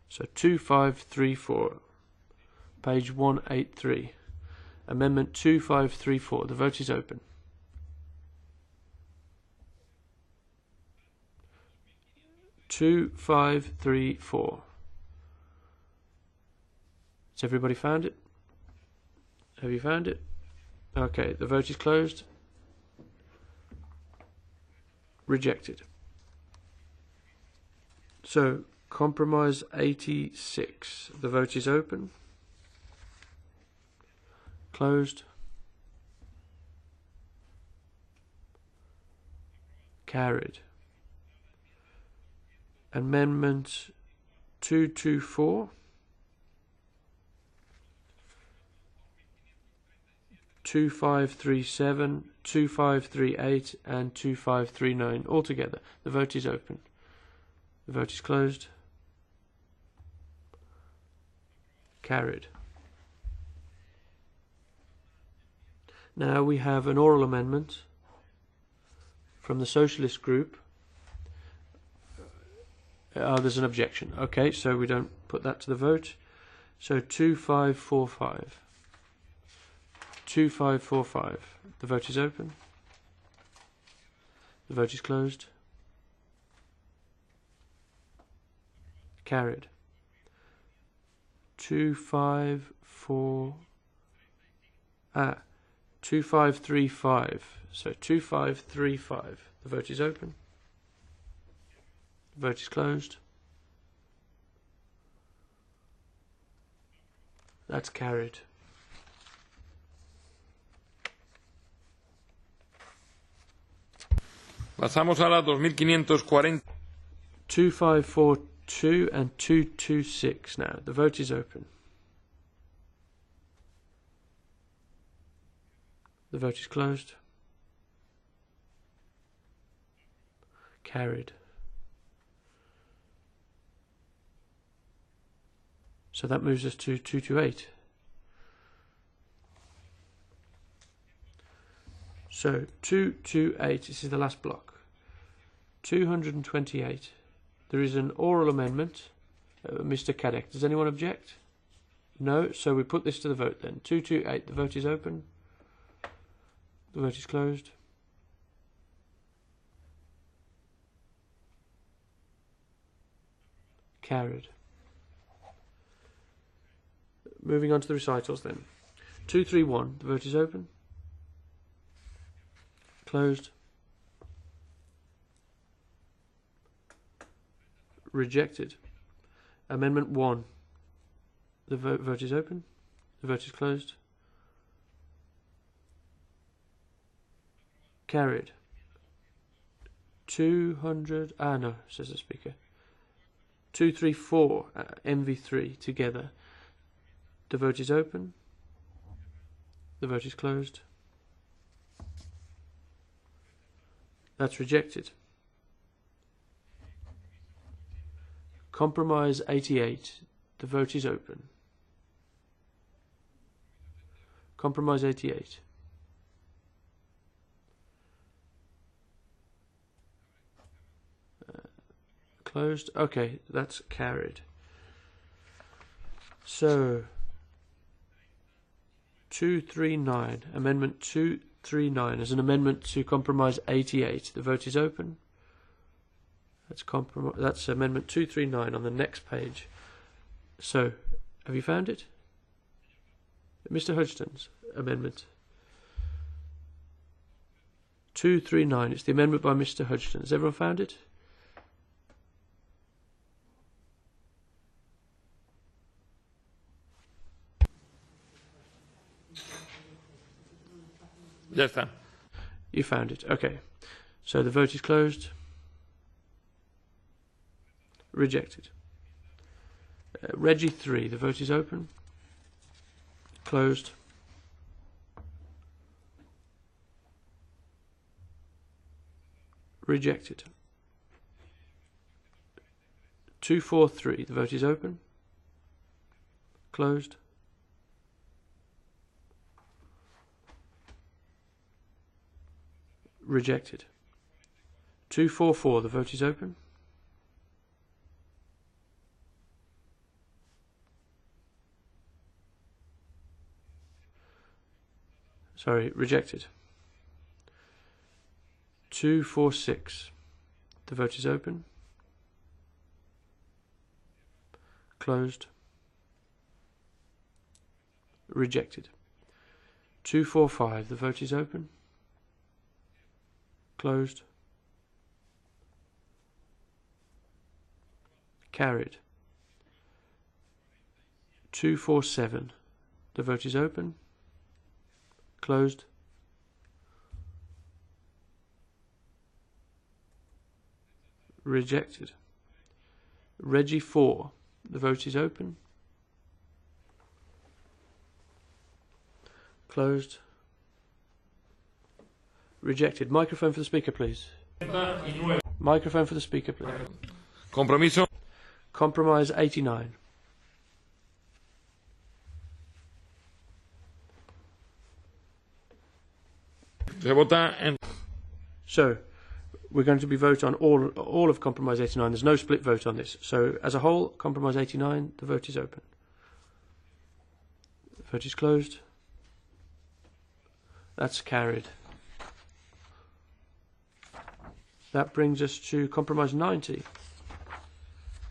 S10: So 2534, page 183. Amendment 2534. The vote is open. (2534). Has everybody found it? Have you found it? Okay, the vote is closed. Rejected. So, compromise 86. The vote is open. Closed. Carried. Amendment 224. 2537, 2538 and 2539 altogether. The vote is open. The vote is closed. Carried. Now we have an oral amendment from the Socialist Group. There's an objection. Okay, so we don't put that to the vote. So 2545. 2545. The vote is open. The vote is closed. Carried. 2535. So 2535. The vote is open. The vote is closed. That's carried.
S3: Pasamos a la 2540.
S10: 2542 and 226 now. The vote is open. The vote is closed. Carried. So that moves us to 228. So 228, this is the last block. 228. There is an oral amendment Mr. Cadec. Does anyone object? No, so we put this to the vote then. 228, the vote is open. The vote is closed. Carried. Moving on to the recitals then. 231, the vote is open. Closed. Rejected. Amendment 1. The vote is open. The vote is closed. Carried. 200. No, says the speaker. 234, MV3 together. The vote is open. The vote is closed. That's rejected. Compromise 88. The vote is open. Compromise 88. Closed. Okay, that's carried. So, 239. Amendment 239 is an amendment to Compromise 88. The vote is open. That's Amendment 239 on the next page. So, have you found it? Mr. Hodgson's amendment. 239. It's the amendment by Mr. Hodgson. Has everyone found it?
S3: Ya está.
S10: You found it. Okay. So the vote is closed. Rejected. Reggie 3. The vote is open. Closed. Rejected. 243. The vote is open. Closed. Rejected. 244. The vote is open. Sorry, rejected. 246. The vote is open. Closed. Rejected. 245. The vote is open. Closed. Carried. 247. The vote is open. Closed. Rejected. Reggie 4. The vote is open. Closed. Rejected. Microphone for the speaker, please. Microphone for the speaker, please.
S3: Compromiso.
S10: Compromise 89.
S3: Se vota en...
S10: So, we're going to be vote on all of Compromise 89. There's no split vote on this. So, as a whole, Compromise 89, the vote is open. The vote is closed. That's carried. That brings us to Compromise 90.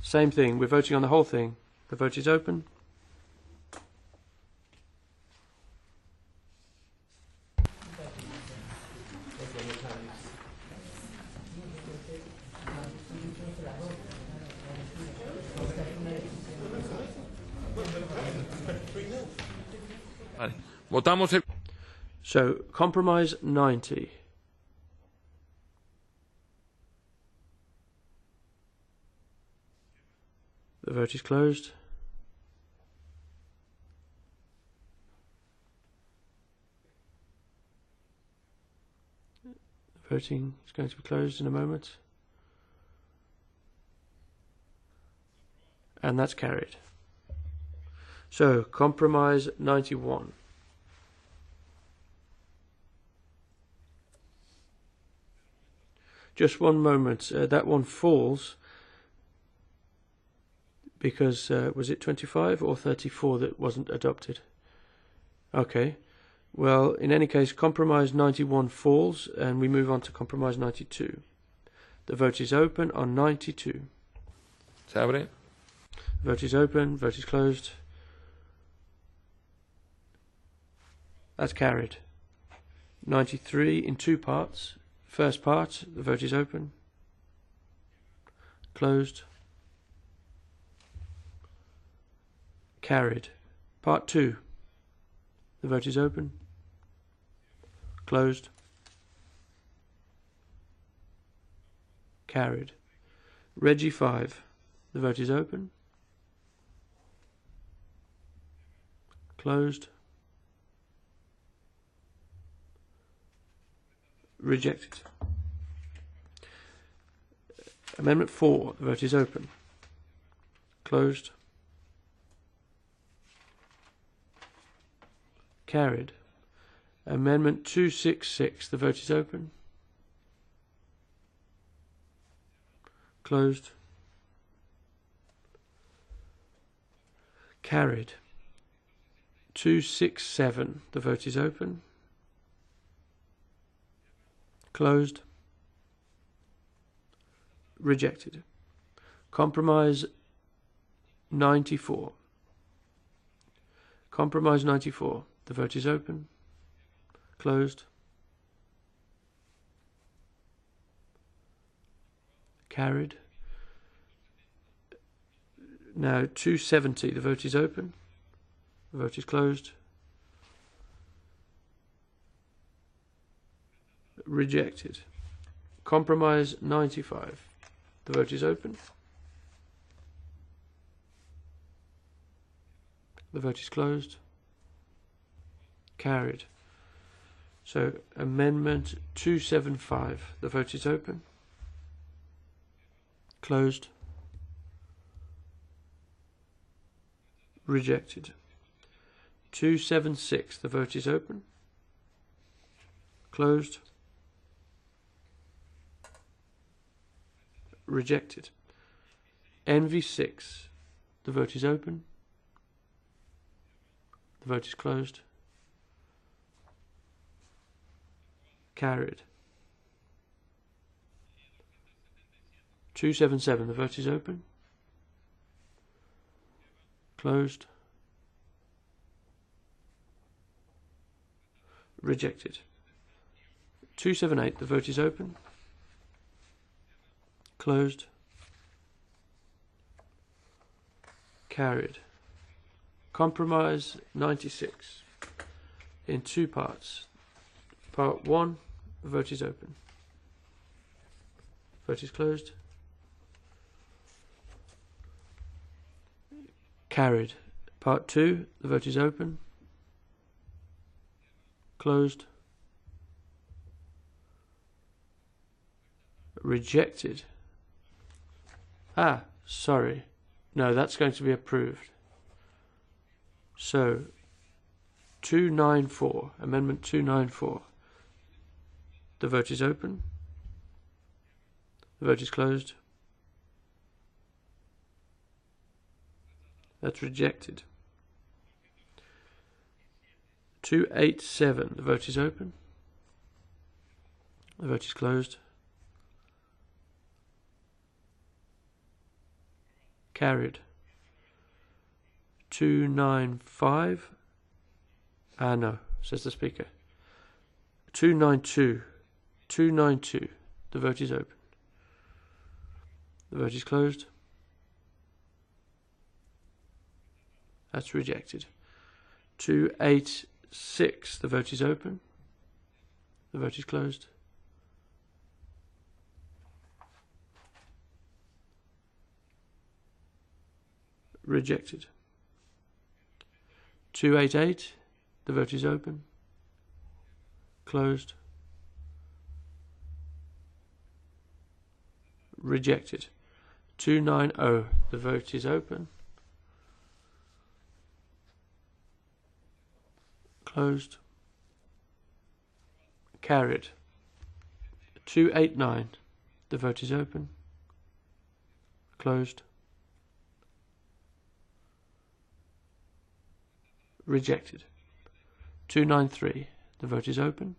S10: Same thing, we're voting on the whole thing. The vote is open.
S3: Vale. Votamos el...
S10: So, Compromise 90. The vote is closed. The voting is going to be closed in a moment. And that's carried. So, Compromise 91. Just one moment. That one falls because was it 25 or 34 that wasn't adopted? Okay. Well, in any case, compromise 91 falls, and we move on to compromise 92. The vote is open on 92.
S3: Se abre.
S10: Vote is open. Vote is closed. That's carried. 93 in two parts. First part, the vote is open. Closed. Carried. Part 2. The vote is open. Closed. Carried. Reggie 5. The vote is open. Closed. Rejected. Amendment 4. The vote is open. Closed. Carried. Amendment 266. The vote is open. Closed. Carried. 267. The vote is open. Closed. Rejected. Compromise 94. Compromise 94. The vote is open. Closed. Carried. Now 270. The vote is open. The vote is closed. Rejected. Compromise 95. The vote is open. The vote is closed. Carried. So, Amendment 275. The vote is open. Closed. Rejected. 276. The vote is open. Closed. Rejected. NV6. The vote is open. The vote is closed. Carried. 277. The vote is open. Closed. Rejected. 278. The vote is open. Closed. Carried. Compromise 96 in two parts. Part 1, the vote is open. Vote is closed. Carried. Part 2, the vote is open. Closed. Rejected. Ah, sorry. No, that's going to be approved. So, 294, Amendment 294. The vote is open. The vote is closed. That's rejected. 287, the vote is open. The vote is closed. Carried. 295. No, says the speaker. 292. 292. The vote is open. The vote is closed. That's rejected. 286. The vote is open. The vote is closed. Rejected. 288. The vote is open. Closed. Rejected. 290. The vote is open. Closed. Carried. 289. The vote is open. Closed. Rejected. 293. The vote is open.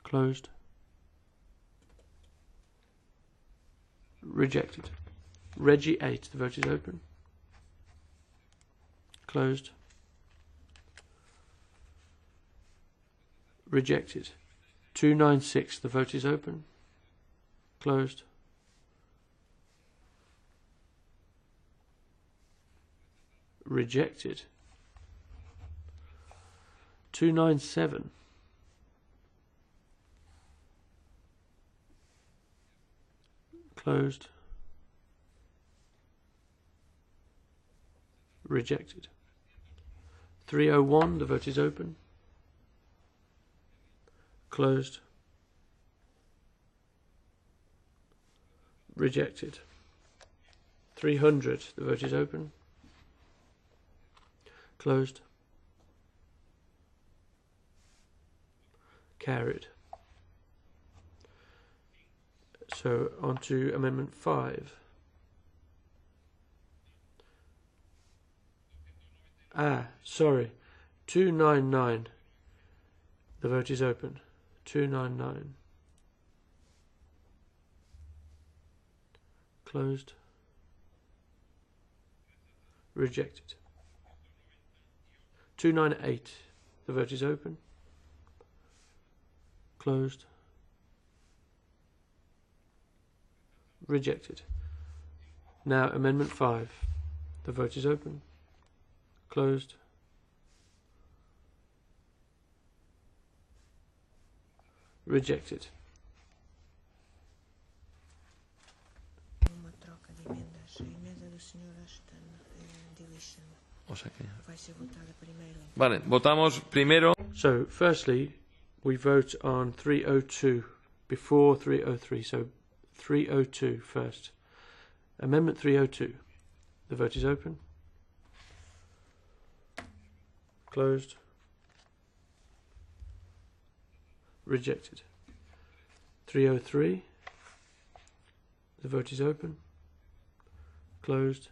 S10: Closed. Rejected. Reggie 8. The vote is open. Closed. Rejected. 296. The vote is open. Closed. Rejected. 297. Closed. Rejected. 301. The vote is open. Closed. Rejected. 300. The vote is open. Closed. Carried. So on to Amendment 5. Sorry. 299. The vote is open. 299. Closed. Rejected. 298. The vote is open. Closed. Rejected. Now Amendment 5. The vote is open. Closed. Rejected.
S13: Uma troca de emendas. A emenda do Sr. Ashton deletion.
S3: O sea que...
S13: Vai ser votada primeiro.
S3: Vale, votamos primero.
S10: So, firstly, we vote on 302 before 303. So, 302 first. Amendment 302. The vote is open. Closed. Rejected. 303. The vote is open. Closed.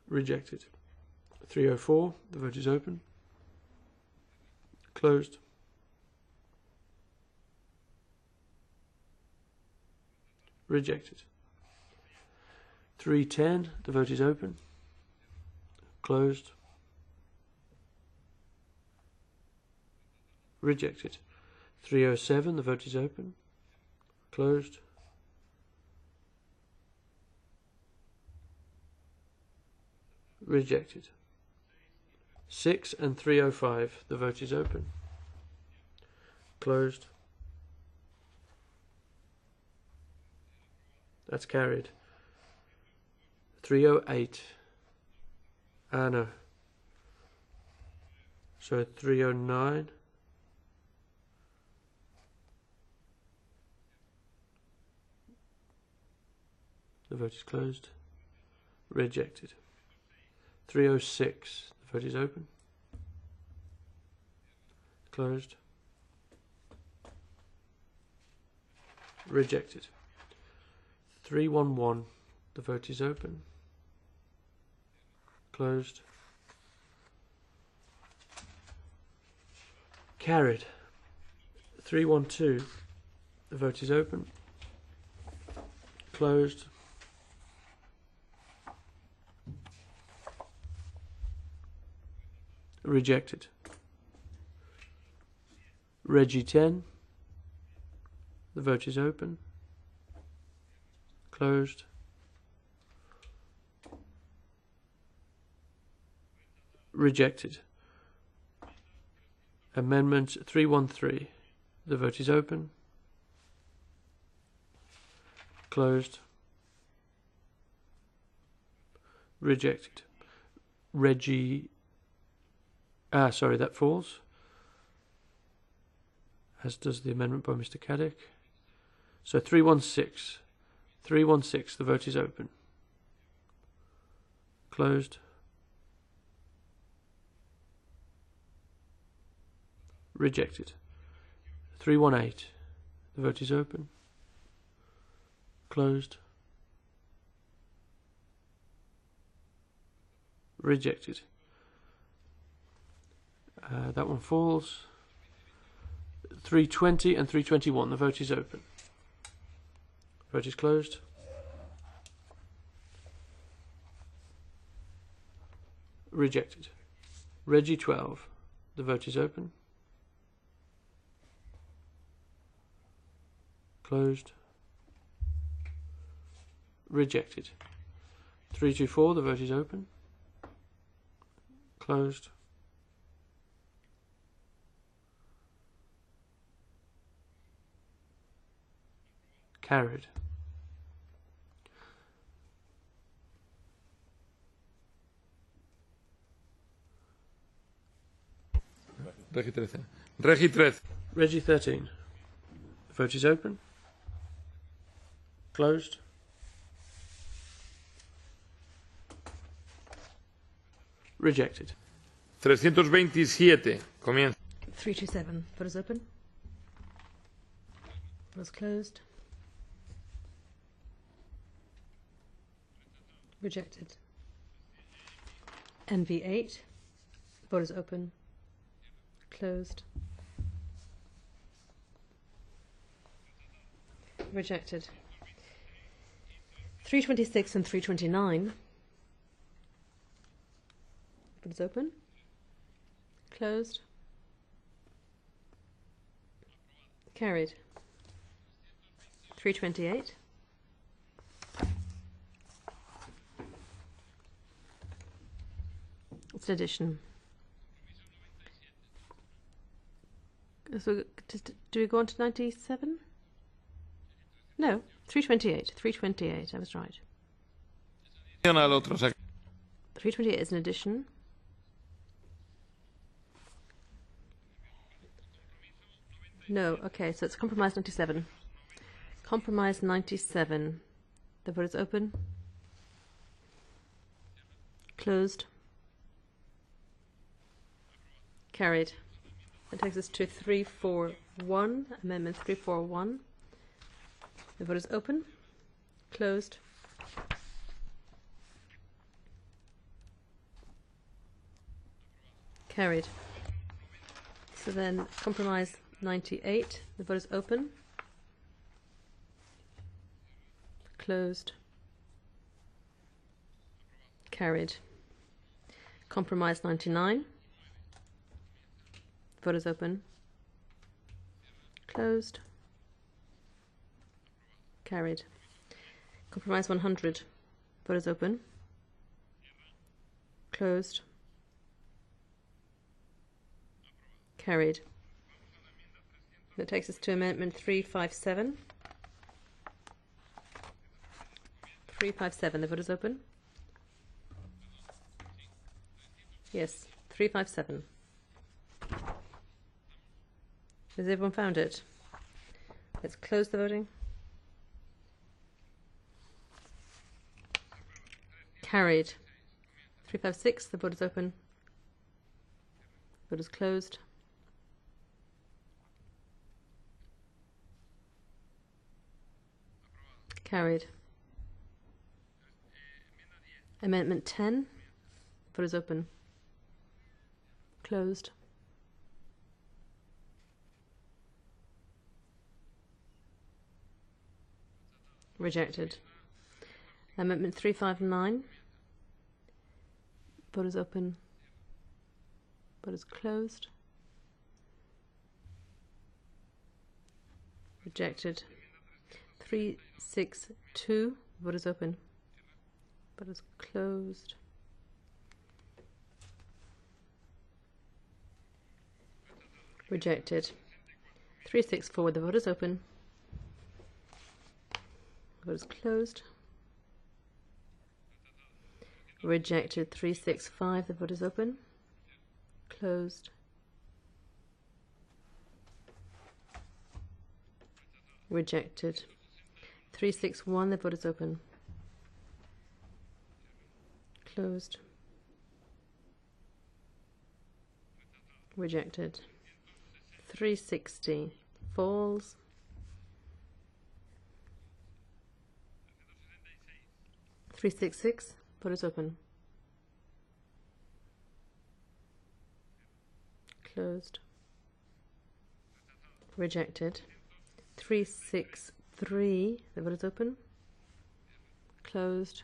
S10: Rejected. 304. The vote is open. Closed. Rejected. 310. The vote is open. Closed. Rejected. 307. The vote is open. Closed. Rejected. 6 and 305. The vote is open. Closed. That's carried. 308. No. So 309. The vote is closed. Rejected. 306. The vote is open. Closed. Rejected. 311. The vote is open. Closed. Carried. 312. The vote is open. Closed. Rejected. Reggie 10. The vote is open. Closed. Rejected. Amendment 313. The vote is open. Closed. Rejected. Reggie... sorry, that falls. As does the amendment by Mr. Caddick. So 316. 316, the vote is open. Closed. Rejected. 318, the vote is open. Closed. Rejected. That one falls. 320 and 321. The vote is open. Vote is closed. Rejected. Reggie 12. The vote is open. Closed. Rejected. 324. The vote is open. Closed. Carried.
S3: Regi 13. Regi 13.
S10: Reggie 13. The vote is open. Closed. Rejected.
S3: 327. Comienza.
S1: 327. Vote is open. Vote is closed. Rejected. NV8. Vote is open. Closed. Rejected. 326 and 329. Vote is open. Closed. Carried. 328. It's an addition. So, do we go on to 97? No, 328. 328, I was right. 328 is an addition. No, okay, so it's compromise 97. Compromise 97. The vote is open. Closed. Carried. That takes us to 341, Amendment 341. The vote is open. Closed. Carried. So then, compromise 98. The vote is open. Closed. Carried. Compromise 99. Vote is open. Closed. Carried. Compromise 100. Vote is open. Closed. Carried. That takes us to Amendment 357. 357. The vote is open. Yes, 357. Has everyone found it? Let's close the voting. Carried. 356. The vote is open. Vote is closed. Carried. Amendment 10. Vote is open. Closed. Rejected. Amendment 359. Vote is open. Vote is closed. Rejected. 362. Vote is open. Vote is closed. Rejected. 364. The vote is open. Vote is closed. Rejected. 365. The vote is open. Closed. Rejected. 361. The vote is open. Closed. Rejected. 360. Falls. 366. Vote is open. Closed. Rejected. 363. The vote is open. Closed.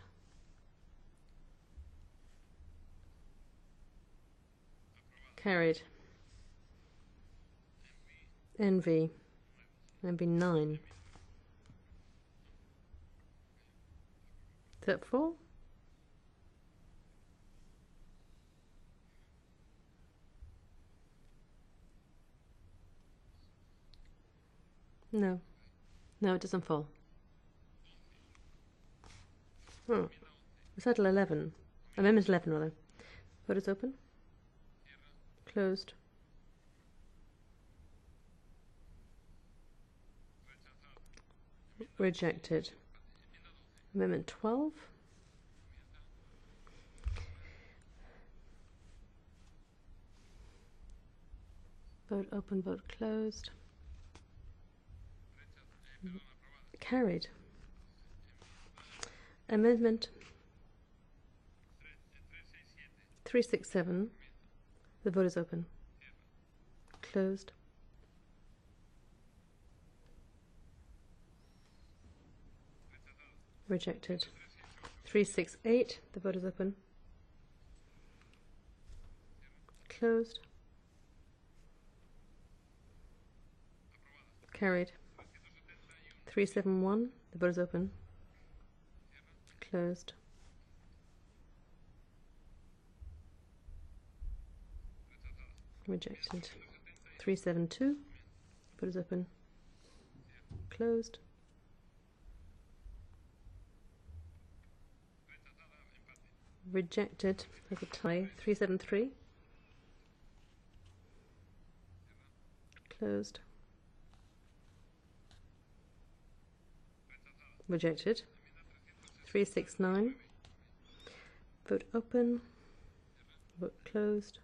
S1: Carried. NV. NV 9. Is that full? No. No, it doesn't fall. Oh. Recital 11. Amendment 11, rather. Vote is open. Closed. Rejected. Amendment 12. Vote open, vote closed. Carried. Amendment 367. The vote is open. Closed. Rejected. 368. The vote is open. Closed. Carried. 371. The vote is open. Closed. Rejected. 372. Vote is open. Closed. Rejected as a tie. 373. Closed. Rejected. 369. Vote open. Vote closed.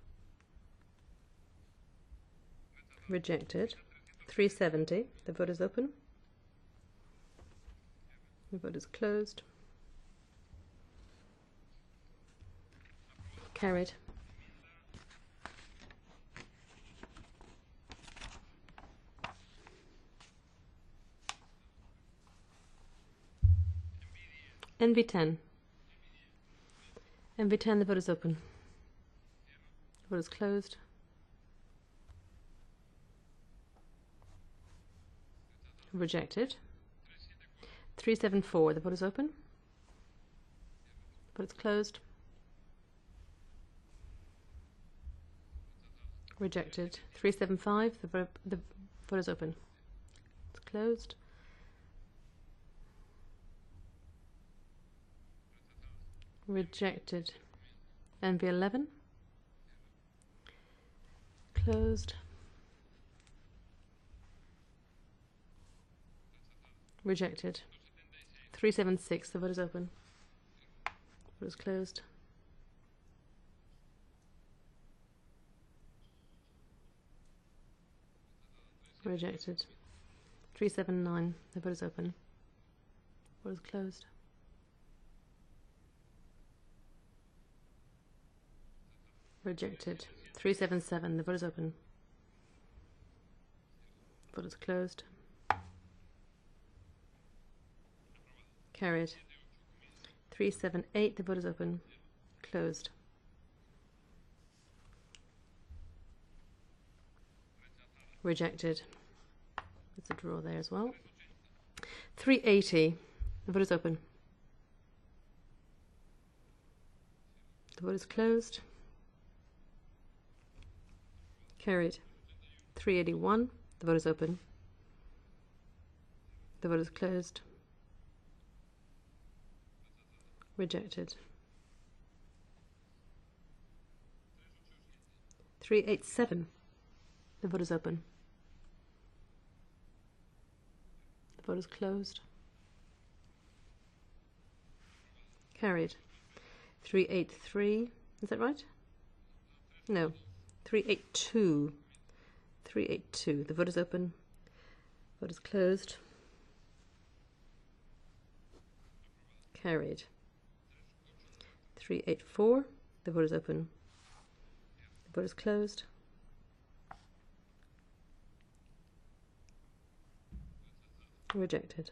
S1: Rejected. 370. The vote is open. The vote is closed. Carried. NV10. NV10, the vote is open. The vote is closed. Rejected. 374, the vote is open. The vote is closed. Rejected. 375, the vote is open. It's closed. Rejected. NV11. Closed. Rejected. 376. The vote is open. Vote is closed. Rejected. 379. The vote is open. Vote is closed. Rejected. 377. The vote is open. Vote is closed. Carried. 378. The vote is open. Closed. Rejected. There's a draw there as well. 380. The vote is open. The vote is closed. Carried. 381. The vote is open. The vote is closed. Rejected. 387. The vote is open. The vote is closed. Carried. 383. Is that right? No. 382. 382. The vote is open. Vote is closed. Carried. 384. The vote is open. The vote is closed. Rejected.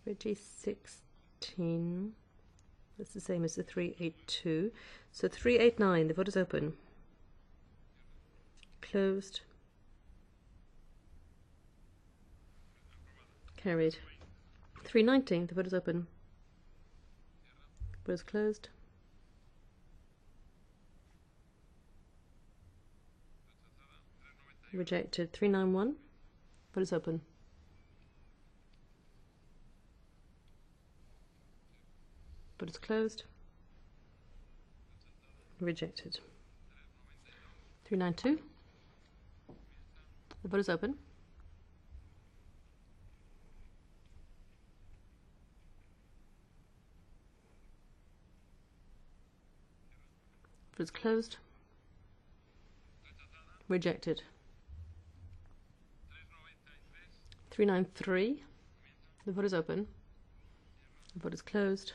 S1: Reggie 16. That's the same as the 382. So 389, the vote is open. Closed. Carried. 319, the vote is open. Vote is closed. Rejected. 391, vote is open. Vote is closed. Rejected. 392, the vote is open. Vote is closed. Rejected. 393. The vote is open. The vote is closed.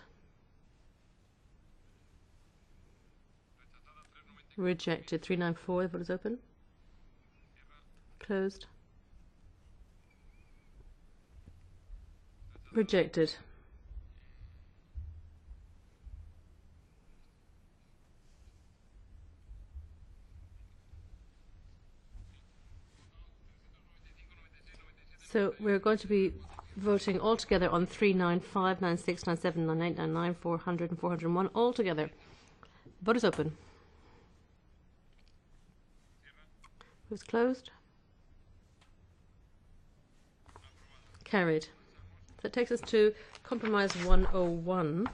S1: Rejected. 394. The vote is open. Closed. Rejected. So we're going to be voting all together on 395, 96, 97, 98, 99, 400 and 401 all together. Vote is open. Vote is closed. Carried. So that takes us to compromise 101.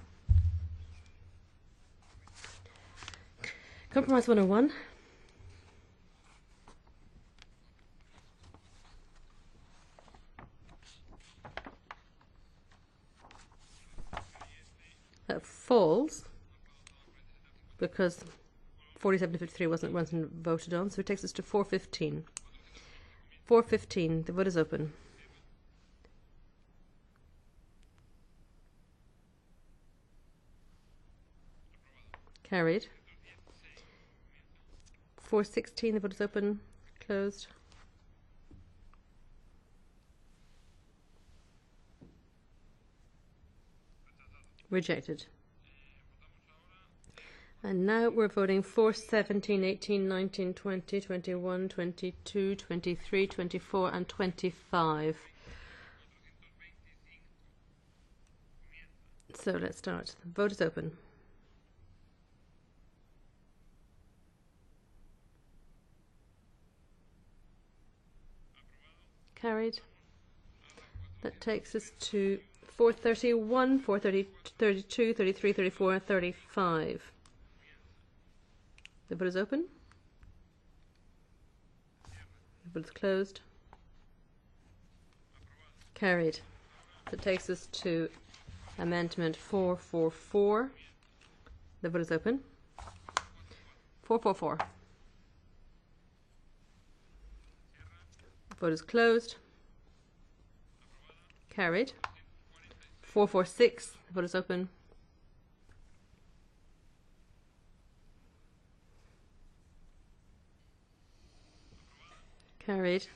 S1: Compromise 101. That falls because 47 to 53 wasn't voted on, so it takes us to 415. 415, the vote is open. Carried. 416, the vote is open. Closed. Rejected. And now we're voting 4, 17, 18, 19, 20, 21, 22, 23, 24 and 25. So let's start. The vote is open. Carried. That takes us to 431, 430, 32, 33, 34, 35. The vote is open. The vote is closed. Carried. That takes us to amendment 444. The vote is open. 444. The vote is closed. Carried. 446. The vote is open. Carried.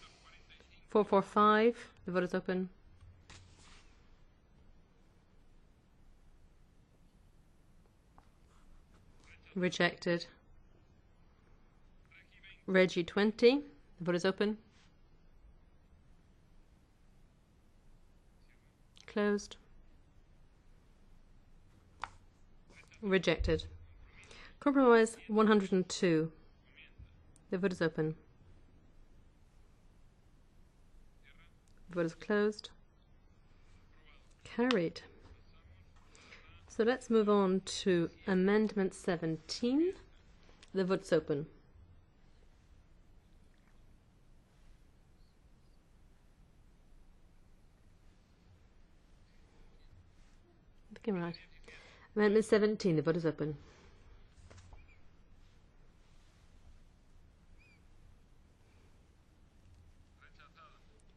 S1: 445. The vote is open. Rejected. Reggie 20. The vote is open. Closed. Rejected. Compromise 102. The vote is open. The vote is closed. Carried. So let's move on to amendment 17. The vote is open. Right. Amendment 17, the vote is open.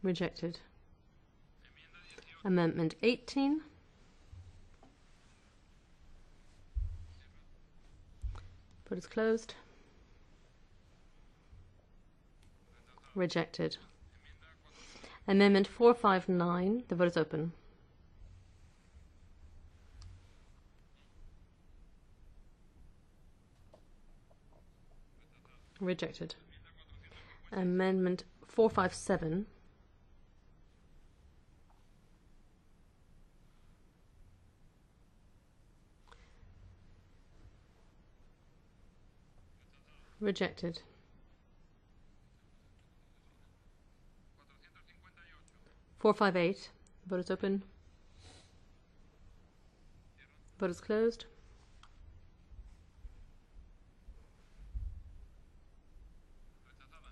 S1: Rejected. Amendment 18. Vote is closed. Amendment 459. The vote is open. Rejected. Amendment 457. Rejected. 458. Vote is open. Vote is closed.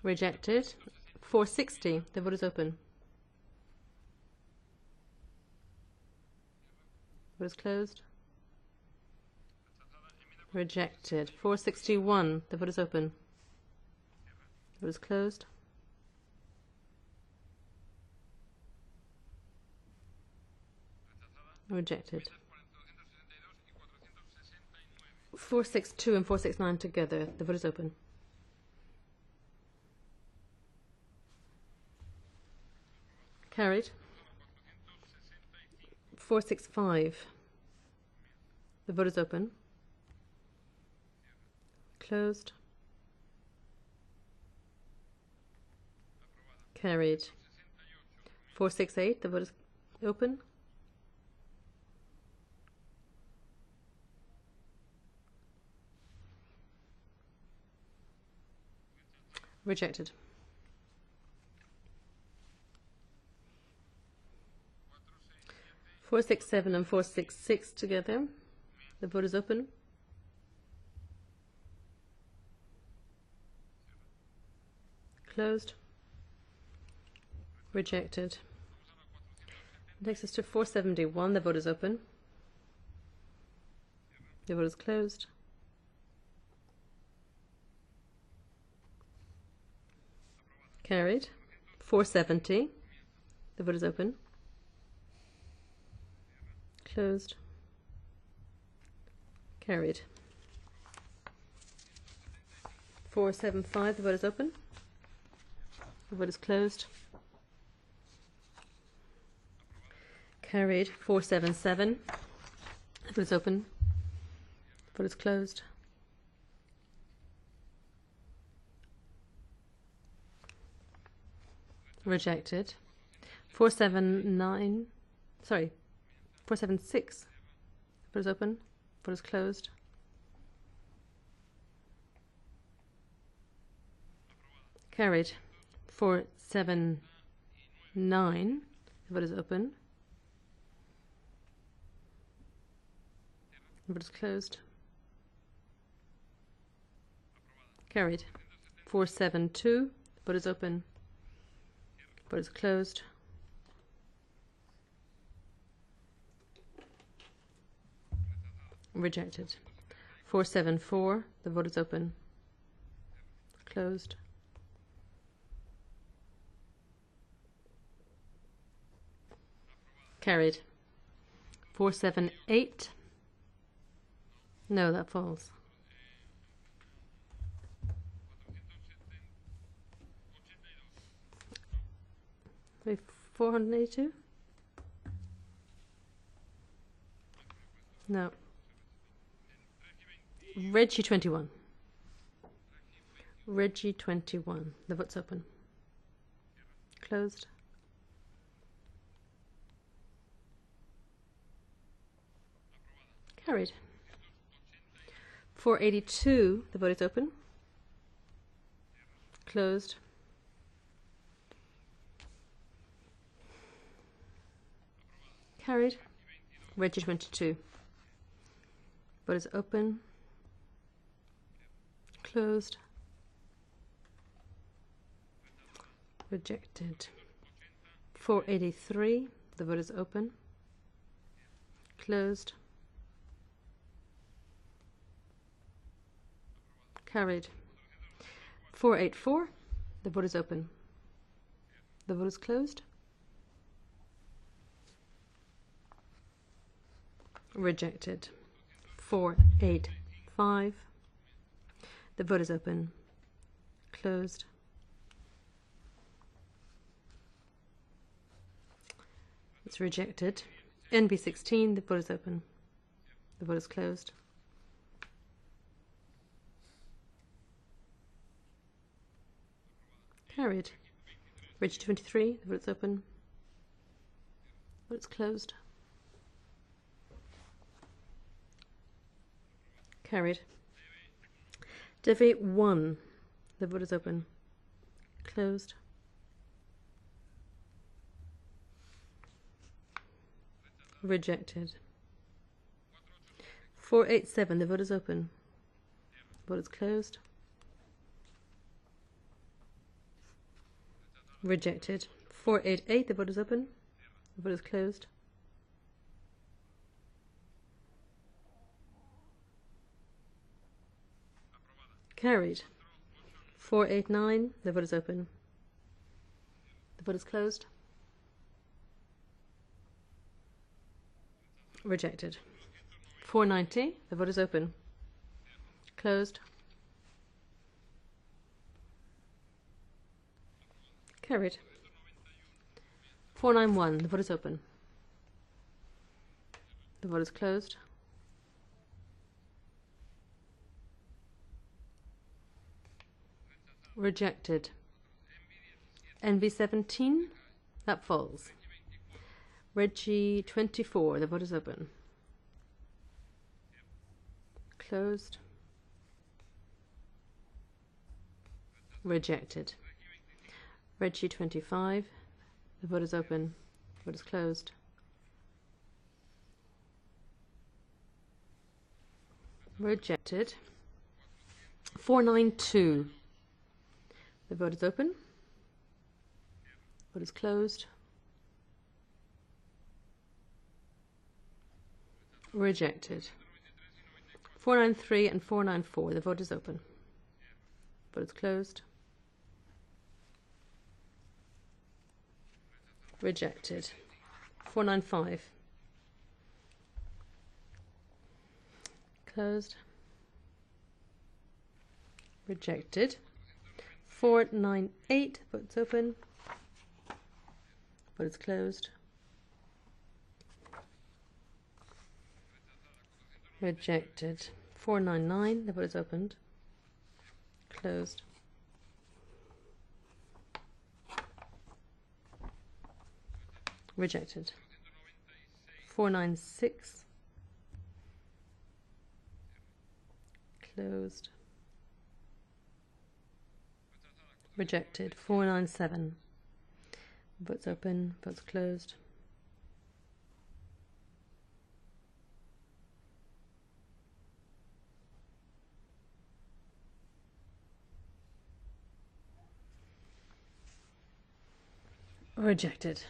S1: Rejected. 460. The vote is open. Vote is closed. Rejected. 461. The vote is open. Vote is closed. Rejected. 462 and 469 together. The vote is open. Carried. 465. The vote is open. Closed. Carried. 468. The vote is open. Rejected. 467 and 466 together. The vote is open. Closed. Rejected. Takes us to 471. The vote is open. The vote is closed. Carried. 470. The vote is open. Closed. Carried. 475. The vote is open. The vote is closed. Carried. 477. The vote is open. The vote is closed. Rejected. 479. Sorry. 476. Vote is open. Vote is closed. Carried. 479. The vote is open. The vote is closed. Carried. 472. The vote is open. Vote is closed. Rejected. 474. The vote is open. Closed. Carried. 478. No, that falls. 482? No. Reggie 21. Reggie 21. The vote's open. Closed. Carried. 482. The vote is open. Closed. Carried. Reggie 22. Vote is open. Closed. Rejected. 483. The vote is open. Closed. Carried. 484. The vote is open. The vote is closed. Rejected. 485. The vote is open. Closed. It's rejected. NB16, the vote is open. The vote is closed. Carried. Reg 23, the vote is open. The vote is closed. Carried. Dev 1, the vote is open. Closed. Rejected. 487, the vote is open. Vote is closed. Rejected. 488, the vote is open. The vote is closed. Carried. 489, the vote is open. The vote is closed. Rejected. 490, the vote is open. Closed. Carried. 491, the vote is open. The vote is closed. Rejected. NV17, that falls. Reggie 24, the vote is open. Closed. Rejected. Reggie 25, the vote is open. The vote is closed. Rejected. 492, the vote is open. Vote is closed. Rejected. 493 and 494. The vote is open. Vote is closed. Rejected. 495. Closed. Rejected. 498. Vote's open. Vote is closed. Rejected. 499. The vote is opened. Closed. Rejected. 496. Closed. Rejected. 497. Votes open. Votes closed. Rejected.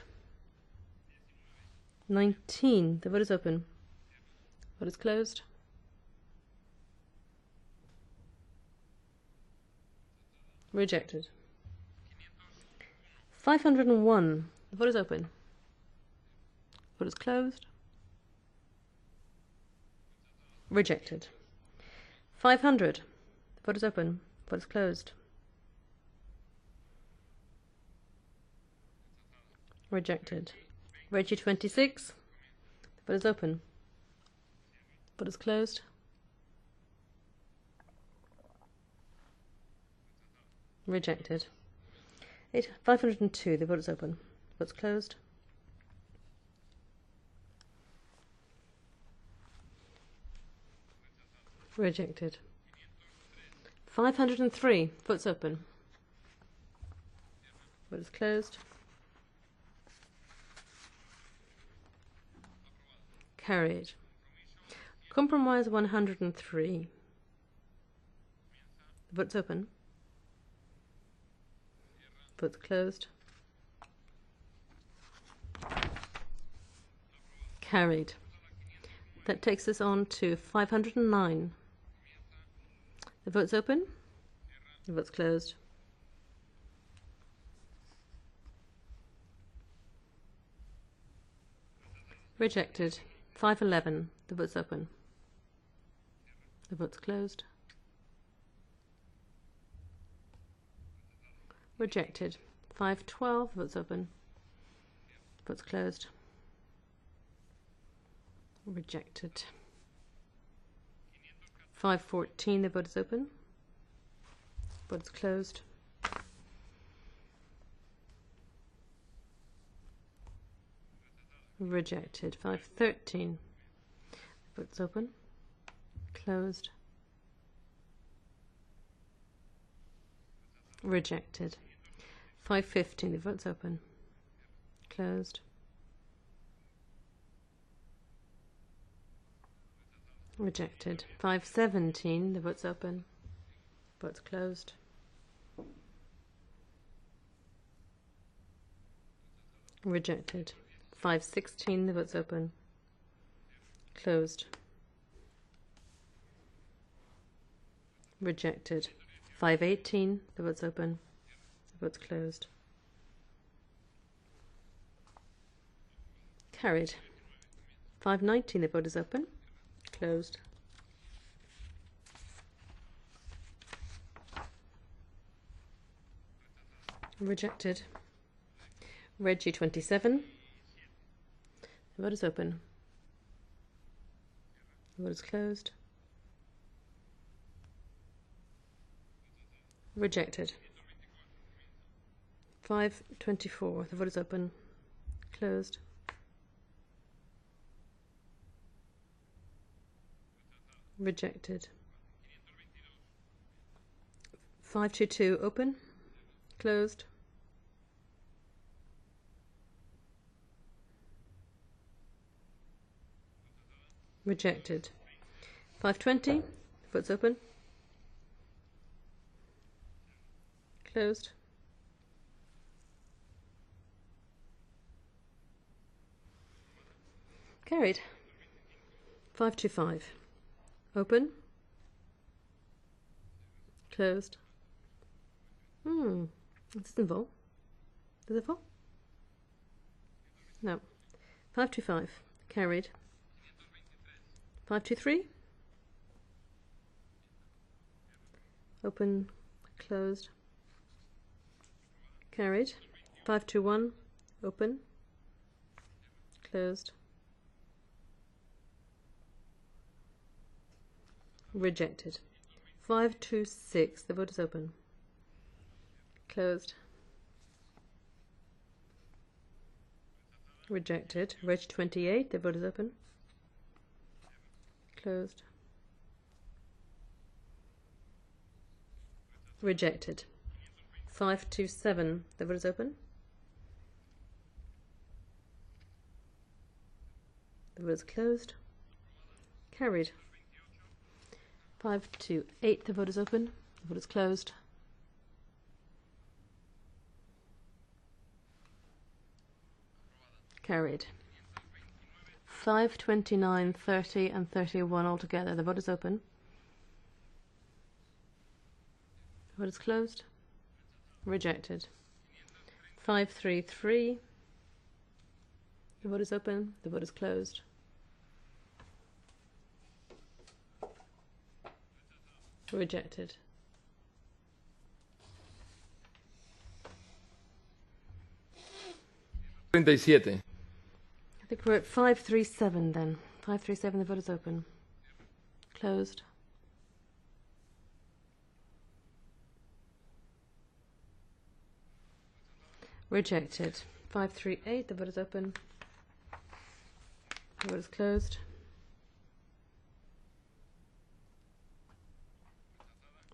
S1: 19. The vote is open. Vote is closed. Rejected. 501. The vote is open. Vote is closed. Rejected. 500. The vote is open. Vote is closed. Rejected. Reggie 26. The vote is open. Vote is closed. Rejected. 502. The vote is open. Vote's closed. Rejected. 503. Vote's open. Vote is closed. Carried. Compromise 103. The vote's open. Vote's closed. Carried. That takes us on to 509. The vote's open. The vote's closed. Rejected. 511. The vote's open. The vote's closed. Rejected. 512. Vote's open. Vote's closed. Rejected. 514, the vote is open. Vote is closed. Rejected. 513, the vote is open. Closed. Rejected. 515, the vote's open. Closed. Rejected. 517, the vote's open. Vote's closed. Rejected. 516, the vote's open. Closed. Rejected. 518, the vote's open. The vote's closed. Carried. 519, the vote is open. Closed. Rejected. Reggie 27. The vote is open. The vote is closed. Rejected. 524. The vote is open. Closed. Rejected. 522. Open. Closed. Rejected. 520. Vote's open. Closed. Carried. 525. Open. Closed. It doesn't fall. Does it fall? No. 525. Carried. 523. Open. Closed. Carried. 521. Open. Closed. Rejected. 526. The vote is open. Closed. Rejected. Reg 28. The vote is open. Closed. Rejected. 527. The vote is open. The vote is closed. Carried. 528. The vote is open. The vote is closed. Carried. 529, 30 and 31 altogether. The vote is open. The vote is closed. Rejected. 533. The vote is open. The vote is closed. Rejected.
S3: I
S1: think we're at 537 then. 537, the vote is open. Closed. Rejected. 538, the vote is open. The vote is closed.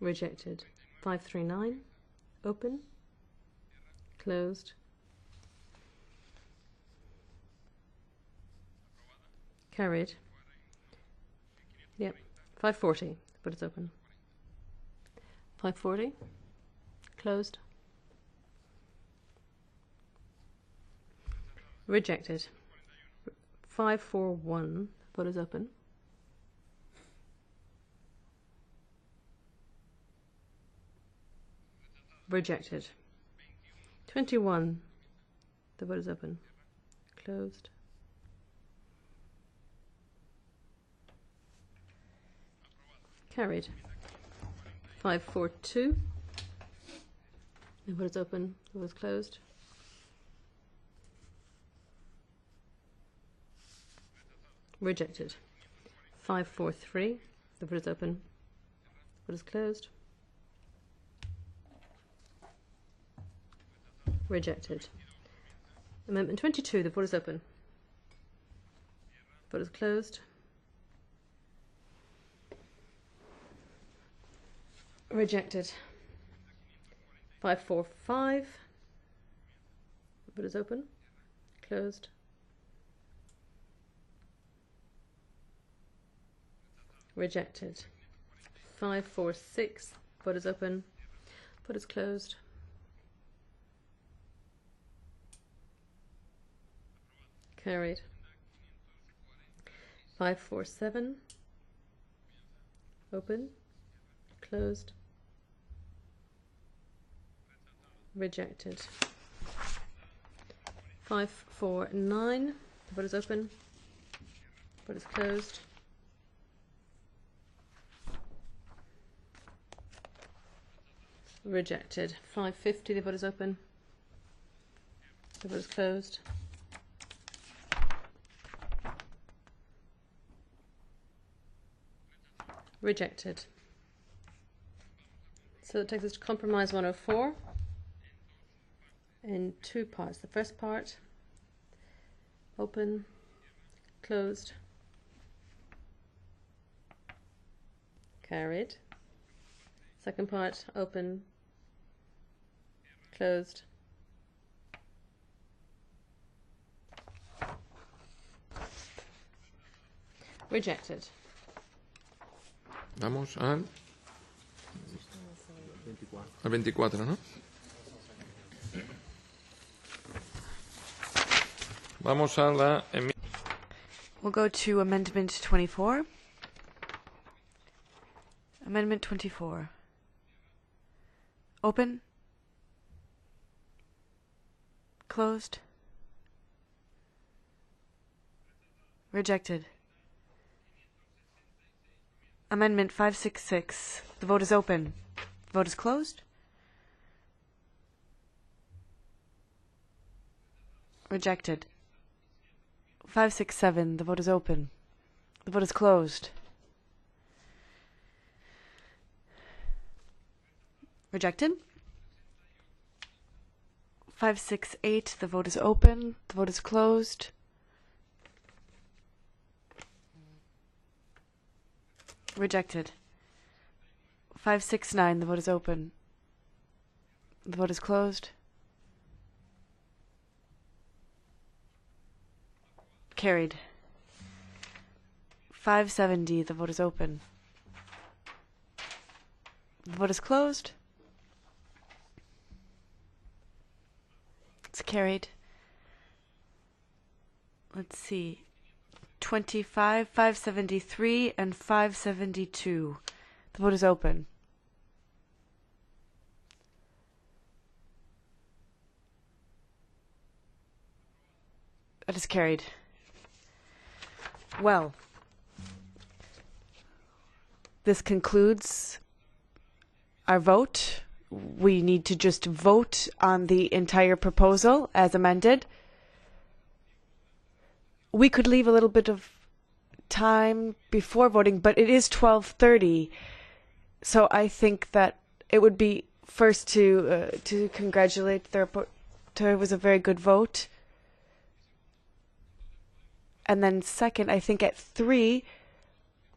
S1: Rejected. 539, open. Closed. Carried. Yep. 540. But it's open. 540. Closed. Rejected. 541. Vote is open. Rejected. 21. The vote is open. Closed. Carried. 542. The vote is open. The vote is closed. Rejected. 543. The vote is open. Vote is closed. Rejected. Amendment 22. The vote is open. Vote is closed. Rejected. 545. The vote is open. Closed. Rejected. 546. Vote is open. Vote is closed. Carried. 547. Open. Closed. Rejected. 549. The vote is open. Vote is closed. Rejected. 550. The vote is open. The vote is closed. Rejected. So it takes us to compromise 104 in two parts. The first part, open, closed, carried. Second part, open, closed, rejected.
S3: Vamos al 24, ¿no? Vamos a la
S8: We'll go to Amendment 24. Amendment 24. Open. Closed. Rejected. Amendment 566. The vote is open. The vote is closed. Rejected. 567. The vote is open. The vote is closed. Rejected. 568. The vote is open. The vote is closed. Rejected. 569. The vote is open. The vote is closed. Carried. 570. The vote is open. The vote is closed. It's carried. Let's see. 25, 573, and 572. The vote is open. That is carried. Well, this concludes our vote. We need to just vote on the entire proposal as amended. We could leave a little bit of time before voting, but it is 12:30, so I think that it would be first to congratulate the rapporteur. It was a very good vote. And then second, I think at 3,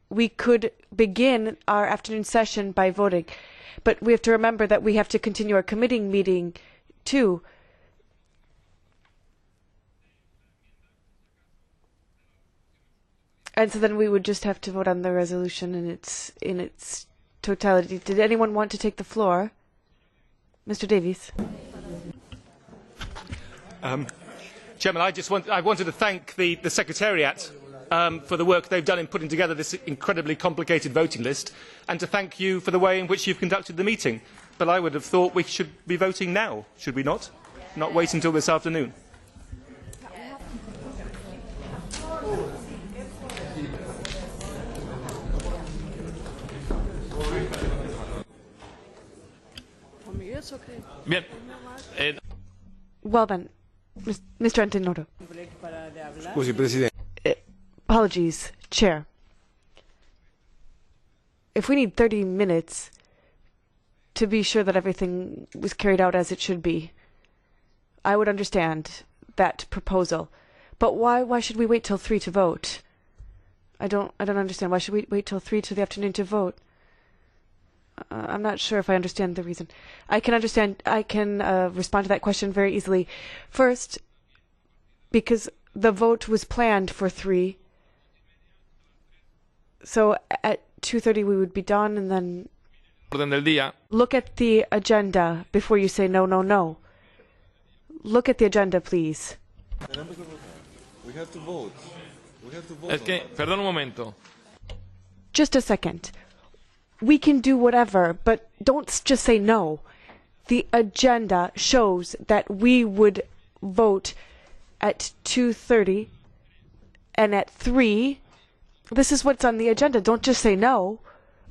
S8: we could begin our afternoon session by voting. But we have to remember that we have to continue our committee meeting too. And so then we would just have to vote on the resolution in its totality. Did anyone want to take the floor? Mr. Davies.
S12: Chairman, I wanted to thank the Secretariat for the work they've done in putting together this incredibly complicated voting list, and to thank you for the way in which you've conducted the meeting. But I would have thought we should be voting now, should we not? Not wait until this afternoon.
S3: Bien.
S8: Well then, Mr. Antinoro.
S3: Scusi, Presidente.
S8: Apologies, Chair. If we need 30 minutes to be sure that everything was carried out as it should be, I would understand that proposal. But why should we wait till 3 to vote? I don't understand. Why should we wait till 3 to the afternoon to vote? I'm not sure if I understand the reason. I can respond to that question very easily. First, because the vote was planned for 3. So at 2:30 we would be done, and then
S3: Orden del día.
S8: Look at the agenda before you say no, no, no. Look at the agenda, please.
S14: We have to vote. We have to vote.
S3: Es que, perdón un momento.
S8: Just a second. We can do whatever, but don't just say no. The agenda shows that we would vote at 2:30 and at 3. This is what's on the agenda. Don't just say no.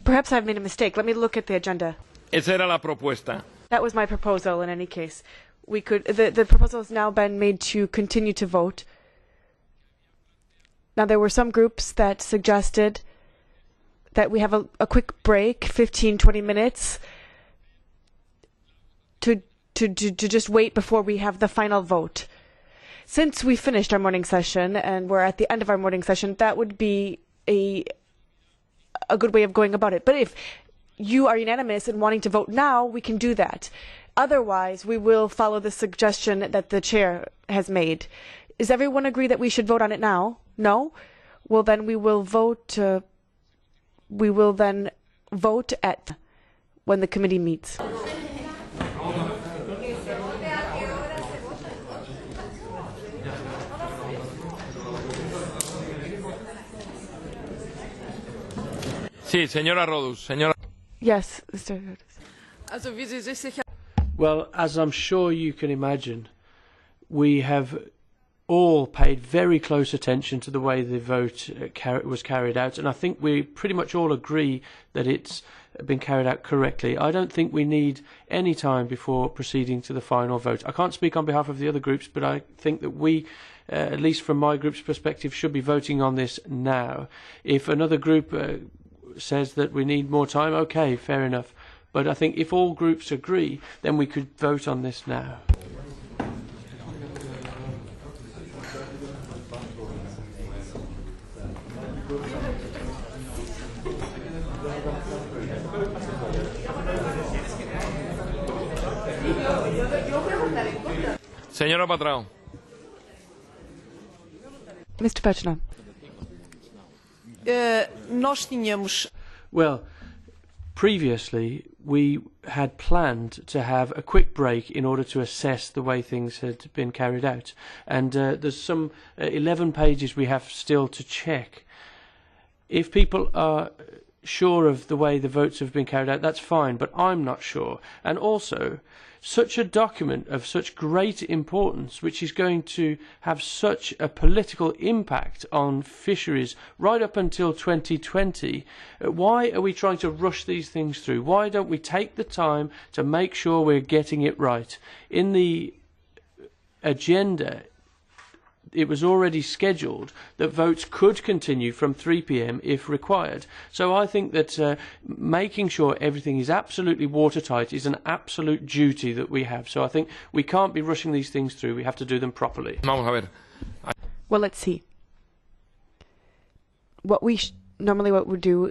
S8: Perhaps I've made a mistake. Let me look at the agenda.
S3: Esa era la propuesta.
S8: That was my proposal in any case. We could the proposal has now been made to continue to vote. Now there were some groups that suggested that we have a quick break, 15-20 minutes, to just wait before we have the final vote. Since we finished our morning session and we're at the end of our morning session, that would be a good way of going about it. But if you are unanimous in wanting to vote now, we can do that. Otherwise, we will follow the suggestion that the chair has made. Does everyone agree that we should vote on it now? No? Well, then we will vote. We will then vote at when the committee meets.
S3: Sí, señora Rodus. Señora.
S8: Yes, Mr. Rodus.
S10: Well, as I'm sure you can imagine, we have all paid very close attention to the way the vote was carried out, and I think we pretty much all agree that it's been carried out correctly. I don't think we need any time before proceeding to the final vote. I can't speak on behalf of the other groups, but I think that we, at least from my group's perspective, should be voting on this now. If another group says that we need more time, okay, fair enough. But I think if all groups agree, then we could vote on this now.
S3: Señora Patrão.
S8: Mr. Patrão.
S13: Nós tínhamos.
S10: Well, previously we had planned to have a quick break in order to assess the way things had been carried out. And there's some 11 pages we have still to check. If people are sure of the way the votes have been carried out, that's fine, but I'm not sure. And also, such a document of such great importance, which is going to have such a political impact on fisheries right up until 2020, why are we trying to rush these things through? Why don't we take the time to make sure we're getting it right? In the agenda, it was already scheduled that votes could continue from 3 p.m. if required. So I think that making sure everything is absolutely watertight is an absolute duty that we have. So I think we can't be rushing these things through. We have to do them properly.
S3: Vamos a ver.
S8: Well, let's see. What we normally what we do,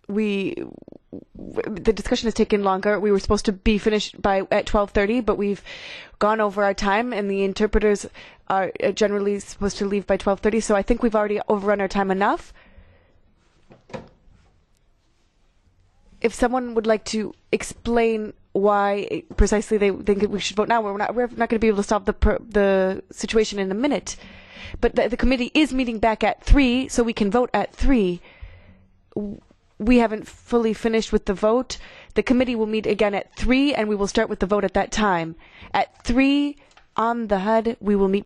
S8: the discussion has taken longer. We were supposed to be finished at 12:30, but we've gone over our time, and the interpreters are generally supposed to leave by 12:30. So I think we've already overrun our time enough. If someone would like to explain why precisely they think that we should vote now, we're not going to be able to solve the situation in a minute. But the committee is meeting back at 3, so we can vote at 3. We haven't fully finished with the vote. The committee will meet again at 3, and we will start with the vote at that time. At 3 on the HUD, we will meet